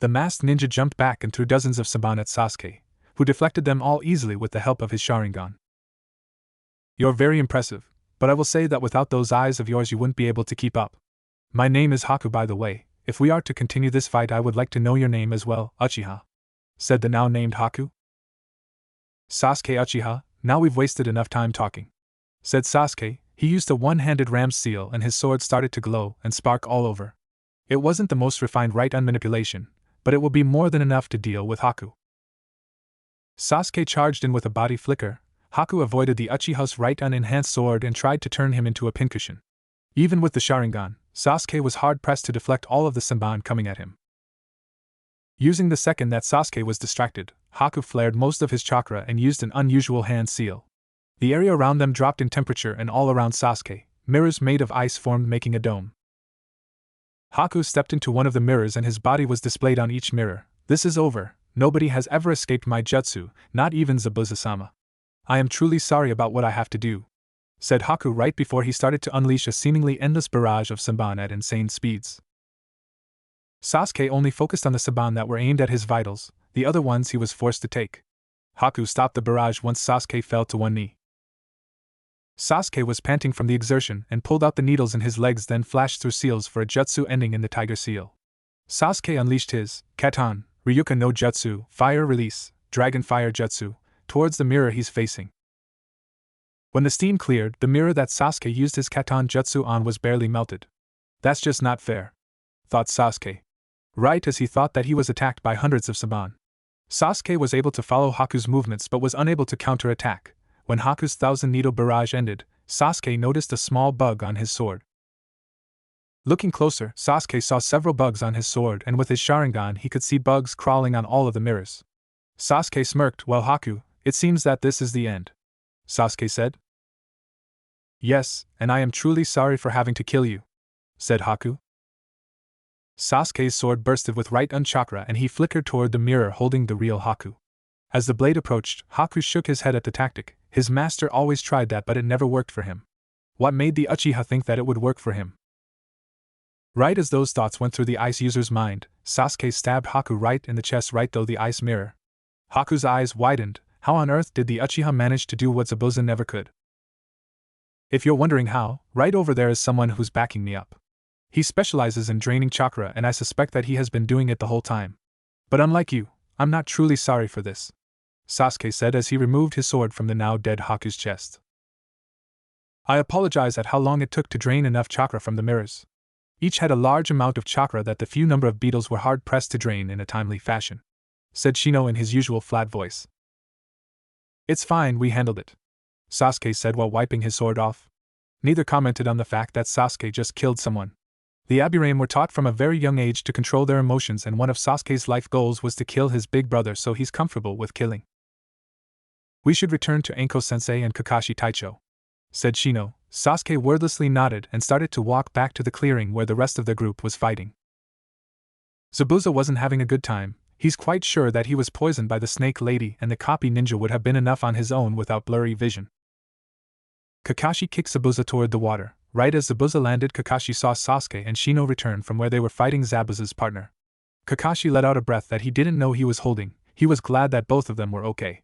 S1: The masked ninja jumped back and threw dozens of Saban at Sasuke, who deflected them all easily with the help of his Sharingan. You're very impressive, but I will say that without those eyes of yours you wouldn't be able to keep up. My name is Haku, by the way. If we are to continue this fight, I would like to know your name as well, Uchiha, said the now named Haku. Sasuke Uchiha, now we've wasted enough time talking, said Sasuke. He used a one-handed ram's seal and his sword started to glow and spark all over. It wasn't the most refined right-hand manipulation, but it will be more than enough to deal with Haku. Sasuke charged in with a body flicker. Haku avoided the Uchiha's right-hand enhanced sword and tried to turn him into a pincushion. Even with the Sharingan, Sasuke was hard-pressed to deflect all of the Senban coming at him. Using the second that Sasuke was distracted, Haku flared most of his chakra and used an unusual hand seal. The area around them dropped in temperature and all around Sasuke, mirrors made of ice formed making a dome. Haku stepped into one of the mirrors and his body was displayed on each mirror. This is over. Nobody has ever escaped my jutsu, not even Zabuza-sama. I am truly sorry about what I have to do, said Haku right before he started to unleash a seemingly endless barrage of Saban at insane speeds. Sasuke only focused on the Saban that were aimed at his vitals, the other ones he was forced to take. Haku stopped the barrage once Sasuke fell to one knee. Sasuke was panting from the exertion and pulled out the needles in his legs, then flashed through seals for a jutsu ending in the tiger seal. Sasuke unleashed his Katan, Ryuka no Jutsu, Fire Release, Dragon Fire Jutsu, towards the mirror he's facing. When the steam cleared, the mirror that Sasuke used his Katan Jutsu on was barely melted. That's just not fair, thought Sasuke. Right as he thought that he was attacked by hundreds of Saban. Sasuke was able to follow Haku's movements but was unable to counter-attack. When Haku's 1,000-needle barrage ended, Sasuke noticed a small bug on his sword. Looking closer, Sasuke saw several bugs on his sword, and with his Sharingan he could see bugs crawling on all of the mirrors. Sasuke smirked. Well, Haku, it seems that this is the end, Sasuke said. Yes, and I am truly sorry for having to kill you, said Haku. Sasuke's sword bursted with right-un chakra and he flickered toward the mirror holding the real Haku. As the blade approached, Haku shook his head at the tactic. His master always tried that but it never worked for him. What made the Uchiha think that it would work for him? Right as those thoughts went through the ice user's mind, Sasuke stabbed Haku right in the chest right through the ice mirror. Haku's eyes widened. How on earth did the Uchiha manage to do what Zabuza never could? If you're wondering how, right over there is someone who's backing me up. He specializes in draining chakra and I suspect that he has been doing it the whole time. But unlike you, I'm not truly sorry for this, Sasuke said as he removed his sword from the now dead Haku's chest. I apologize at how long it took to drain enough chakra from the mirrors. Each had a large amount of chakra that the few number of beetles were hard-pressed to drain in a timely fashion, said Shino in his usual flat voice. It's fine, we handled it, Sasuke said while wiping his sword off. Neither commented on the fact that Sasuke just killed someone. The Aburame were taught from a very young age to control their emotions, and one of Sasuke's life goals was to kill his big brother, so he's comfortable with killing. We should return to Anko-sensei and Kakashi Taicho, said Shino. Sasuke wordlessly nodded and started to walk back to the clearing where the rest of the group was fighting. Zabuza wasn't having a good time. He's quite sure that he was poisoned by the snake lady and the copy ninja would have been enough on his own without blurry vision. Kakashi kicked Zabuza toward the water. Right as Zabuza landed, Kakashi saw Sasuke and Shino return from where they were fighting Zabuza's partner. Kakashi let out a breath that he didn't know he was holding. He was glad that both of them were okay.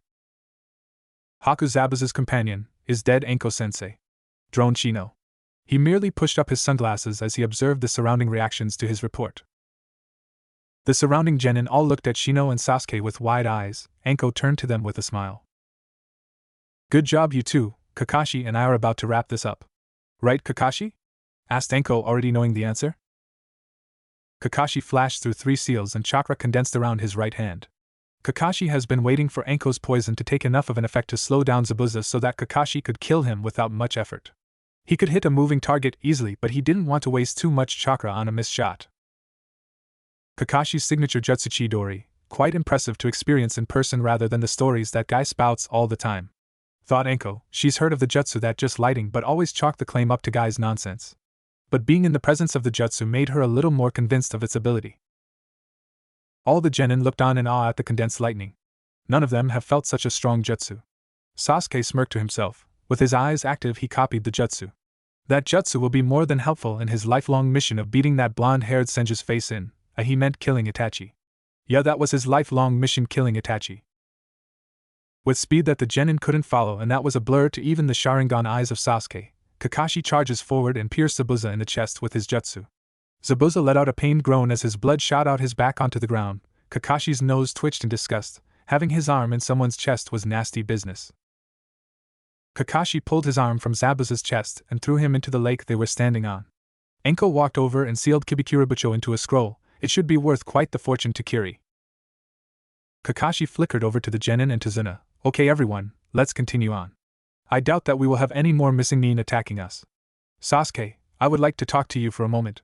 S1: Haku, Zabuza's companion, is dead, Anko-sensei, droned Shino. He merely pushed up his sunglasses as he observed the surrounding reactions to his report. The surrounding genin all looked at Shino and Sasuke with wide eyes. Anko turned to them with a smile. Good job, you two. Kakashi and I are about to wrap this up. Right, Kakashi? Asked Anko, already knowing the answer. Kakashi flashed through 3 seals and chakra condensed around his right hand. Kakashi has been waiting for Anko's poison to take enough of an effect to slow down Zabuza so that Kakashi could kill him without much effort. He could hit a moving target easily, but he didn't want to waste too much chakra on a missed shot. Kakashi's signature Jutsu Chidori, quite impressive to experience in person rather than the stories that guy spouts all the time. Thought Anko, she's heard of the jutsu that just lighting but always chalked the claim up to guy's nonsense. But being in the presence of the jutsu made her a little more convinced of its ability. All the genin looked on in awe at the condensed lightning. None of them have felt such a strong jutsu. Sasuke smirked to himself. With his eyes active, he copied the jutsu. That jutsu will be more than helpful in his lifelong mission of beating that blonde-haired Senju's face in. He meant killing Itachi. Yeah, that was his lifelong mission, killing Itachi. With speed that the genin couldn't follow, and that was a blur to even the Sharingan eyes of Sasuke, Kakashi charges forward and pierced Zabuza in the chest with his jutsu. Zabuza let out a pained groan as his blood shot out his back onto the ground. Kakashi's nose twitched in disgust. Having his arm in someone's chest was nasty business. Kakashi pulled his arm from Zabuza's chest and threw him into the lake they were standing on. Anko walked over and sealed Kibikirabucho into a scroll. It should be worth quite the fortune to Kiri. Kakashi flickered over to the genin and to Zuna. Okay everyone, let's continue on. I doubt that we will have any more missing nin attacking us. Sasuke, I would like to talk to you for a moment,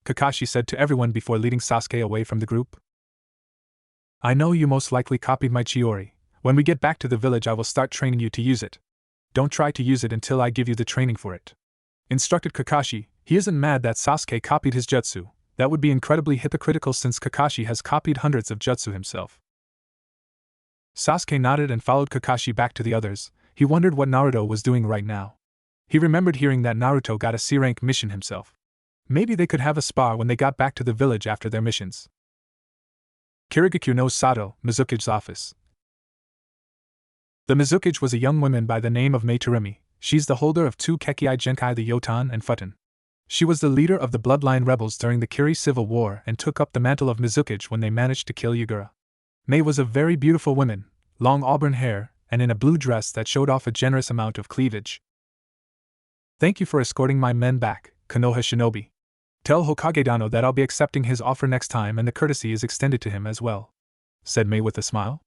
S1: Kakashi said to everyone before leading Sasuke away from the group. I know you most likely copied my Chiori. When we get back to the village I will start training you to use it. Don't try to use it until I give you the training for it, instructed Kakashi. He isn't mad that Sasuke copied his jutsu, That would be incredibly hypocritical since Kakashi has copied hundreds of jutsu himself. Sasuke nodded and followed Kakashi back to the others. He wondered what Naruto was doing right now. He remembered hearing that Naruto got a C-rank mission himself. Maybe they could have a spar when they got back to the village after their missions. Kirigakyo no Sato, Mizuki's office. The Mizuki was a young woman by the name of Mei Terumi. She's the holder of 2 Kekkei Genkai, the Yotan and Futon. She was the leader of the bloodline rebels during the Kiri Civil War and took up the mantle of Mizuki when they managed to kill Yagura. Mei was a very beautiful woman, long auburn hair, and in a blue dress that showed off a generous amount of cleavage. Thank you for escorting my men back, Konoha Shinobi. Tell Hokage Dano that I'll be accepting his offer next time and the courtesy is extended to him as well, said Mei with a smile.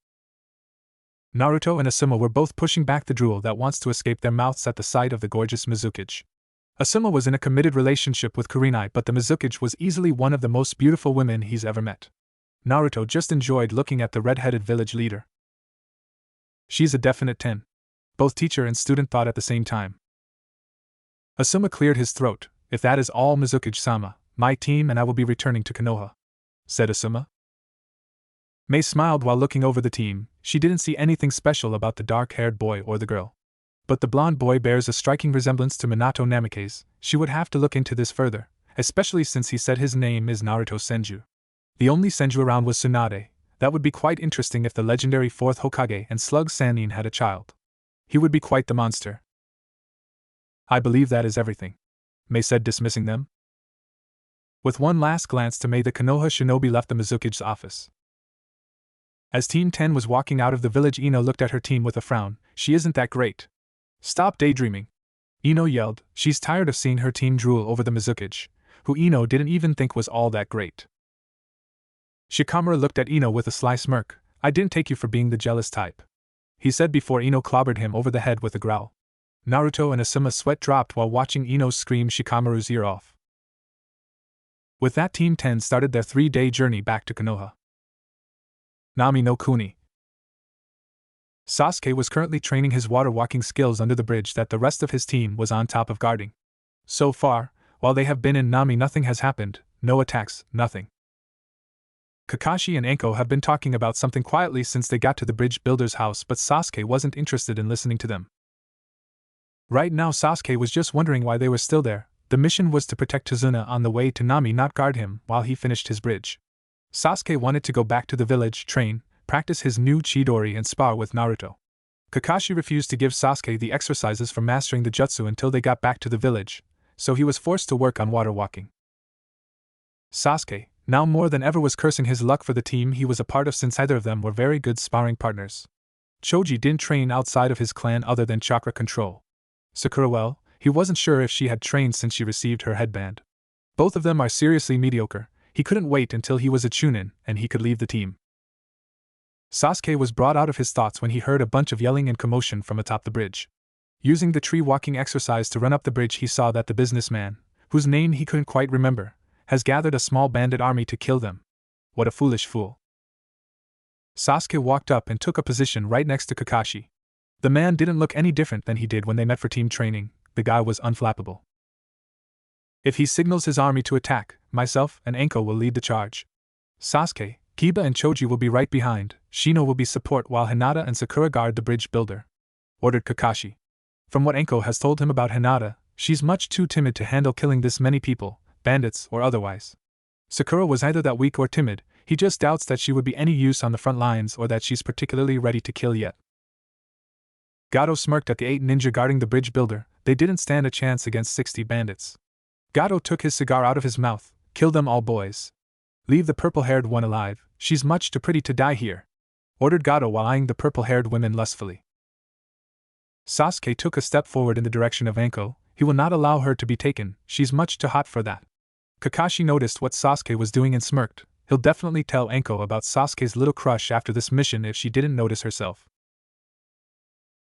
S1: Naruto and Asuma were both pushing back the drool that wants to escape their mouths at the sight of the gorgeous Mizuki. Asuma was in a committed relationship with Kurenai, but the Mizuki was easily one of the most beautiful women he's ever met. Naruto just enjoyed looking at the red-headed village leader. She's a definite 10. Both teacher and student thought at the same time. Asuma cleared his throat. If that is all, Mizuki-sama, my team and I will be returning to Konoha, said Asuma. Mei smiled while looking over the team. She didn't see anything special about the dark-haired boy or the girl. But the blonde boy bears a striking resemblance to Minato Namikaze. She would have to look into this further, especially since he said his name is Naruto Senju. The only Senju around was Tsunade. That would be quite interesting if the legendary 4th Hokage and Slug Sannin had a child. He would be quite the monster. I believe that is everything, Mei said, dismissing them. With one last glance to Mei, the Konoha Shinobi left the Mizuki's office. As Team 10 was walking out of the village, Ino looked at her team with a frown. She isn't that great. Stop daydreaming, Ino yelled. She's tired of seeing her team drool over the Mizuki, who Ino didn't even think was all that great. Shikamaru looked at Ino with a sly smirk. I didn't take you for being the jealous type, he said before Ino clobbered him over the head with a growl. Naruto and Asuma's sweat dropped while watching Ino scream Shikamaru's ear off. With that, Team 10 started their 3-day journey back to Konoha. Nami no Kuni. Sasuke was currently training his water walking skills under the bridge that the rest of his team was on top of guarding. So far, while they have been in Nami, nothing has happened, no attacks, nothing. Kakashi and Anko have been talking about something quietly since they got to the bridge builder's house, but Sasuke wasn't interested in listening to them. Right now Sasuke was just wondering why they were still there. The mission was to protect Tazuna on the way to Nami, not guard him while he finished his bridge. Sasuke wanted to go back to the village, train, practice his new Chidori and spar with Naruto. Kakashi refused to give Sasuke the exercises for mastering the jutsu until they got back to the village, so he was forced to work on water walking. Sasuke, now more than ever, was cursing his luck for the team he was a part of since either of them were very good sparring partners. Choji didn't train outside of his clan other than chakra control. Sakura, well, he wasn't sure if she had trained since she received her headband. Both of them are seriously mediocre. He couldn't wait until he was a Chunin and he could leave the team. Sasuke was brought out of his thoughts when he heard a bunch of yelling and commotion from atop the bridge. Using the tree walking exercise to run up the bridge, he saw that the businessman, whose name he couldn't quite remember, has gathered a small bandit army to kill them. What a foolish fool. Sasuke walked up and took a position right next to Kakashi. The man didn't look any different than he did when they met for team training. The guy was unflappable. If he signals his army to attack, myself and Anko will lead the charge. Sasuke, Kiba and Choji will be right behind. Shino will be support while Hinata and Sakura guard the bridge builder, ordered Kakashi. From what Anko has told him about Hinata, she's much too timid to handle killing this many people, bandits or otherwise. Sakura was either that weak or timid. He just doubts that she would be any use on the front lines or that she's particularly ready to kill yet. Gato smirked at the 8 ninja guarding the bridge builder. They didn't stand a chance against 60 bandits. Gato took his cigar out of his mouth. Kill them all, boys. Leave the purple-haired one alive. She's much too pretty to die here, ordered Gato while eyeing the purple-haired women lustfully. Sasuke took a step forward in the direction of Anko. He will not allow her to be taken. She's much too hot for that. Kakashi noticed what Sasuke was doing and smirked. He'll definitely tell Anko about Sasuke's little crush after this mission if she didn't notice herself.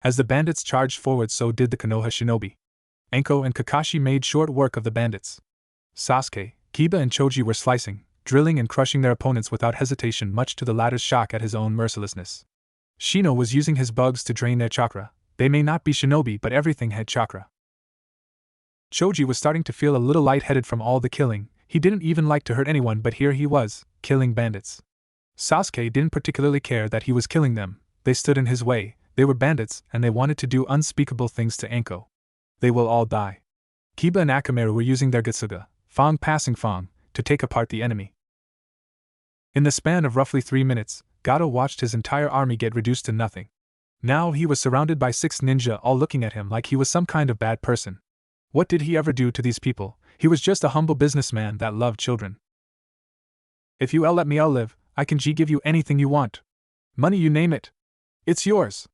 S1: As the bandits charged forward, so did the Konoha shinobi. Anko and Kakashi made short work of the bandits. Sasuke, Kiba and Choji were slicing, drilling and crushing their opponents without hesitation, much to the latter's shock at his own mercilessness. Shino was using his bugs to drain their chakra. They may not be shinobi, but everything had chakra. Choji was starting to feel a little lightheaded from all the killing. He didn't even like to hurt anyone, but here he was, killing bandits. Sasuke didn't particularly care that he was killing them. They stood in his way, they were bandits, and they wanted to do unspeakable things to Anko. They will all die. Kiba and Akamaru were using their Getsuga, Fang passing Fang, to take apart the enemy. In the span of roughly 3 minutes, Gato watched his entire army get reduced to nothing. Now he was surrounded by 6 ninja, all looking at him like he was some kind of bad person. What did he ever do to these people? He was just a humble businessman that loved children. If you let me, I'll live. I can give you anything you want. Money, you name it. It's yours.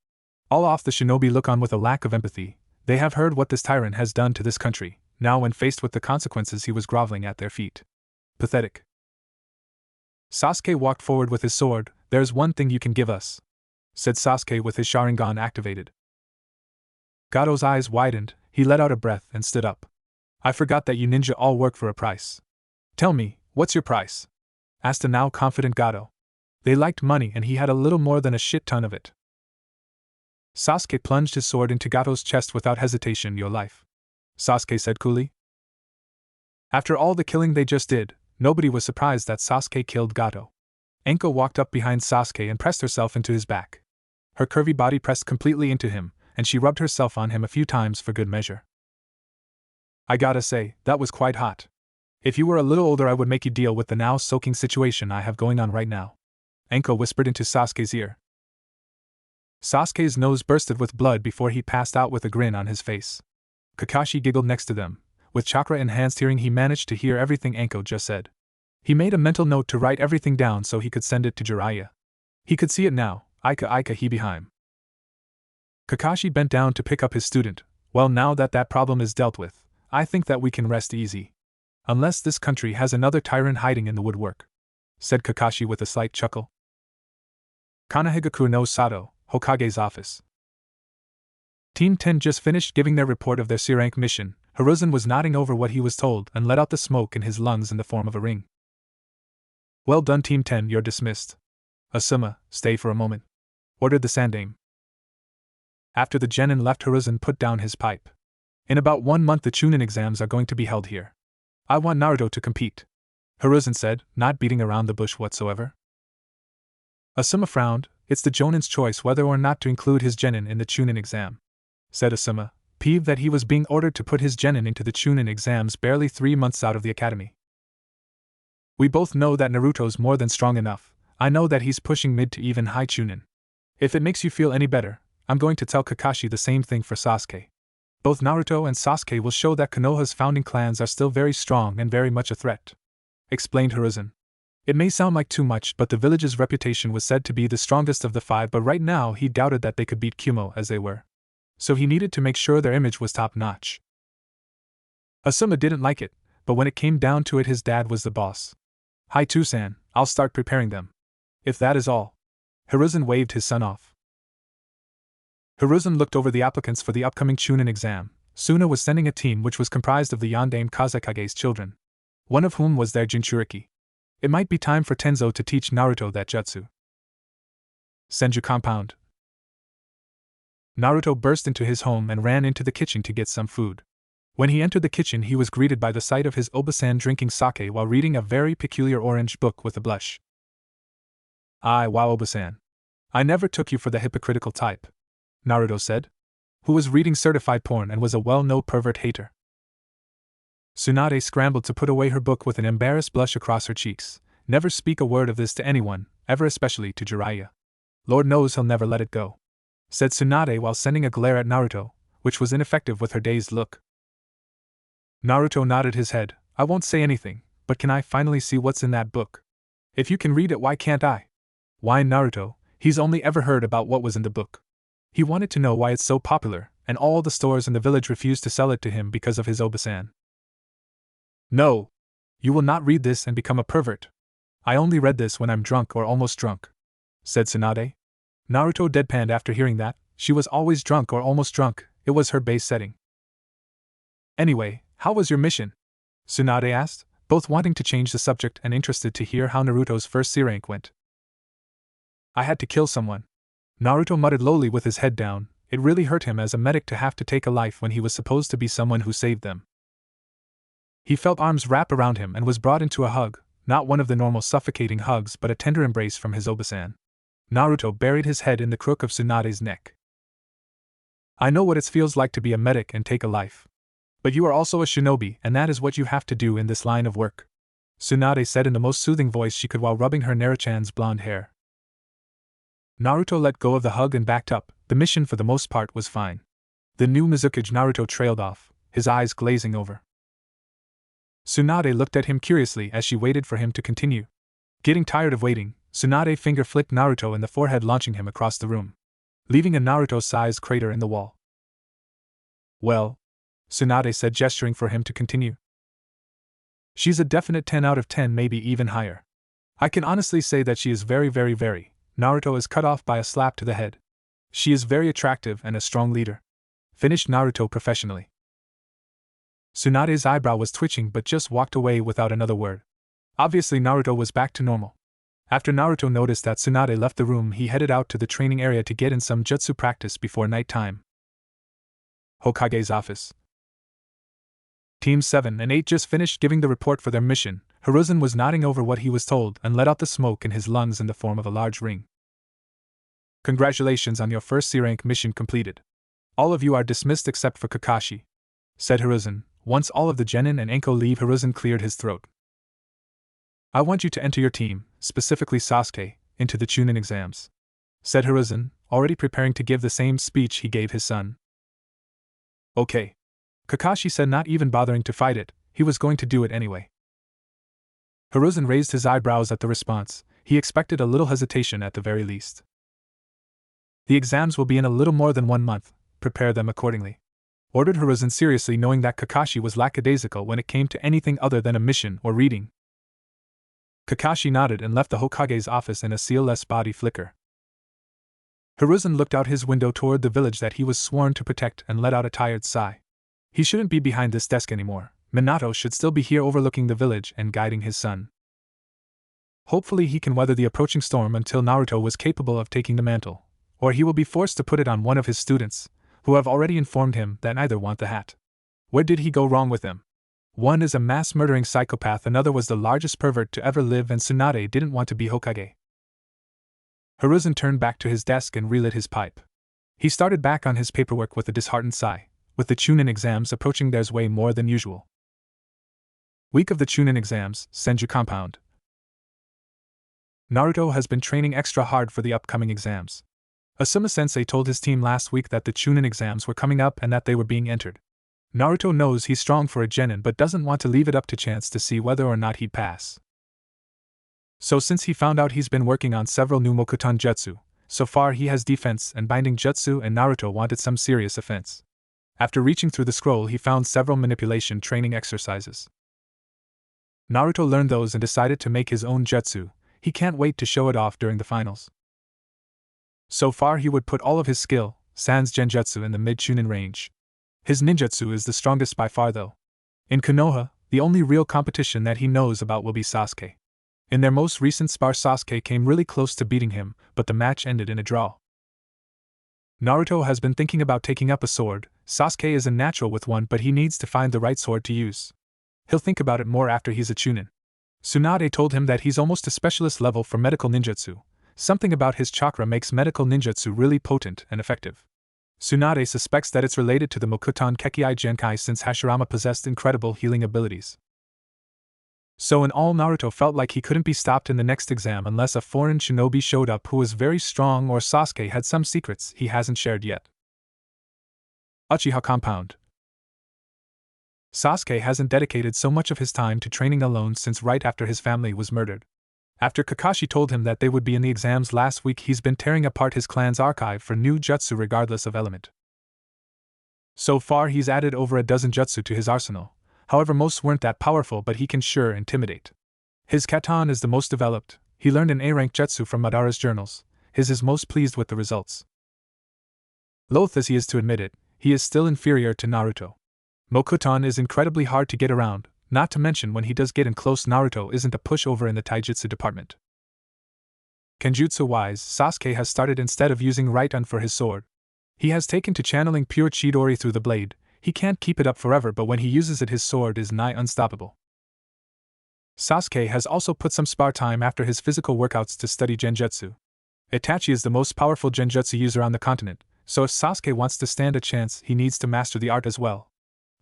S1: All off the shinobi look on with a lack of empathy. They have heard what this tyrant has done to this country. Now when faced with the consequences, he was groveling at their feet. Pathetic. Sasuke walked forward with his sword. There's one thing you can give us, said Sasuke with his Sharingan activated. Gato's eyes widened, he let out a breath and stood up. I forgot that you ninja all work for a price. Tell me, what's your price? Asked a now confident Gato. They liked money and he had a little more than a shit ton of it. Sasuke plunged his sword into Gato's chest without hesitation. Your life, Sasuke said coolly. After all the killing they just did, nobody was surprised that Sasuke killed Gato. Anko walked up behind Sasuke and pressed herself into his back. Her curvy body pressed completely into him, and she rubbed herself on him a few times for good measure. I gotta say, that was quite hot. If you were a little older, I would make you deal with the now soaking situation I have going on right now, Anko whispered into Sasuke's ear. Sasuke's nose bursted with blood before he passed out with a grin on his face. Kakashi giggled next to them. With chakra-enhanced hearing, he managed to hear everything Anko just said. He made a mental note to write everything down so he could send it to Jiraiya. He could see it now, Ika he behind. Kakashi bent down to pick up his student. Well, now that that problem is dealt with, I think that we can rest easy. Unless this country has another tyrant hiding in the woodwork, said Kakashi with a slight chuckle. Konoha no Sato, Hokage's office. Team 10 just finished giving their report of their C-rank mission. Hiruzen was nodding over what he was told and let out the smoke in his lungs in the form of a ring. Well done, Team 10, you're dismissed. Asuma, stay for a moment, ordered the Sandaime. After the genin left, Hiruzen put down his pipe. In about 1 month the Chunin exams are going to be held here. I want Naruto to compete, Hiruzen said, not beating around the bush whatsoever. Asuma frowned. It's the Jonin's choice whether or not to include his genin in the Chunin exam, said Asuma, peeved that he was being ordered to put his genin into the Chunin exams barely 3 months out of the academy. We both know that Naruto's more than strong enough. I know that he's pushing mid to even high Chunin. If it makes you feel any better, I'm going to tell Kakashi the same thing for Sasuke. Both Naruto and Sasuke will show that Konoha's founding clans are still very strong and very much a threat, explained Hiruzen. It may sound like too much, but the village's reputation was said to be the strongest of the 5, but right now he doubted that they could beat Kumo as they were. So he needed to make sure their image was top-notch. Asuma didn't like it, but when it came down to it, his dad was the boss. Hi Tusan, I'll start preparing them. If that is all. Hiruzen waved his son off. Hiruzen looked over the applicants for the upcoming Chunin exam. Suna was sending a team which was comprised of the Yondaime Kazekage's children, one of whom was their Jinchuriki. It might be time for Tenzo to teach Naruto that jutsu. Senju compound. Naruto burst into his home and ran into the kitchen to get some food. When he entered the kitchen, he was greeted by the sight of his Obasan drinking sake while reading a very peculiar orange book with a blush. Wow, Obasan. I never took you for the hypocritical type, Naruto said, who was reading certified porn and was a well-known pervert hater. Tsunade scrambled to put away her book with an embarrassed blush across her cheeks. Never speak a word of this to anyone, ever, especially to Jiraiya. Lord knows he'll never let it go, said Tsunade while sending a glare at Naruto, which was ineffective with her dazed look. Naruto nodded his head. I won't say anything, but can I finally see what's in that book? If you can read it, why can't I? Whined Naruto. He's only ever heard about what was in the book. He wanted to know why it's so popular, and all the stores in the village refused to sell it to him because of his Obasan. No! You will not read this and become a pervert. I only read this when I'm drunk or almost drunk, said Tsunade. Naruto deadpanned after hearing that. She was always drunk or almost drunk, it was her base setting. Anyway, how was your mission? Tsunade asked, both wanting to change the subject and interested to hear how Naruto's first C-rank went. I had to kill someone, Naruto muttered lowly with his head down. It really hurt him as a medic to have to take a life when he was supposed to be someone who saved them. He felt arms wrap around him and was brought into a hug, not one of the normal suffocating hugs but a tender embrace from his Obasan. Naruto buried his head in the crook of Tsunade's neck. I know what it feels like to be a medic and take a life. But you are also a shinobi, and that is what you have to do in this line of work, Tsunade said in the most soothing voice she could while rubbing her Naruto-chan's blonde hair. Naruto let go of the hug and backed up. The mission for the most part was fine. The new Mizukage Naruto trailed off, his eyes glazing over. Tsunade looked at him curiously as she waited for him to continue. Getting tired of waiting, Tsunade finger flicked Naruto in the forehead, launching him across the room, leaving a Naruto-sized crater in the wall. Well, Tsunade said, gesturing for him to continue. She's a definite 10 out of 10, maybe even higher. I can honestly say that she is very. Naruto is cut off by a slap to the head. She is very attractive and a strong leader, finished Naruto professionally. Tsunade's eyebrow was twitching but just walked away without another word. Obviously Naruto was back to normal. After Naruto noticed that Tsunade left the room, he headed out to the training area to get in some jutsu practice before night time. Hokage's office. Teams 7 and 8 just finished giving the report for their mission. Hiruzen was nodding over what he was told and let out the smoke in his lungs in the form of a large ring. Congratulations on your first C-rank mission completed. All of you are dismissed except for Kakashi, said Hiruzen. Once all of the genin and Enko leave, Hiruzen cleared his throat. I want you to enter your team, specifically Sasuke, into the Chunin exams, said Hiruzen, already preparing to give the same speech he gave his son. Okay, Kakashi said, not even bothering to fight it. He was going to do it anyway. Hiruzen raised his eyebrows at the response. He expected a little hesitation at the very least. The exams will be in a little more than 1 month. Prepare them accordingly, ordered Hiruzen seriously, knowing that Kakashi was lackadaisical when it came to anything other than a mission or reading. Kakashi nodded and left the Hokage's office in a seal-less body flicker. Hiruzen looked out his window toward the village that he was sworn to protect and let out a tired sigh. He shouldn't be behind this desk anymore. Minato should still be here overlooking the village and guiding his son. Hopefully he can weather the approaching storm until Naruto was capable of taking the mantle, or he will be forced to put it on one of his students, who have already informed him that neither want the hat. Where did he go wrong with them? One is a mass-murdering psychopath, another was the largest pervert to ever live, and Tsunade didn't want to be Hokage. Hiruzen turned back to his desk and relit his pipe. He started back on his paperwork with a disheartened sigh. With the Chunin exams approaching, there's way more than usual. Week of the Chunin exams, Senju compound. Naruto has been training extra hard for the upcoming exams. Asuma-sensei told his team last week that the Chunin exams were coming up and that they were being entered. Naruto knows he's strong for a genin but doesn't want to leave it up to chance to see whether or not he'd pass. So since he found out, he's been working on several new Mokuton jutsu. So far he has defense and binding jutsu, and Naruto wanted some serious offense. After reaching through the scroll, he found several manipulation training exercises. Naruto learned those and decided to make his own jutsu. He can't wait to show it off during the finals. So far he would put all of his skill, sans genjutsu, in the mid-chunin range. His ninjutsu is the strongest by far though. In Konoha, the only real competition that he knows about will be Sasuke. In their most recent spar, Sasuke came really close to beating him, but the match ended in a draw. Naruto has been thinking about taking up a sword. Sasuke is a natural with one, but he needs to find the right sword to use. He'll think about it more after he's a Chunin. Tsunade told him that he's almost a specialist level for medical ninjutsu. Something about his chakra makes medical ninjutsu really potent and effective. Tsunade suspects that it's related to the Mokuton Kekkei Genkai, since Hashirama possessed incredible healing abilities. So in all, Naruto felt like he couldn't be stopped in the next exam unless a foreign shinobi showed up who was very strong, or Sasuke had some secrets he hasn't shared yet. Uchiha compound. Sasuke hasn't dedicated so much of his time to training alone since right after his family was murdered. After Kakashi told him that they would be in the exams last week, he's been tearing apart his clan's archive for new jutsu regardless of element. So far he's added over a dozen jutsu to his arsenal. However, most weren't that powerful, but he can sure intimidate. His Katon is the most developed. He learned an A-rank jutsu from Madara's journals. His is most pleased with the results. Loath as he is to admit it, he is still inferior to Naruto. Mokuton is incredibly hard to get around, not to mention when he does get in close, Naruto isn't a pushover in the taijutsu department. Kenjutsu-wise, Sasuke has started, instead of using right-on for his sword, he has taken to channeling pure Chidori through the blade. He can't keep it up forever, but when he uses it his sword is nigh unstoppable. Sasuke has also put some spare time after his physical workouts to study genjutsu. Itachi is the most powerful genjutsu user on the continent, so if Sasuke wants to stand a chance he needs to master the art as well.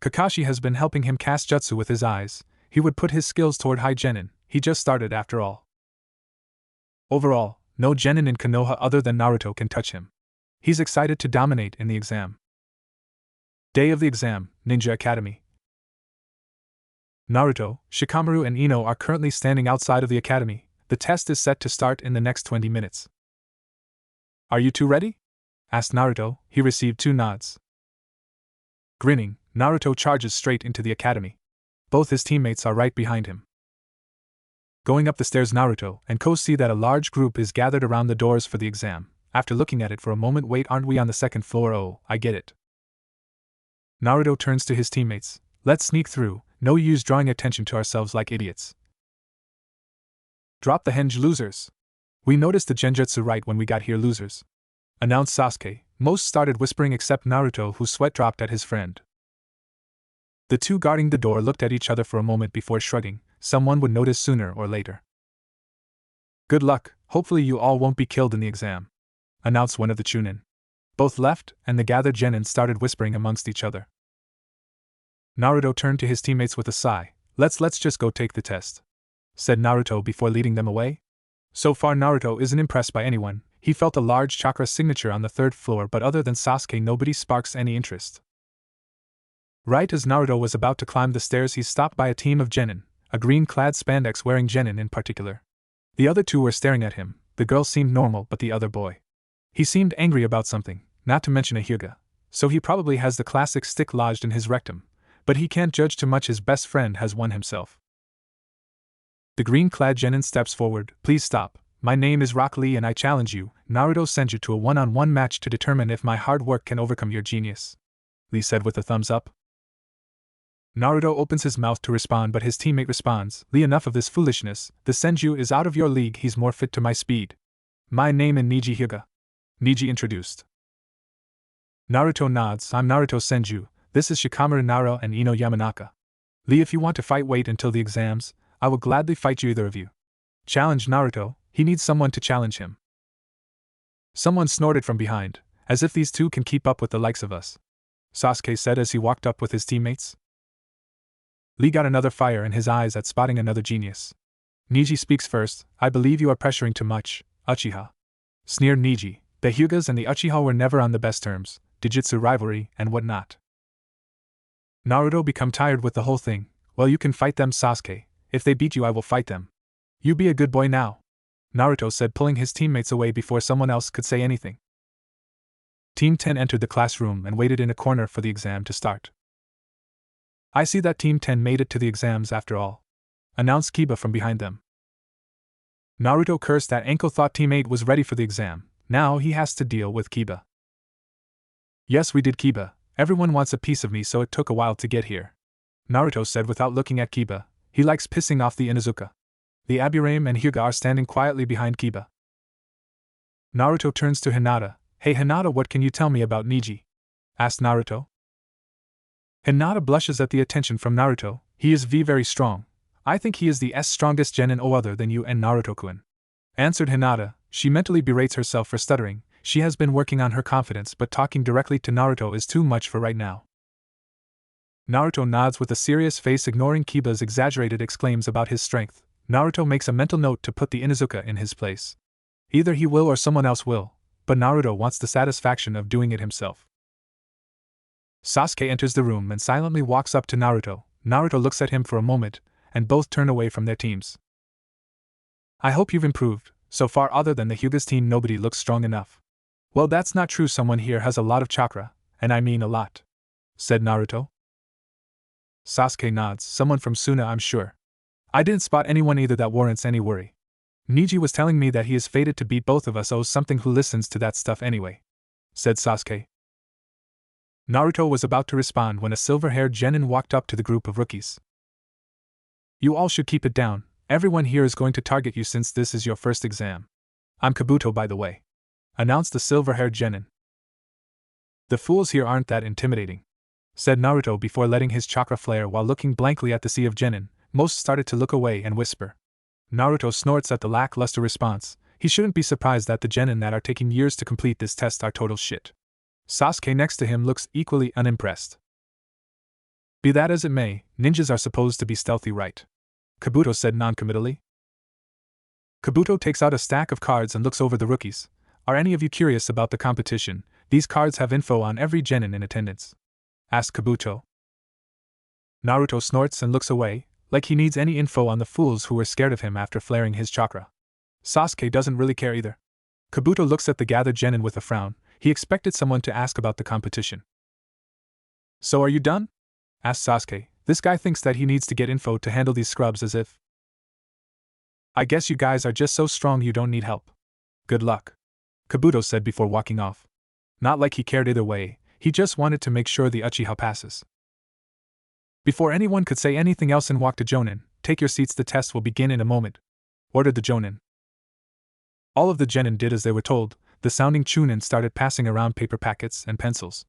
S1: Kakashi has been helping him cast jutsu with his eyes. He would put his skills toward high genin, he just started after all. Overall, no genin in Konoha other than Naruto can touch him. He's excited to dominate in the exam. Day of the exam, Ninja Academy. Naruto, Shikamaru and Ino are currently standing outside of the academy. The test is set to start in the next 20 minutes. Are you two ready? Asked Naruto. He received 2 nods. Grinning, Naruto charges straight into the academy. Both his teammates are right behind him. Going up the stairs, Naruto and Ko see that a large group is gathered around the doors for the exam. After looking at it for a moment, wait, aren't we on the 2nd floor? Oh, I get it. Naruto turns to his teammates. Let's sneak through, no use drawing attention to ourselves like idiots. Drop the henge, losers. We noticed the genjutsu right when we got here, losers. Announced Sasuke. Most started whispering except Naruto, whose sweat dropped at his friend. The two guarding the door looked at each other for a moment before shrugging. Someone would notice sooner or later. Good luck, hopefully you all won't be killed in the exam, announced one of the Chunin. Both left, and the gathered genin started whispering amongst each other. Naruto turned to his teammates with a sigh. Let's just go take the test, said Naruto before leading them away. So far Naruto isn't impressed by anyone. He felt a large chakra signature on the 3rd floor, but other than Sasuke nobody sparks any interest. Right as Naruto was about to climb the stairs, he stopped by a team of genin, a green-clad spandex wearing genin in particular. The other two were staring at him. The girl seemed normal, but the other boy, he seemed angry about something, not to mention a Hyuga, so he probably has the classic stick lodged in his rectum, but he can't judge too much, his best friend has one himself. The green-clad genin steps forward. Please stop. My name is Rock Lee and I challenge you, Naruto Senju, to a one-on-one match to determine if my hard work can overcome your genius, Lee said with a thumbs up. Naruto opens his mouth to respond, but his teammate responds, Lee, enough of this foolishness, the Senju is out of your league, he's more fit to my speed. My name is Neji Hyuga. Neji introduced. Naruto nods. I'm Naruto Senju, this is Shikamaru Naro and Ino Yamanaka. Lee, if you want to fight, wait until the exams, I will gladly fight you, either of you. Challenge Naruto, he needs someone to challenge him. Someone snorted from behind, as if these two can keep up with the likes of us, Sasuke said as he walked up with his teammates. Lee got another fire in his eyes at spotting another genius. Neji speaks first. I believe you are pressuring too much, Uchiha, sneered Neji. The Hyugas and the Uchiha were never on the best terms, Jujutsu rivalry and whatnot. Naruto become tired with the whole thing. Well, you can fight them, Sasuke. If they beat you, I will fight them. You be a good boy now, Naruto said, pulling his teammates away before someone else could say anything. Team 10 entered the classroom and waited in a corner for the exam to start. I see that Team 10 made it to the exams after all, announced Kiba from behind them. Naruto cursed that ankle, thought Team 8 was ready for the exam. Now he has to deal with Kiba. Yes, we did, Kiba. Everyone wants a piece of me, so it took a while to get here, Naruto said without looking at Kiba. He likes pissing off the Inuzuka. The Aburame and Hyuga are standing quietly behind Kiba. Naruto turns to Hinata. Hey Hinata, what can you tell me about Neji? Asked Naruto. Hinata blushes at the attention from Naruto. He is very strong. I think he is the strongest genin other than you and Naruto-kun, answered Hinata. She mentally berates herself for stuttering. She has been working on her confidence, but talking directly to Naruto is too much for right now. Naruto nods with a serious face, ignoring Kiba's exaggerated exclaims about his strength. Naruto makes a mental note to put the Inuzuka in his place. Either he will or someone else will, but Naruto wants the satisfaction of doing it himself. Sasuke enters the room and silently walks up to Naruto. Naruto looks at him for a moment, and both turn away from their teams. I hope you've improved. So far, other than the Hyuga's team, nobody looks strong enough. Well, that's not true. Someone here has a lot of chakra, and I mean a lot, said Naruto. Sasuke nods. Someone from Suna, I'm sure. I didn't spot anyone either that warrants any worry. Neji was telling me that he is fated to beat both of us. Oh, something, who listens to that stuff anyway, said Sasuke. Naruto was about to respond when a silver-haired genin walked up to the group of rookies. You all should keep it down. Everyone here is going to target you since this is your first exam. I'm Kabuto, by the way, announced the silver-haired genin. The fools here aren't that intimidating, said Naruto before letting his chakra flare while looking blankly at the sea of genin. Most started to look away and whisper. Naruto snorts at the lackluster response. He shouldn't be surprised that the genin that are taking years to complete this test are total shit. Sasuke next to him looks equally unimpressed. Be that as it may, ninjas are supposed to be stealthy, right? Kabuto said noncommittally. Kabuto takes out a stack of cards and looks over the rookies. Are any of you curious about the competition? These cards have info on every genin in attendance, asked Kabuto. Naruto snorts and looks away, like he needs any info on the fools who were scared of him after flaring his chakra. Sasuke doesn't really care either. Kabuto looks at the gathered genin with a frown. He expected someone to ask about the competition. So are you done? Asked Sasuke. This guy thinks that he needs to get info to handle these scrubs as if. I guess you guys are just so strong you don't need help. Good luck, Kabuto said before walking off. Not like he cared either way, he just wanted to make sure the Uchiha passes. Before anyone could say anything else and walk to Jonin, take your seats, the test will begin in a moment, ordered the Jonin. All of the genin did as they were told. The sounding chunin started passing around paper packets and pencils.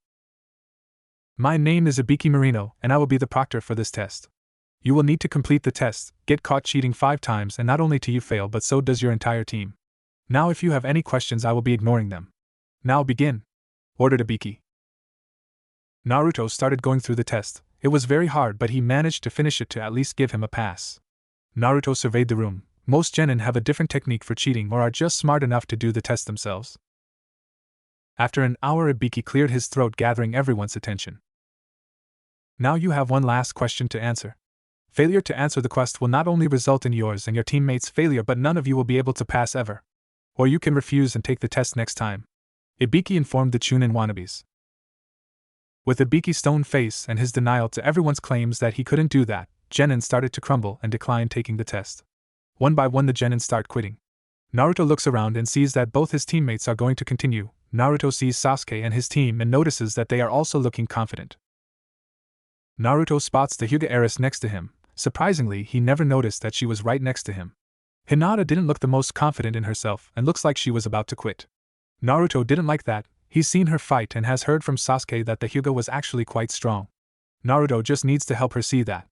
S1: My name is Ibiki Marino, and I will be the proctor for this test. You will need to complete the test, get caught cheating 5 times, and not only do you fail but so does your entire team. Now if you have any questions I will be ignoring them. Now begin, ordered Ibiki. Naruto started going through the test. It was very hard but he managed to finish it to at least give him a pass. Naruto surveyed the room. Most genin have a different technique for cheating or are just smart enough to do the test themselves. After an hour, Ibiki cleared his throat, gathering everyone's attention. Now you have one last question to answer. Failure to answer the quest will not only result in yours and your teammates' failure, but none of you will be able to pass ever. Or you can refuse and take the test next time, Ibiki informed the Chunin wannabes. With Ibiki's stone face and his denial to everyone's claims that he couldn't do that, genin started to crumble and decline taking the test. One by one the genin start quitting. Naruto looks around and sees that both his teammates are going to continue. Naruto sees Sasuke and his team and notices that they are also looking confident. Naruto spots the Hyuga heiress next to him. Surprisingly, he never noticed that she was right next to him. Hinata didn't look the most confident in herself and looks like she was about to quit. Naruto didn't like that. He's seen her fight and has heard from Sasuke that the Hyuga was actually quite strong. Naruto just needs to help her see that.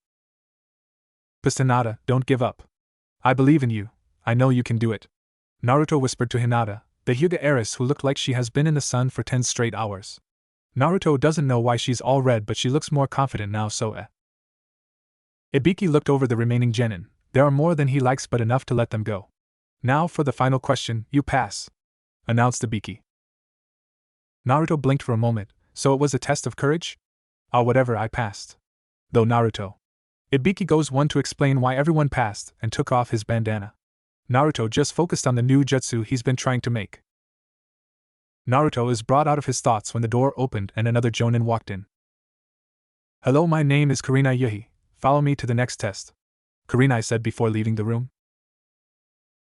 S1: But Hinata, don't give up. I believe in you. I know you can do it, Naruto whispered to Hinata, the Hyuga heiress who looked like she has been in the sun for 10 straight hours. Naruto doesn't know why she's all red, but she looks more confident now, so Ibiki looked over the remaining genin. There are more than he likes but enough to let them go. Now for the final question, you pass, announced Ibiki. Naruto blinked for a moment. So it was a test of courage? Ah, whatever, I passed. Though Naruto. Ibiki goes on to explain why everyone passed and took off his bandana. Naruto just focused on the new jutsu he's been trying to make. Naruto is brought out of his thoughts when the door opened and another Jonin walked in. Hello, my name is Kurenai Yuhi. Follow me to the next test, Kurenai said before leaving the room.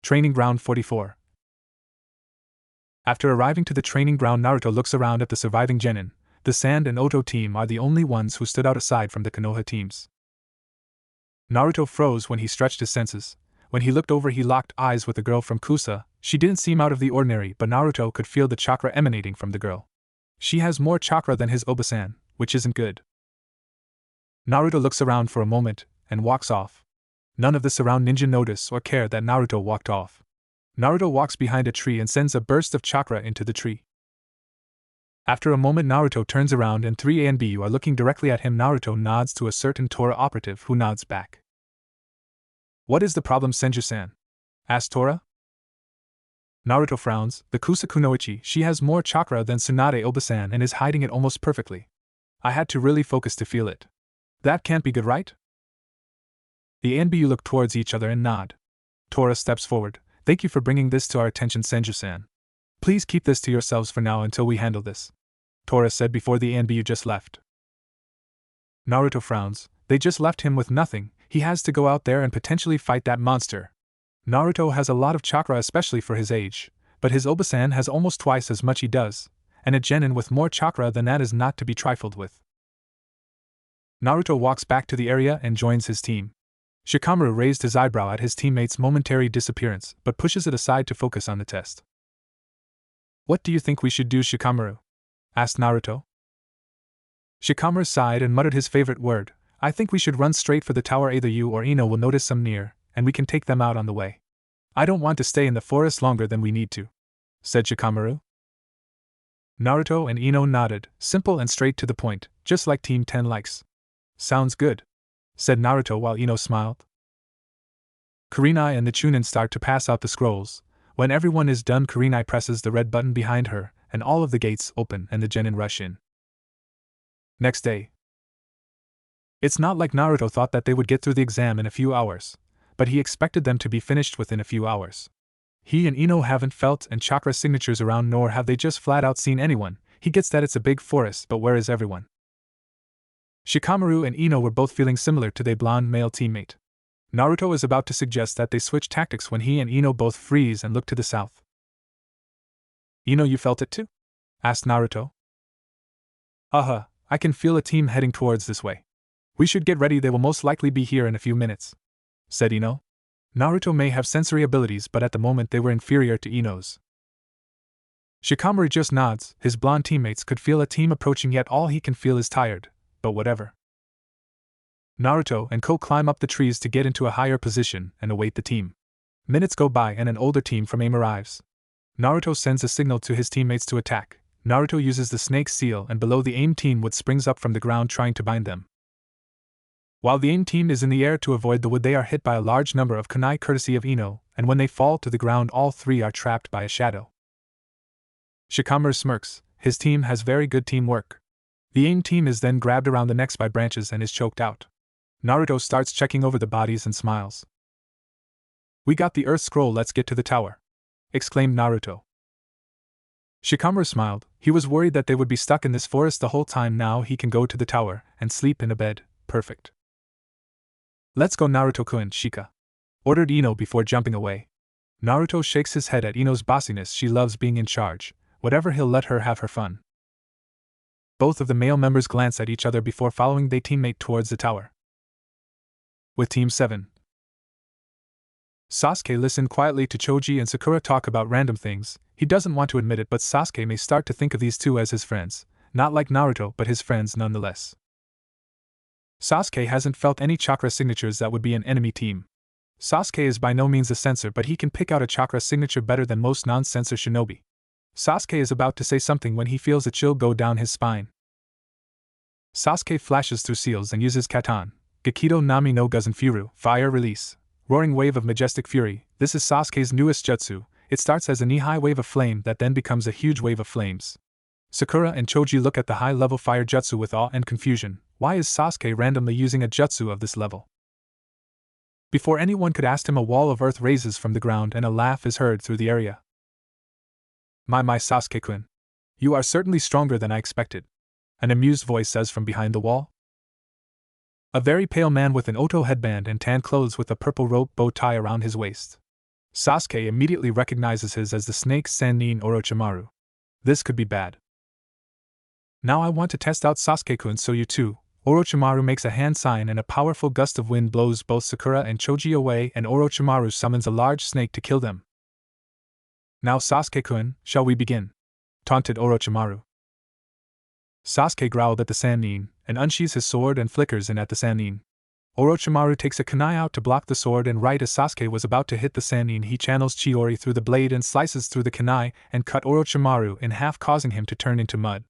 S1: Training Ground 44. After arriving to the training ground, Naruto looks around at the surviving genin. The Sand and Oto team are the only ones who stood out aside from the Konoha teams. Naruto froze when he stretched his senses. When he looked over, he locked eyes with the girl from Kusa. She didn't seem out of the ordinary, but Naruto could feel the chakra emanating from the girl. She has more chakra than his Obasan, which isn't good. Naruto looks around for a moment and walks off. None of the surround ninja notice or care that Naruto walked off. Naruto walks behind a tree and sends a burst of chakra into the tree. After a moment, Naruto turns around and 3 ANBU are looking directly at him. Naruto nods to a certain Tora operative who nods back. What is the problem, Senju-san? Asked Tora. Naruto frowns. The Kusa Kunoichi, she has more chakra than Tsunade Obasan and is hiding it almost perfectly. I had to really focus to feel it. That can't be good, right? The ANBU look towards each other and nod. Tora steps forward. Thank you for bringing this to our attention, Senju-san. Please keep this to yourselves for now until we handle this, Tora said before the ANBU just left. Naruto frowns. They just left him with nothing. He has to go out there and potentially fight that monster. Naruto has a lot of chakra, especially for his age, but his Obasan has almost twice as much he does, and a genin with more chakra than that is not to be trifled with. Naruto walks back to the area and joins his team. Shikamaru raised his eyebrow at his teammate's momentary disappearance, but pushes it aside to focus on the test. What do you think we should do, Shikamaru? Asked Naruto. Shikamaru sighed and muttered his favorite word. I think we should run straight for the tower. Either you or Ino will notice some near, and we can take them out on the way. I don't want to stay in the forest longer than we need to, said Shikamaru. Naruto and Ino nodded, simple and straight to the point, just like Team 10 likes. Sounds good, said Naruto while Ino smiled. Kurenai and the Chunin start to pass out the scrolls. When everyone is done, Kurenai presses the red button behind her, and all of the gates open and the genin rush in. Next day. It's not like Naruto thought that they would get through the exam in a few hours, but he expected them to be finished within a few hours. He and Ino haven't felt and chakra signatures around, nor have they just flat out seen anyone. He gets that it's a big forest, but where is everyone? Shikamaru and Ino were both feeling similar to their blonde male teammate. Naruto is about to suggest that they switch tactics when he and Ino both freeze and look to the south. Ino, you felt it too? Asked Naruto. I can feel a team heading towards this way. We should get ready, they will most likely be here in a few minutes, said Ino. Naruto may have sensory abilities, but at the moment they were inferior to Ino's. Shikamaru just nods. His blonde teammates could feel a team approaching, yet all he can feel is tired, but whatever. Naruto and Ko climb up the trees to get into a higher position and await the team. Minutes go by and an older team from AIM arrives. Naruto sends a signal to his teammates to attack. Naruto uses the snake seal, and below the AIM team wood springs up from the ground trying to bind them. While the AIM team is in the air to avoid the wood, they are hit by a large number of kunai courtesy of Ino, and when they fall to the ground all three are trapped by a shadow. Shikamaru smirks. His team has very good teamwork. The AIM team is then grabbed around the necks by branches and is choked out. Naruto starts checking over the bodies and smiles. We got the Earth Scroll, let's get to the tower, exclaimed Naruto. Shikamaru smiled. He was worried that they would be stuck in this forest the whole time. Now he can go to the tower and sleep in a bed. Perfect. Let's go, Naruto-kun, Shika ordered Ino before jumping away. Naruto shakes his head at Ino's bossiness. She loves being in charge. Whatever, he'll let her have her fun. Both of the male members glance at each other before following their teammate towards the tower. With Team 7. Sasuke listened quietly to Choji and Sakura talk about random things. He doesn't want to admit it, but Sasuke may start to think of these two as his friends. Not like Naruto, but his friends nonetheless. Sasuke hasn't felt any chakra signatures that would be an enemy team. Sasuke is by no means a sensor, but he can pick out a chakra signature better than most non-sensor shinobi. Sasuke is about to say something when he feels a chill go down his spine. Sasuke flashes through seals and uses Katan. Gekido Nami no Guzan fire release. Roaring wave of majestic fury. This is Sasuke's newest jutsu. It starts as a knee-high wave of flame that then becomes a huge wave of flames. Sakura and Choji look at the high-level fire jutsu with awe and confusion. Why is Sasuke randomly using a jutsu of this level? Before anyone could ask him, a wall of earth raises from the ground and a laugh is heard through the area. My Sasuke-kun. You are certainly stronger than I expected, an amused voice says from behind the wall. A very pale man with an Oto headband and tan clothes with a purple rope bow tie around his waist. Sasuke immediately recognizes his as the snake Sannin Orochimaru. This could be bad. Now I want to test out Sasuke-kun, so you too. Orochimaru makes a hand sign and a powerful gust of wind blows both Sakura and Choji away, and Orochimaru summons a large snake to kill them. Now Sasuke-kun, shall we begin? Taunted Orochimaru. Sasuke growled at the Sannin, and unsheathes his sword and flickers in at the Sannin. Orochimaru takes a kunai out to block the sword, and right as Sasuke was about to hit the Sannin, he channels Chiori through the blade and slices through the kunai and cut Orochimaru in half, causing him to turn into mud.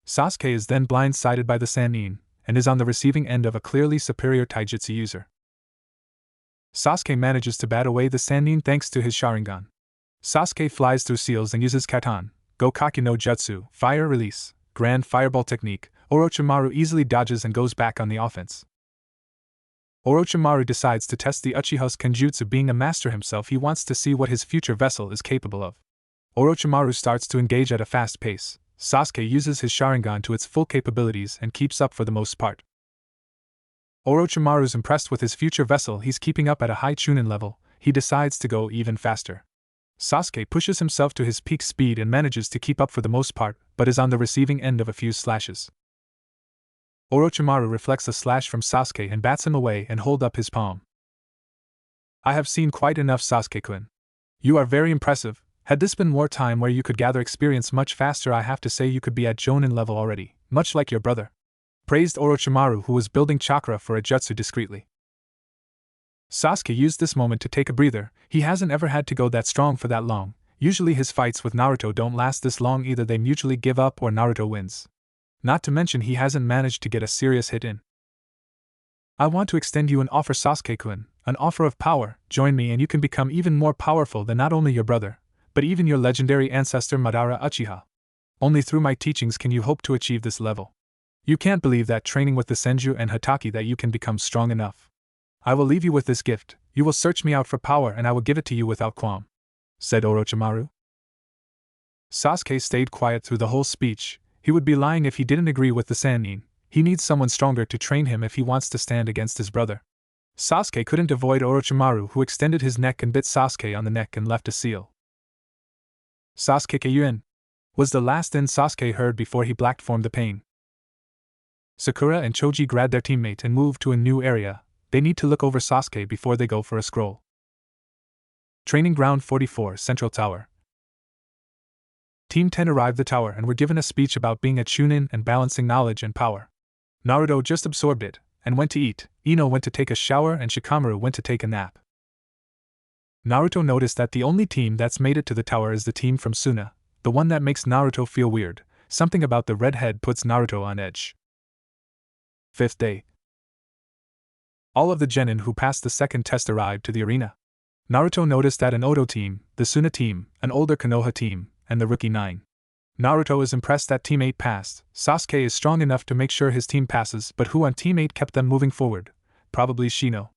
S1: Sasuke is then blindsided by the Sannin, and is on the receiving end of a clearly superior taijutsu user. Sasuke manages to bat away the Sannin thanks to his Sharingan. Sasuke flies through seals and uses Katan, Gokaki no Jutsu, fire release, grand fireball technique. Orochimaru easily dodges and goes back on the offense. Orochimaru decides to test the Uchiha's Kenjutsu. Being a master himself, he wants to see what his future vessel is capable of. Orochimaru starts to engage at a fast pace. Sasuke uses his Sharingan to its full capabilities and keeps up for the most part. Orochimaru's impressed with his future vessel. He's keeping up at a high Chunin level. He decides to go even faster. Sasuke pushes himself to his peak speed and manages to keep up for the most part, but is on the receiving end of a few slashes. Orochimaru reflects a slash from Sasuke and bats him away and holds up his palm. I have seen quite enough, Sasuke-kun. You are very impressive. Had this been more time where you could gather experience much faster, I have to say you could be at Jonin level already, much like your brother. praised Orochimaru, who was building chakra for a jutsu discreetly. Sasuke used this moment to take a breather. He hasn't ever had to go that strong for that long. Usually his fights with Naruto don't last this long, either they mutually give up or Naruto wins. Not to mention he hasn't managed to get a serious hit in. I want to extend you an offer, Sasuke-kun, an offer of power. Join me and you can become even more powerful than not only your brother, but even your legendary ancestor Madara Uchiha. Only through my teachings can you hope to achieve this level. You can't believe that training with the Senju and Hatake that you can become strong enough. I will leave you with this gift. You will search me out for power and I will give it to you without qualm, said Orochimaru. Sasuke stayed quiet through the whole speech. He would be lying if he didn't agree with the Sannin. He needs someone stronger to train him if he wants to stand against his brother. Sasuke couldn't avoid Orochimaru, who extended his neck and bit Sasuke on the neck and left a seal. Sasuke Kyuin was the last thing Sasuke heard before he blacked from the pain. Sakura and Choji grabbed their teammate and moved to a new area. They need to look over Sasuke before they go for a scroll. Training Ground 44, Central Tower. Team 10 arrived the tower and were given a speech about being a Chunin and balancing knowledge and power. Naruto just absorbed it and went to eat. Ino went to take a shower and Shikamaru went to take a nap. Naruto noticed that the only team that's made it to the tower is the team from Suna, the one that makes Naruto feel weird. Something about the redhead puts Naruto on edge. Fifth day. All of the genin who passed the second test arrived to the arena. Naruto noticed that an Oto team, the Suna team, an older Konoha team, and the Rookie 9. Naruto is impressed that Team 8 passed. Sasuke is strong enough to make sure his team passes, but who on Team 8 kept them moving forward? Probably Shino.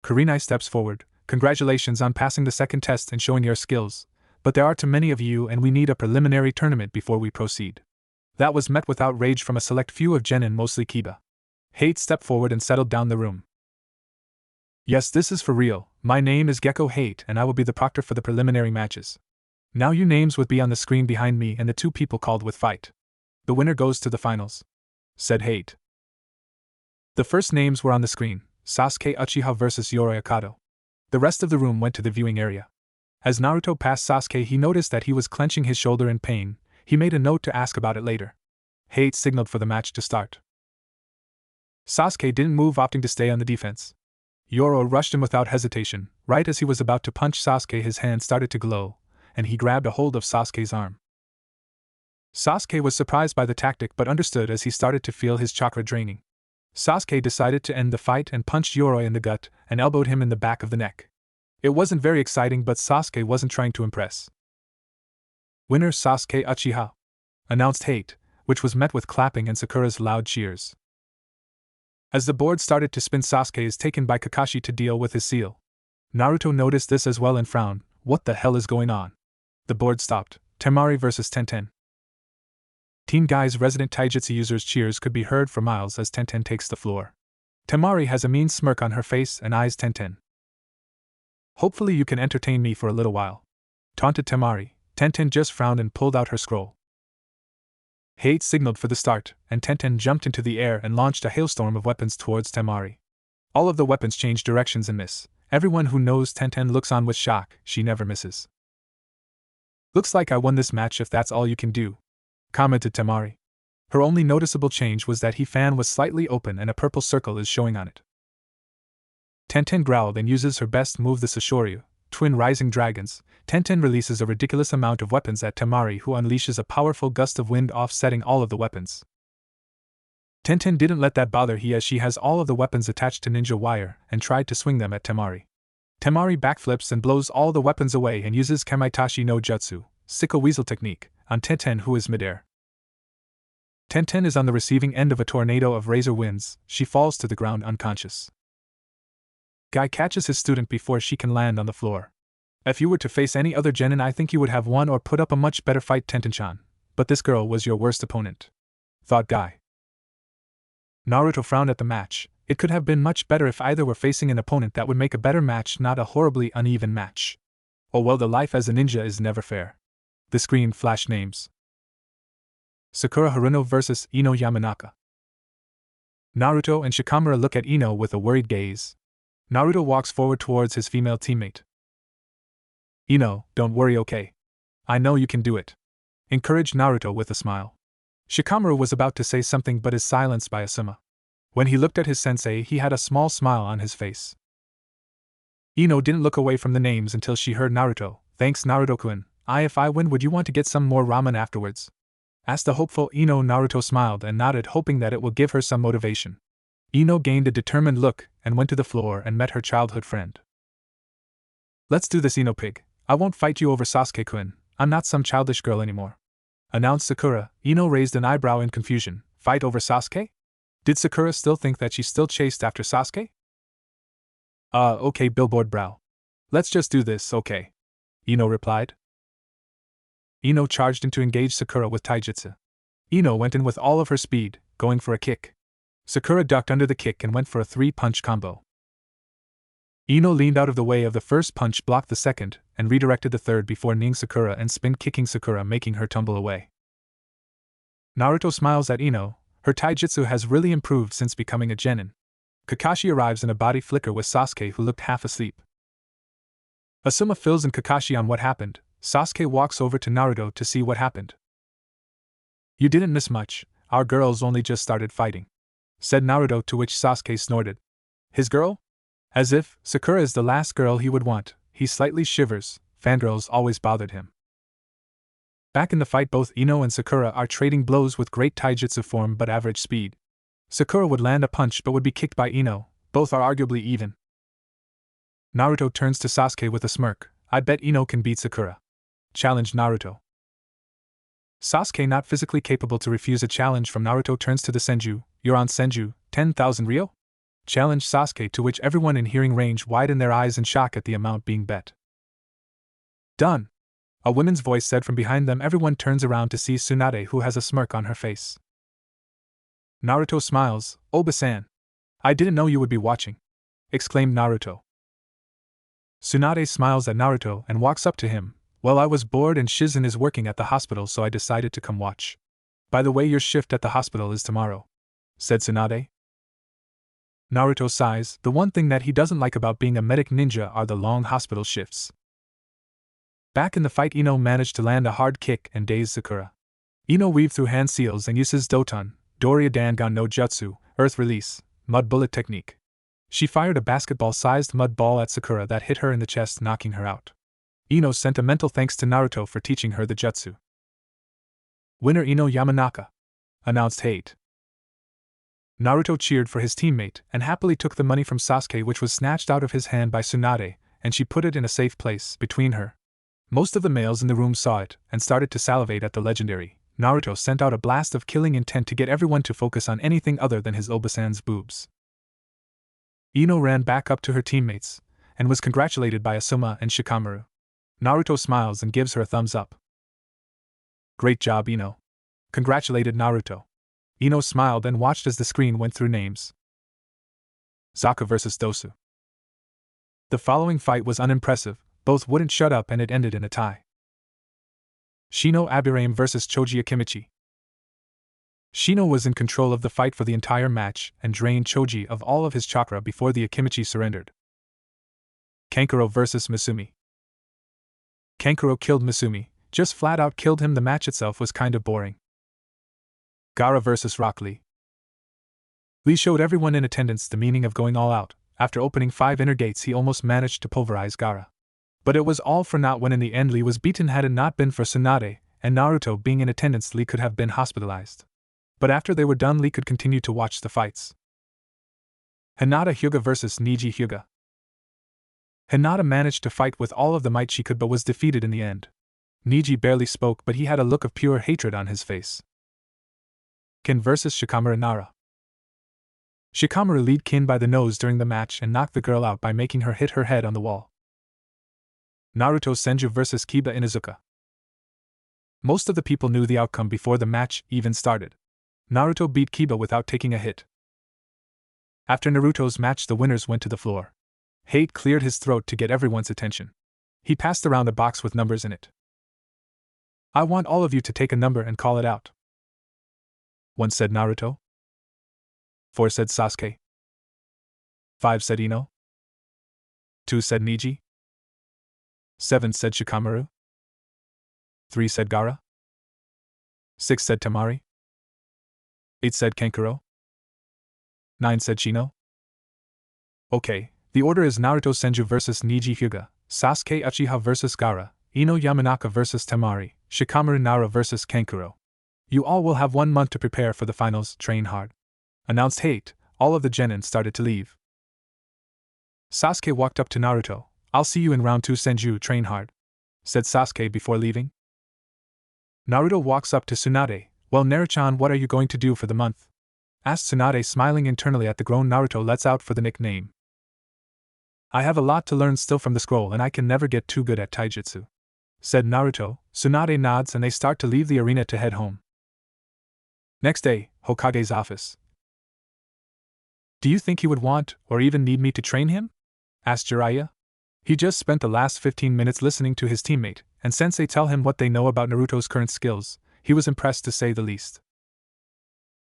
S1: Kurenai steps forward. Congratulations on passing the second test and showing your skills, but there are too many of you and we need a preliminary tournament before we proceed. That was met with outrage from a select few of genin, mostly Kiba. Hate stepped forward and settled down the room. Yes, this is for real. My name is Gecko Hate and I will be the proctor for the preliminary matches. Now your names would be on the screen behind me and the two people called with fight. The winner goes to the finals, said Hate. The first names were on the screen, Sasuke Uchiha vs Yoroi Akato. The rest of the room went to the viewing area. As Naruto passed Sasuke, he noticed that he was clenching his shoulder in pain. He made a note to ask about it later. Hate signaled for the match to start. Sasuke didn't move, opting to stay on the defense. Yoroi rushed him without hesitation. Right as he was about to punch Sasuke, his hand started to glow, and he grabbed a hold of Sasuke's arm. Sasuke was surprised by the tactic but understood as he started to feel his chakra draining. Sasuke decided to end the fight and punched Yoroi in the gut and elbowed him in the back of the neck. It wasn't very exciting, but Sasuke wasn't trying to impress. Winner Sasuke Uchiha, announced Hate, which was met with clapping and Sakura's loud cheers. As the board started to spin, Sasuke is taken by Kakashi to deal with his seal. Naruto noticed this as well and frowned. What the hell is going on? The board stopped. Temari vs Tenten. Team Guy's resident taijutsu user's cheers could be heard for miles as Tenten takes the floor. Temari has a mean smirk on her face and eyes Tenten. Hopefully you can entertain me for a little while, taunted Temari. Tenten just frowned and pulled out her scroll. Hate signaled for the start, and Tenten jumped into the air and launched a hailstorm of weapons towards Temari. All of the weapons changed directions and miss. Everyone who knows Tenten looks on with shock. She never misses. Looks like I won this match if that's all you can do, commented Temari. Her only noticeable change was that his fan was slightly open and a purple circle is showing on it. Tenten growled and uses her best move, the Sashoryu, Twin Rising Dragons. Tenten releases a ridiculous amount of weapons at Temari, who unleashes a powerful gust of wind, offsetting all of the weapons. Tenten didn't let that bother he, as she has all of the weapons attached to ninja wire, and tried to swing them at Temari. Temari backflips and blows all the weapons away and uses Kamaitachi no Jutsu, Sickle Weasel technique, on Tenten, who is midair. Tenten is on the receiving end of a tornado of razor winds. She falls to the ground unconscious. Guy catches his student before she can land on the floor. If you were to face any other genin, I think you would have won or put up a much better fight, Tenten-chan. But this girl was your worst opponent, thought Guy. Naruto frowned at the match. It could have been much better if either were facing an opponent that would make a better match, not a horribly uneven match. Oh well, the life as a ninja is never fair. The screen flashed names. Sakura Haruno vs Ino Yamanaka. Naruto and Shikamaru look at Ino with a worried gaze. Naruto walks forward towards his female teammate. Ino, don't worry, okay? I know you can do it, encouraged Naruto with a smile. Shikamaru was about to say something but is silenced by Asuma. When he looked at his sensei, he had a small smile on his face. Ino didn't look away from the names until she heard Naruto. Thanks, Naruto-kun. If I win, would you want to get some more ramen afterwards? Asked the hopeful Ino. Naruto smiled and nodded, hoping that it will give her some motivation. Ino gained a determined look and went to the floor and met her childhood friend. Let's do this, Ino pig. I won't fight you over Sasuke-kun. I'm not some childish girl anymore, announced Sakura. Ino raised an eyebrow in confusion. Fight over Sasuke? Did Sakura still think that she still chased after Sasuke? Okay, billboard brow. Let's just do this, okay? Ino replied. Ino charged in to engage Sakura with taijutsu. Ino went in with all of her speed, going for a kick. Sakura ducked under the kick and went for a 3-punch combo. Ino leaned out of the way of the first punch, blocked the second, and redirected the third before kneeing Sakura and spin-kicking Sakura, making her tumble away. Naruto smiles at Ino. Her taijutsu has really improved since becoming a genin. Kakashi arrives in a body flicker with Sasuke, who looked half asleep. Asuma fills in Kakashi on what happened. Sasuke walks over to Naruto to see what happened. You didn't miss much, our girls only just started fighting, said Naruto, to which Sasuke snorted. His girl? As if Sakura is the last girl he would want. He slightly shivers. Fangirls always bothered him. Back in the fight, both Ino and Sakura are trading blows with great taijutsu form but average speed. Sakura would land a punch but would be kicked by Ino. Both are arguably even. Naruto turns to Sasuke with a smirk. I bet Ino can beat Sakura, challenged Naruto. Sasuke, not physically capable to refuse a challenge from Naruto, turns to the Senju. You're on Senju, 10,000 Ryo? Challenged Sasuke, to which everyone in hearing range widened their eyes in shock at the amount being bet. Done, a woman's voice said from behind them. Everyone turns around to see Tsunade, who has a smirk on her face. Naruto smiles. Oba-san, I didn't know you would be watching, exclaimed Naruto. Tsunade smiles at Naruto and walks up to him. Well, I was bored and Shizen is working at the hospital, so I decided to come watch. By the way, your shift at the hospital is tomorrow, said Tsunade. Naruto sighs. The one thing that he doesn't like about being a medic ninja are the long hospital shifts. Back in the fight, Ino managed to land a hard kick and daze Sakura. Ino weaved through hand seals and uses Doton, Doria Dangan no Jutsu, Earth Release, Mud Bullet technique. She fired a basketball-sized mud ball at Sakura that hit her in the chest, knocking her out. Ino sent a mental thanks to Naruto for teaching her the jutsu. Winner Ino Yamanaka, announced Hate. Naruto cheered for his teammate and happily took the money from Sasuke, which was snatched out of his hand by Tsunade, and she put it in a safe place between her. Most of the males in the room saw it and started to salivate at the legendary. Naruto sent out a blast of killing intent to get everyone to focus on anything other than his Obasan's boobs. Ino ran back up to her teammates and was congratulated by Asuma and Shikamaru. Naruto smiles and gives her a thumbs up. Great job, Ino, congratulated Naruto. Ino smiled and watched as the screen went through names. Zaka vs. Dosu. The following fight was unimpressive, both wouldn't shut up and it ended in a tie. Shino Abirame vs. Choji Akimichi. Shino was in control of the fight for the entire match and drained Choji of all of his chakra before the Akimichi surrendered. Kankuro vs. Misumi. Kankuro killed Misumi, just flat out killed him. The match itself was kind of boring. Gaara vs. Rock Lee. Lee showed everyone in attendance the meaning of going all out. After opening 5 inner gates, he almost managed to pulverize Gaara. But it was all for naught when in the end Lee was beaten. Had it not been for Tsunade and Naruto being in attendance, Lee could have been hospitalized. But after they were done, Lee could continue to watch the fights. Hinata Hyuga vs. Niji Hyuga. Hinata managed to fight with all of the might she could but was defeated in the end. Niji barely spoke, but he had a look of pure hatred on his face. Kin vs. Shikamaru Nara. Shikamaru lead Kin by the nose during the match and knocked the girl out by making her hit her head on the wall. Naruto Senju vs. Kiba Inuzuka. Most of the people knew the outcome before the match even started. Naruto beat Kiba without taking a hit. After Naruto's match, the winners went to the floor. Hate cleared his throat to get everyone's attention. He passed around a box with numbers in it. I want all of you to take a number and call it out. 1 said Naruto. 4 said Sasuke. 5 said Ino. 2 said Niji. 7 said Shikamaru. 3 said Gaara. 6 said Temari. 8 said Kankuro. 9 said Shino. Okay, the order is Naruto Senju vs Niji Hyuga, Sasuke Uchiha vs Gaara, Ino Yamanaka vs Temari, Shikamaru Nara vs Kankuro. You all will have 1 month to prepare for the finals, train hard. Announced Hate. All of the genin started to leave. Sasuke walked up to Naruto. I'll see you in round 2 Senju, train hard, said Sasuke before leaving. Naruto walks up to Tsunade. Well, Naruchan, what are you going to do for the month? Asked Tsunade, smiling internally at the grown Naruto lets out for the nickname. I have a lot to learn still from the scroll and I can never get too good at taijutsu, said Naruto. Tsunade nods and they start to leave the arena to head home. Next day, Hokage's office. Do you think he would want, or even need me to train him? Asked Jiraiya. He just spent the last 15 minutes listening to his teammate and sensei tell him what they know about Naruto's current skills. He was impressed to say the least.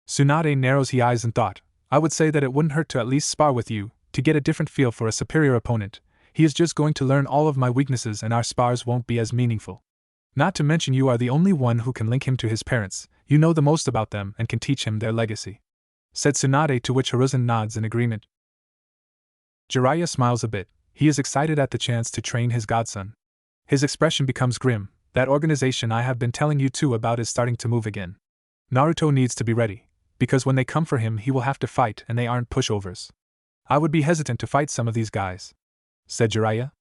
S1: Tsunade narrows his eyes in thought. I would say that it wouldn't hurt to at least spar with you, to get a different feel for a superior opponent. He is just going to learn all of my weaknesses and our spars won't be as meaningful. Not to mention you are the only one who can link him to his parents, you know the most about them and can teach him their legacy, said Tsunade, to which Hiruzen nods in agreement. Jiraiya smiles a bit. He is excited at the chance to train his godson. His expression becomes grim. That organization I have been telling you two about is starting to move again. Naruto needs to be ready, because when they come for him he will have to fight and they aren't pushovers. I would be hesitant to fight some of these guys, said Jiraiya.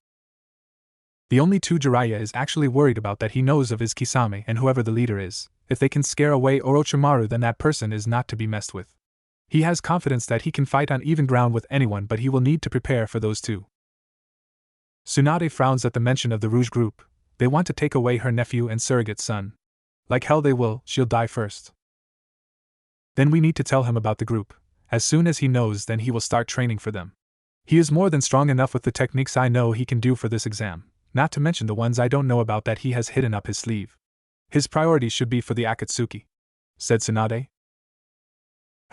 S1: The only two Jiraiya is actually worried about that he knows of is Kisame and whoever the leader is. If they can scare away Orochimaru, then that person is not to be messed with. He has confidence that he can fight on even ground with anyone, but he will need to prepare for those two. Tsunade frowns at the mention of the Rouge group. They want to take away her nephew and surrogate son. Like hell they will, she'll die first. Then we need to tell him about the group. As soon as he knows, then he will start training for them. He is more than strong enough with the techniques I know he can do for this exam, not to mention the ones I don't know about that he has hidden up his sleeve. His priority should be for the Akatsuki, said Tsunade.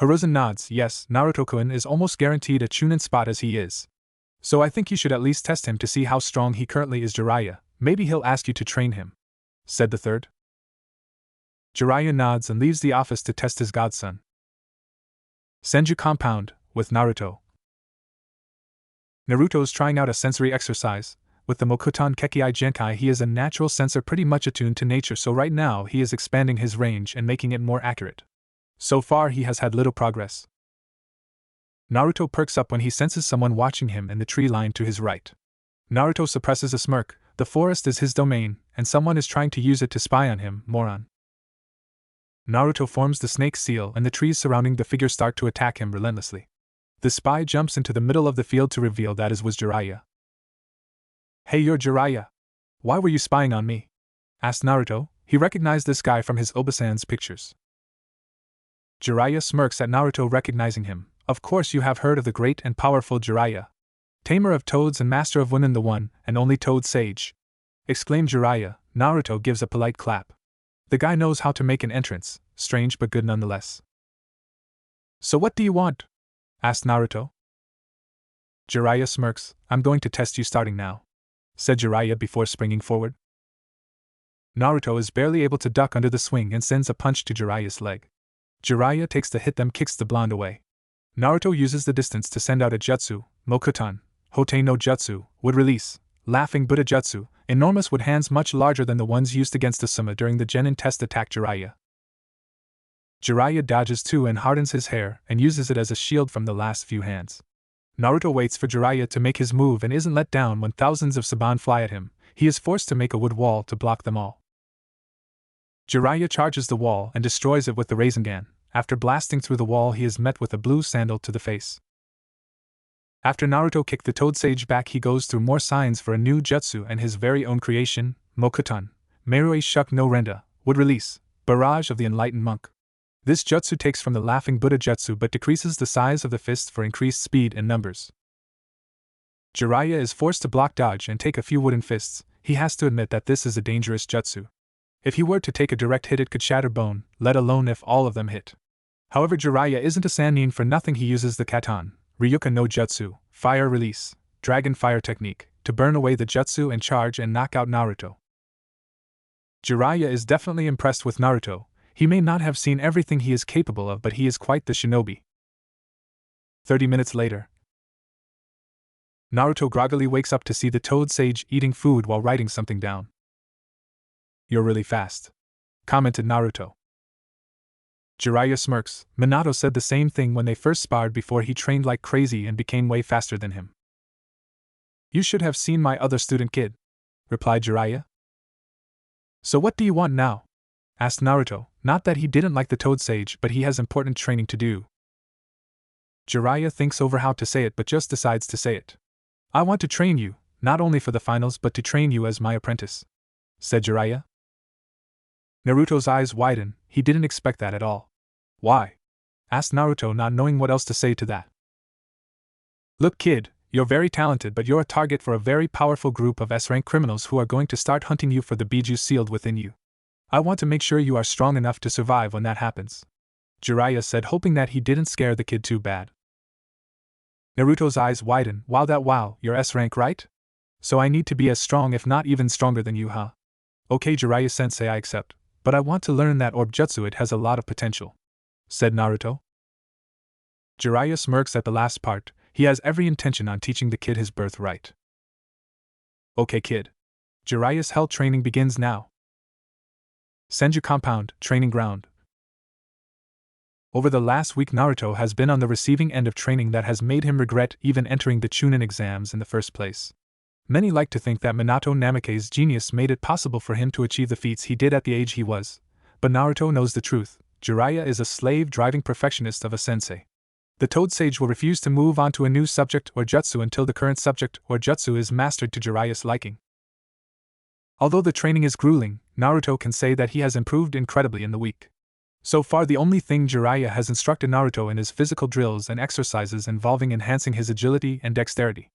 S1: Hiruzen nods. Yes, Naruto-kun is almost guaranteed a Chunin spot as he is. So I think you should at least test him to see how strong he currently is. Jiraiya, maybe he'll ask you to train him, said the third. Jiraiya nods and leaves the office to test his godson. Senju compound, with Naruto. Naruto's trying out a sensory exercise. With the Mokuton Kekkai Genkai he is a natural sensor pretty much attuned to nature, so right now he is expanding his range and making it more accurate. So far he has had little progress. Naruto perks up when he senses someone watching him in the tree line to his right. Naruto suppresses a smirk. The forest is his domain, and someone is trying to use it to spy on him, moron. Naruto forms the snake seal and the trees surrounding the figure start to attack him relentlessly. The spy jumps into the middle of the field to reveal that it was Jiraiya. Hey, you're Jiraiya. Why were you spying on me? Asked Naruto. He recognized this guy from his Obasan's pictures. Jiraiya smirks at Naruto recognizing him. Of course you have heard of the great and powerful Jiraiya. Tamer of toads and master of Wunin, the one and only toad sage. Exclaimed Jiraiya. Naruto gives a polite clap. The guy knows how to make an entrance, strange but good nonetheless. So what do you want? Asked Naruto. Jiraiya smirks. I'm going to test you starting now, said Jiraiya before springing forward. Naruto is barely able to duck under the swing and sends a punch to Jiraiya's leg. Jiraiya takes the hit, then kicks the blonde away. Naruto uses the distance to send out a jutsu, Mokuton, Hotei no Jutsu, wood release, laughing Buddha jutsu, enormous wood hands much larger than the ones used against Asuma during the Genin test attack Jiraiya. Jiraiya dodges too and hardens his hair and uses it as a shield from the last few hands. Naruto waits for Jiraiya to make his move and isn't let down when thousands of Saban fly at him. He is forced to make a wood wall to block them all. Jiraiya charges the wall and destroys it with the Rasengan. After blasting through the wall he is met with a blue sandal to the face. After Naruto kicked the Toad Sage back he goes through more signs for a new jutsu and his very own creation, Mokuton, Meirui Shuk no Renda, wood release, barrage of the enlightened monk. This jutsu takes from the laughing Buddha jutsu but decreases the size of the fist for increased speed and numbers. Jiraiya is forced to block dodge and take a few wooden fists. He has to admit that this is a dangerous jutsu. If he were to take a direct hit it could shatter bone, let alone if all of them hit. However, Jiraiya isn't a Sannin for nothing. He uses the Katan, Ryuka no Jutsu, fire release, dragon fire technique, to burn away the jutsu and charge and knock out Naruto. Jiraiya is definitely impressed with Naruto. He may not have seen everything he is capable of, but he is quite the shinobi. 30 minutes later, Naruto groggily wakes up to see the Toad Sage eating food while writing something down. "You're really fast," commented Naruto. Jiraiya smirks. Minato said the same thing when they first sparred before he trained like crazy and became way faster than him. "You should have seen my other student kid," replied Jiraiya. "So what do you want now?" asked Naruto, not that he didn't like the Toad Sage, but he has important training to do. Jiraiya thinks over how to say it but just decides to say it. "I want to train you, not only for the finals but to train you as my apprentice," said Jiraiya. Naruto's eyes widen. He didn't expect that at all. "Why?" asked Naruto, not knowing what else to say to that. "Look, kid, you're very talented, but you're a target for a very powerful group of S-rank criminals who are going to start hunting you for the Biju sealed within you. I want to make sure you are strong enough to survive when that happens," Jiraiya said, hoping that he didn't scare the kid too bad. Naruto's eyes widen. Wow, you're S-rank, right? So I need to be as strong, if not even stronger than you, huh? Okay, Jiraiya-sensei, I accept. But I want to learn that orb jutsu, it has a lot of potential," said Naruto. Jiraiya smirks at the last part. He has every intention on teaching the kid his birthright. "Okay, kid. Jiraiya's hell training begins now." Senju Compound, Training Ground. Over the last week, Naruto has been on the receiving end of training that has made him regret even entering the Chunin exams in the first place. Many like to think that Minato Namake's genius made it possible for him to achieve the feats he did at the age he was, but Naruto knows the truth. Jiraiya is a slave-driving perfectionist of a sensei. The Toad Sage will refuse to move on to a new subject or jutsu until the current subject or jutsu is mastered to Jiraiya's liking. Although the training is grueling, Naruto can say that he has improved incredibly in the week. So far, the only thing Jiraiya has instructed Naruto in is physical drills and exercises involving enhancing his agility and dexterity.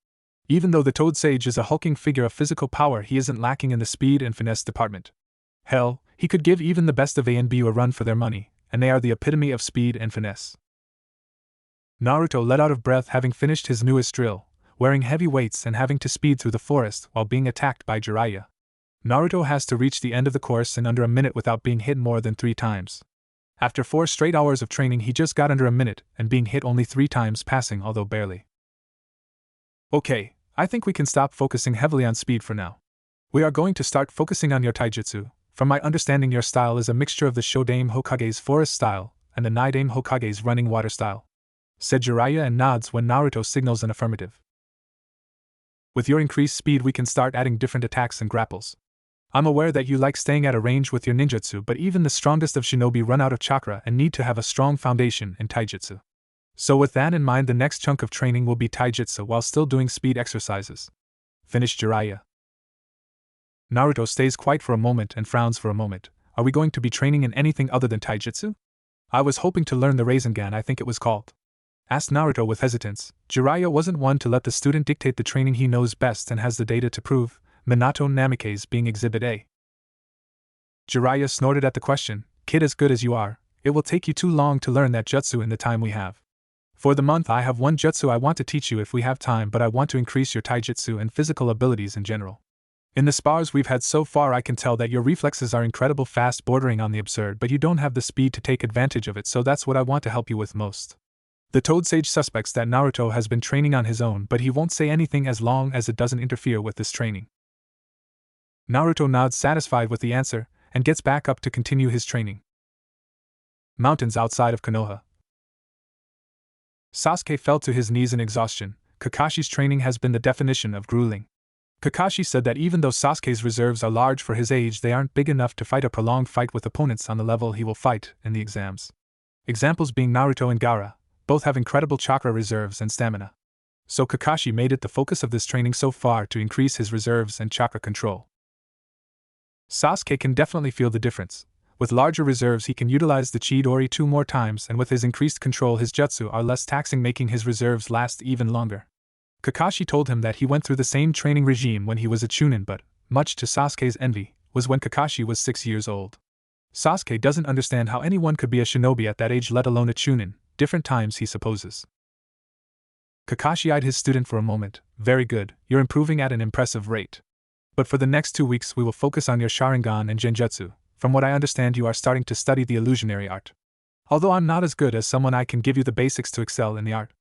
S1: Even though the Toad Sage is a hulking figure of physical power, he isn't lacking in the speed and finesse department. Hell, he could give even the best of A&B a run for their money, and they are the epitome of speed and finesse. Naruto let out of breath having finished his newest drill, wearing heavy weights and having to speed through the forest while being attacked by Jiraiya. Naruto has to reach the end of the course in under a minute without being hit more than 3 times. After 4 straight hours of training, he just got under a minute and being hit only 3 times, passing although barely. "Okay, I think we can stop focusing heavily on speed for now. We are going to start focusing on your taijutsu. From my understanding, your style is a mixture of the Shodame Hokage's forest style and the Naidame Hokage's running water style," said Jiraiya and nods when Naruto signals an affirmative. "With your increased speed, we can start adding different attacks and grapples. I'm aware that you like staying at a range with your ninjutsu, but even the strongest of shinobi run out of chakra and need to have a strong foundation in taijutsu. So with that in mind, the next chunk of training will be taijutsu while still doing speed exercises," finished Jiraiya. Naruto stays quiet for a moment and frowns for a moment. "Are we going to be training in anything other than taijutsu? I was hoping to learn the Rasengan, I think it was called," asked Naruto with hesitance. Jiraiya wasn't one to let the student dictate the training he knows best and has the data to prove, Minato Namake's being Exhibit A. Jiraiya snorted at the question. "Kid, as good as you are, it will take you too long to learn that jutsu in the time we have. For the month, I have one jutsu I want to teach you if we have time, but I want to increase your taijutsu and physical abilities in general. In the spars we've had so far, I can tell that your reflexes are incredible fast, bordering on the absurd, but you don't have the speed to take advantage of it, so that's what I want to help you with most." The Toad Sage suspects that Naruto has been training on his own, but he won't say anything as long as it doesn't interfere with this training. Naruto nods satisfied with the answer and gets back up to continue his training. Mountains outside of Konoha. Sasuke fell to his knees in exhaustion. Kakashi's training has been the definition of grueling. Kakashi said that even though Sasuke's reserves are large for his age, they aren't big enough to fight a prolonged fight with opponents on the level he will fight in the exams. Examples being Naruto and Gaara, both have incredible chakra reserves and stamina. So Kakashi made it the focus of this training so far to increase his reserves and chakra control. Sasuke can definitely feel the difference. With larger reserves, he can utilize the Chidori 2 more times, and with his increased control, his jutsu are less taxing, making his reserves last even longer. Kakashi told him that he went through the same training regime when he was a Chunin, but, much to Sasuke's envy, was when Kakashi was 6 years old. Sasuke doesn't understand how anyone could be a shinobi at that age, let alone a Chunin. Different times, he supposes. Kakashi eyed his student for a moment. "Very good, you're improving at an impressive rate. But for the next 2 weeks we will focus on your Sharingan and Genjutsu. from what I understand you are starting to study the illusionary art. Although I'm not as good as someone, I can give you the basics to excel in the art.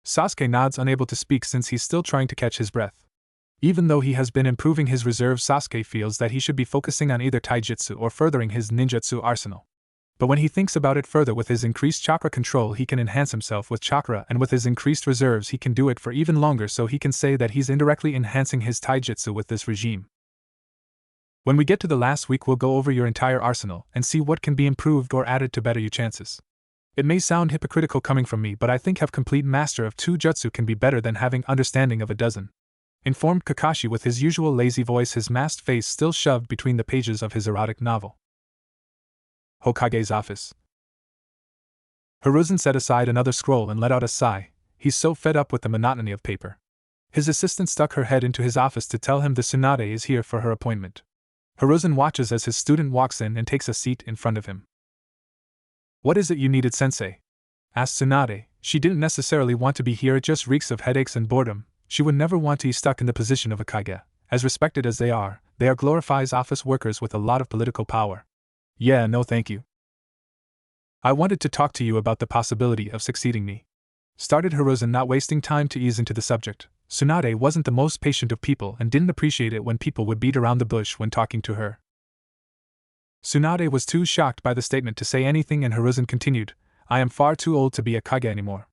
S1: Sasuke nods, unable to speak since he's still trying to catch his breath. Even though he has been improving his reserves, Sasuke feels that he should be focusing on either taijutsu or furthering his ninjutsu arsenal. But when he thinks about it further, with his increased chakra control he can enhance himself with chakra, and with his increased reserves he can do it for even longer, so he can say that he's indirectly enhancing his taijutsu with this regime. When we get to the last week we'll go over your entire arsenal and see what can be improved or added to better your chances. It may sound hypocritical coming from me, but I think have complete master of 2 jutsu can be better than having understanding of a dozen, informed Kakashi with his usual lazy voice, his masked face still shoved between the pages of his erotic novel. Hokage's office. Hiruzen set aside another scroll and let out a sigh. He's so fed up with the monotony of paper. His assistant stuck her head into his office to tell him the Tsunade is here for her appointment. Hiruzen watches as his student walks in and takes a seat in front of him. "What is it you needed, sensei?" asked Tsunade. She didn't necessarily want to be here, it just reeks of headaches and boredom. She would never want to be stuck in the position of a kage. As respected as they are glorified office workers with a lot of political power. "Yeah, no thank you. I wanted to talk to you about the possibility of succeeding me," started Hiruzen, not wasting time to ease into the subject. Tsunade wasn't the most patient of people and didn't appreciate it when people would beat around the bush when talking to her. Tsunade was too shocked by the statement to say anything, and Hiruzen continued, "I am far too old to be a kage anymore.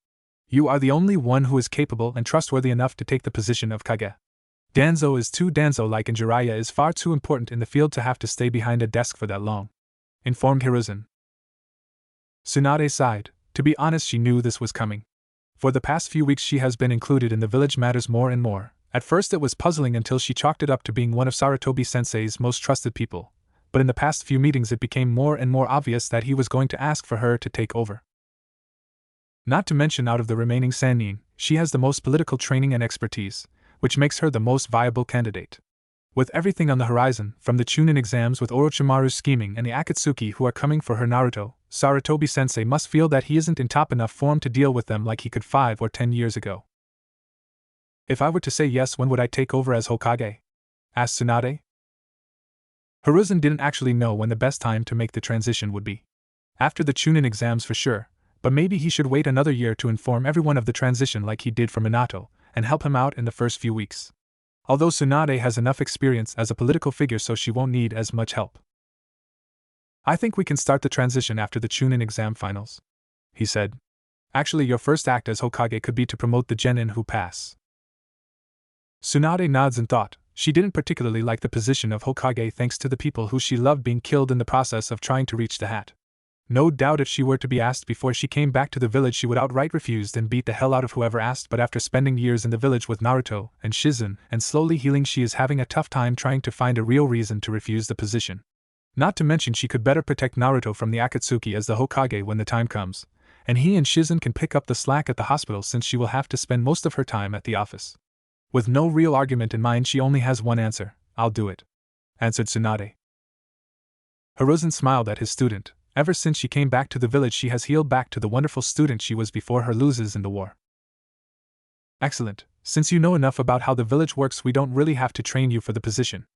S1: You are the only one who is capable and trustworthy enough to take the position of kage. Danzo is too Danzo-like, and Jiraiya is far too important in the field to have to stay behind a desk for that long," informed Hiruzen. Tsunade sighed. To be honest, she knew this was coming. For the past few weeks she has been included in the village matters more and more. At first it was puzzling until she chalked it up to being one of Sarutobi-sensei's most trusted people, but in the past few meetings it became more and more obvious that he was going to ask for her to take over. Not to mention, out of the remaining Sannin, she has the most political training and expertise, which makes her the most viable candidate. With everything on the horizon, from the Chunin exams with Orochimaru's scheming and the Akatsuki who are coming for her Naruto, Sarutobi-sensei must feel that he isn't in top enough form to deal with them like he could 5 or 10 years ago. "If I were to say yes, when would I take over as Hokage?" asked Tsunade. Hiruzen didn't actually know when the best time to make the transition would be. After the Chunin exams for sure, but maybe he should wait another year to inform everyone of the transition like he did for Minato, and help him out in the first few weeks. Although Tsunade has enough experience as a political figure, so she won't need as much help. "I think we can start the transition after the Chunin exam finals," he said. "Actually, your first act as Hokage could be to promote the genin who pass." Tsunade nods in thought. She didn't particularly like the position of Hokage thanks to the people who she loved being killed in the process of trying to reach the hat. No doubt if she were to be asked before she came back to the village she would outright refuse and beat the hell out of whoever asked, but after spending years in the village with Naruto and Shizen and slowly healing, she is having a tough time trying to find a real reason to refuse the position. Not to mention she could better protect Naruto from the Akatsuki as the Hokage when the time comes, and he and Shizen can pick up the slack at the hospital since she will have to spend most of her time at the office. With no real argument in mind, she only has one answer: "I'll do it," answered Tsunade. Hiruzen smiled at his student. Ever since she came back to the village she has healed back to the wonderful student she was before her losses in the war. "Excellent. Since you know enough about how the village works, we don't really have to train you for the position.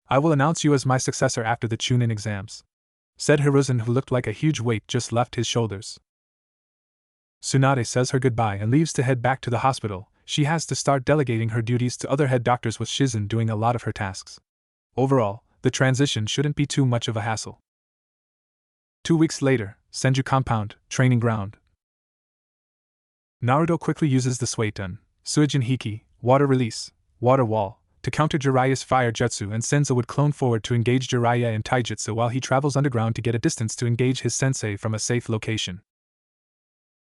S1: I will announce you as my successor after the Chunin exams," said Hiruzen, who looked like a huge weight just left his shoulders. Tsunade says her goodbye and leaves to head back to the hospital. She has to start delegating her duties to other head doctors, with Shizen doing a lot of her tasks. Overall, the transition shouldn't be too much of a hassle. 2 weeks later, Senju compound, training ground. Naruto quickly uses the Suiton, Suijin Hiki, water release, water wall, to counter Jiraiya's fire jutsu, and Senzo would clone forward to engage Jiraiya in taijutsu while he travels underground to get a distance to engage his sensei from a safe location.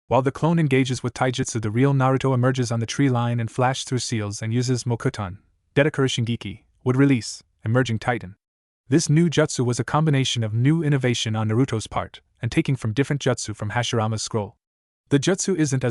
S1: While the clone engages with taijutsu, the real Naruto emerges on the tree line and flashes through seals and uses Mokuton, Dedakura Shingeki, would release, emerging Titan. This new jutsu was a combination of new innovation on Naruto's part, and taking from different jutsu from Hashirama's scroll. The jutsu isn't as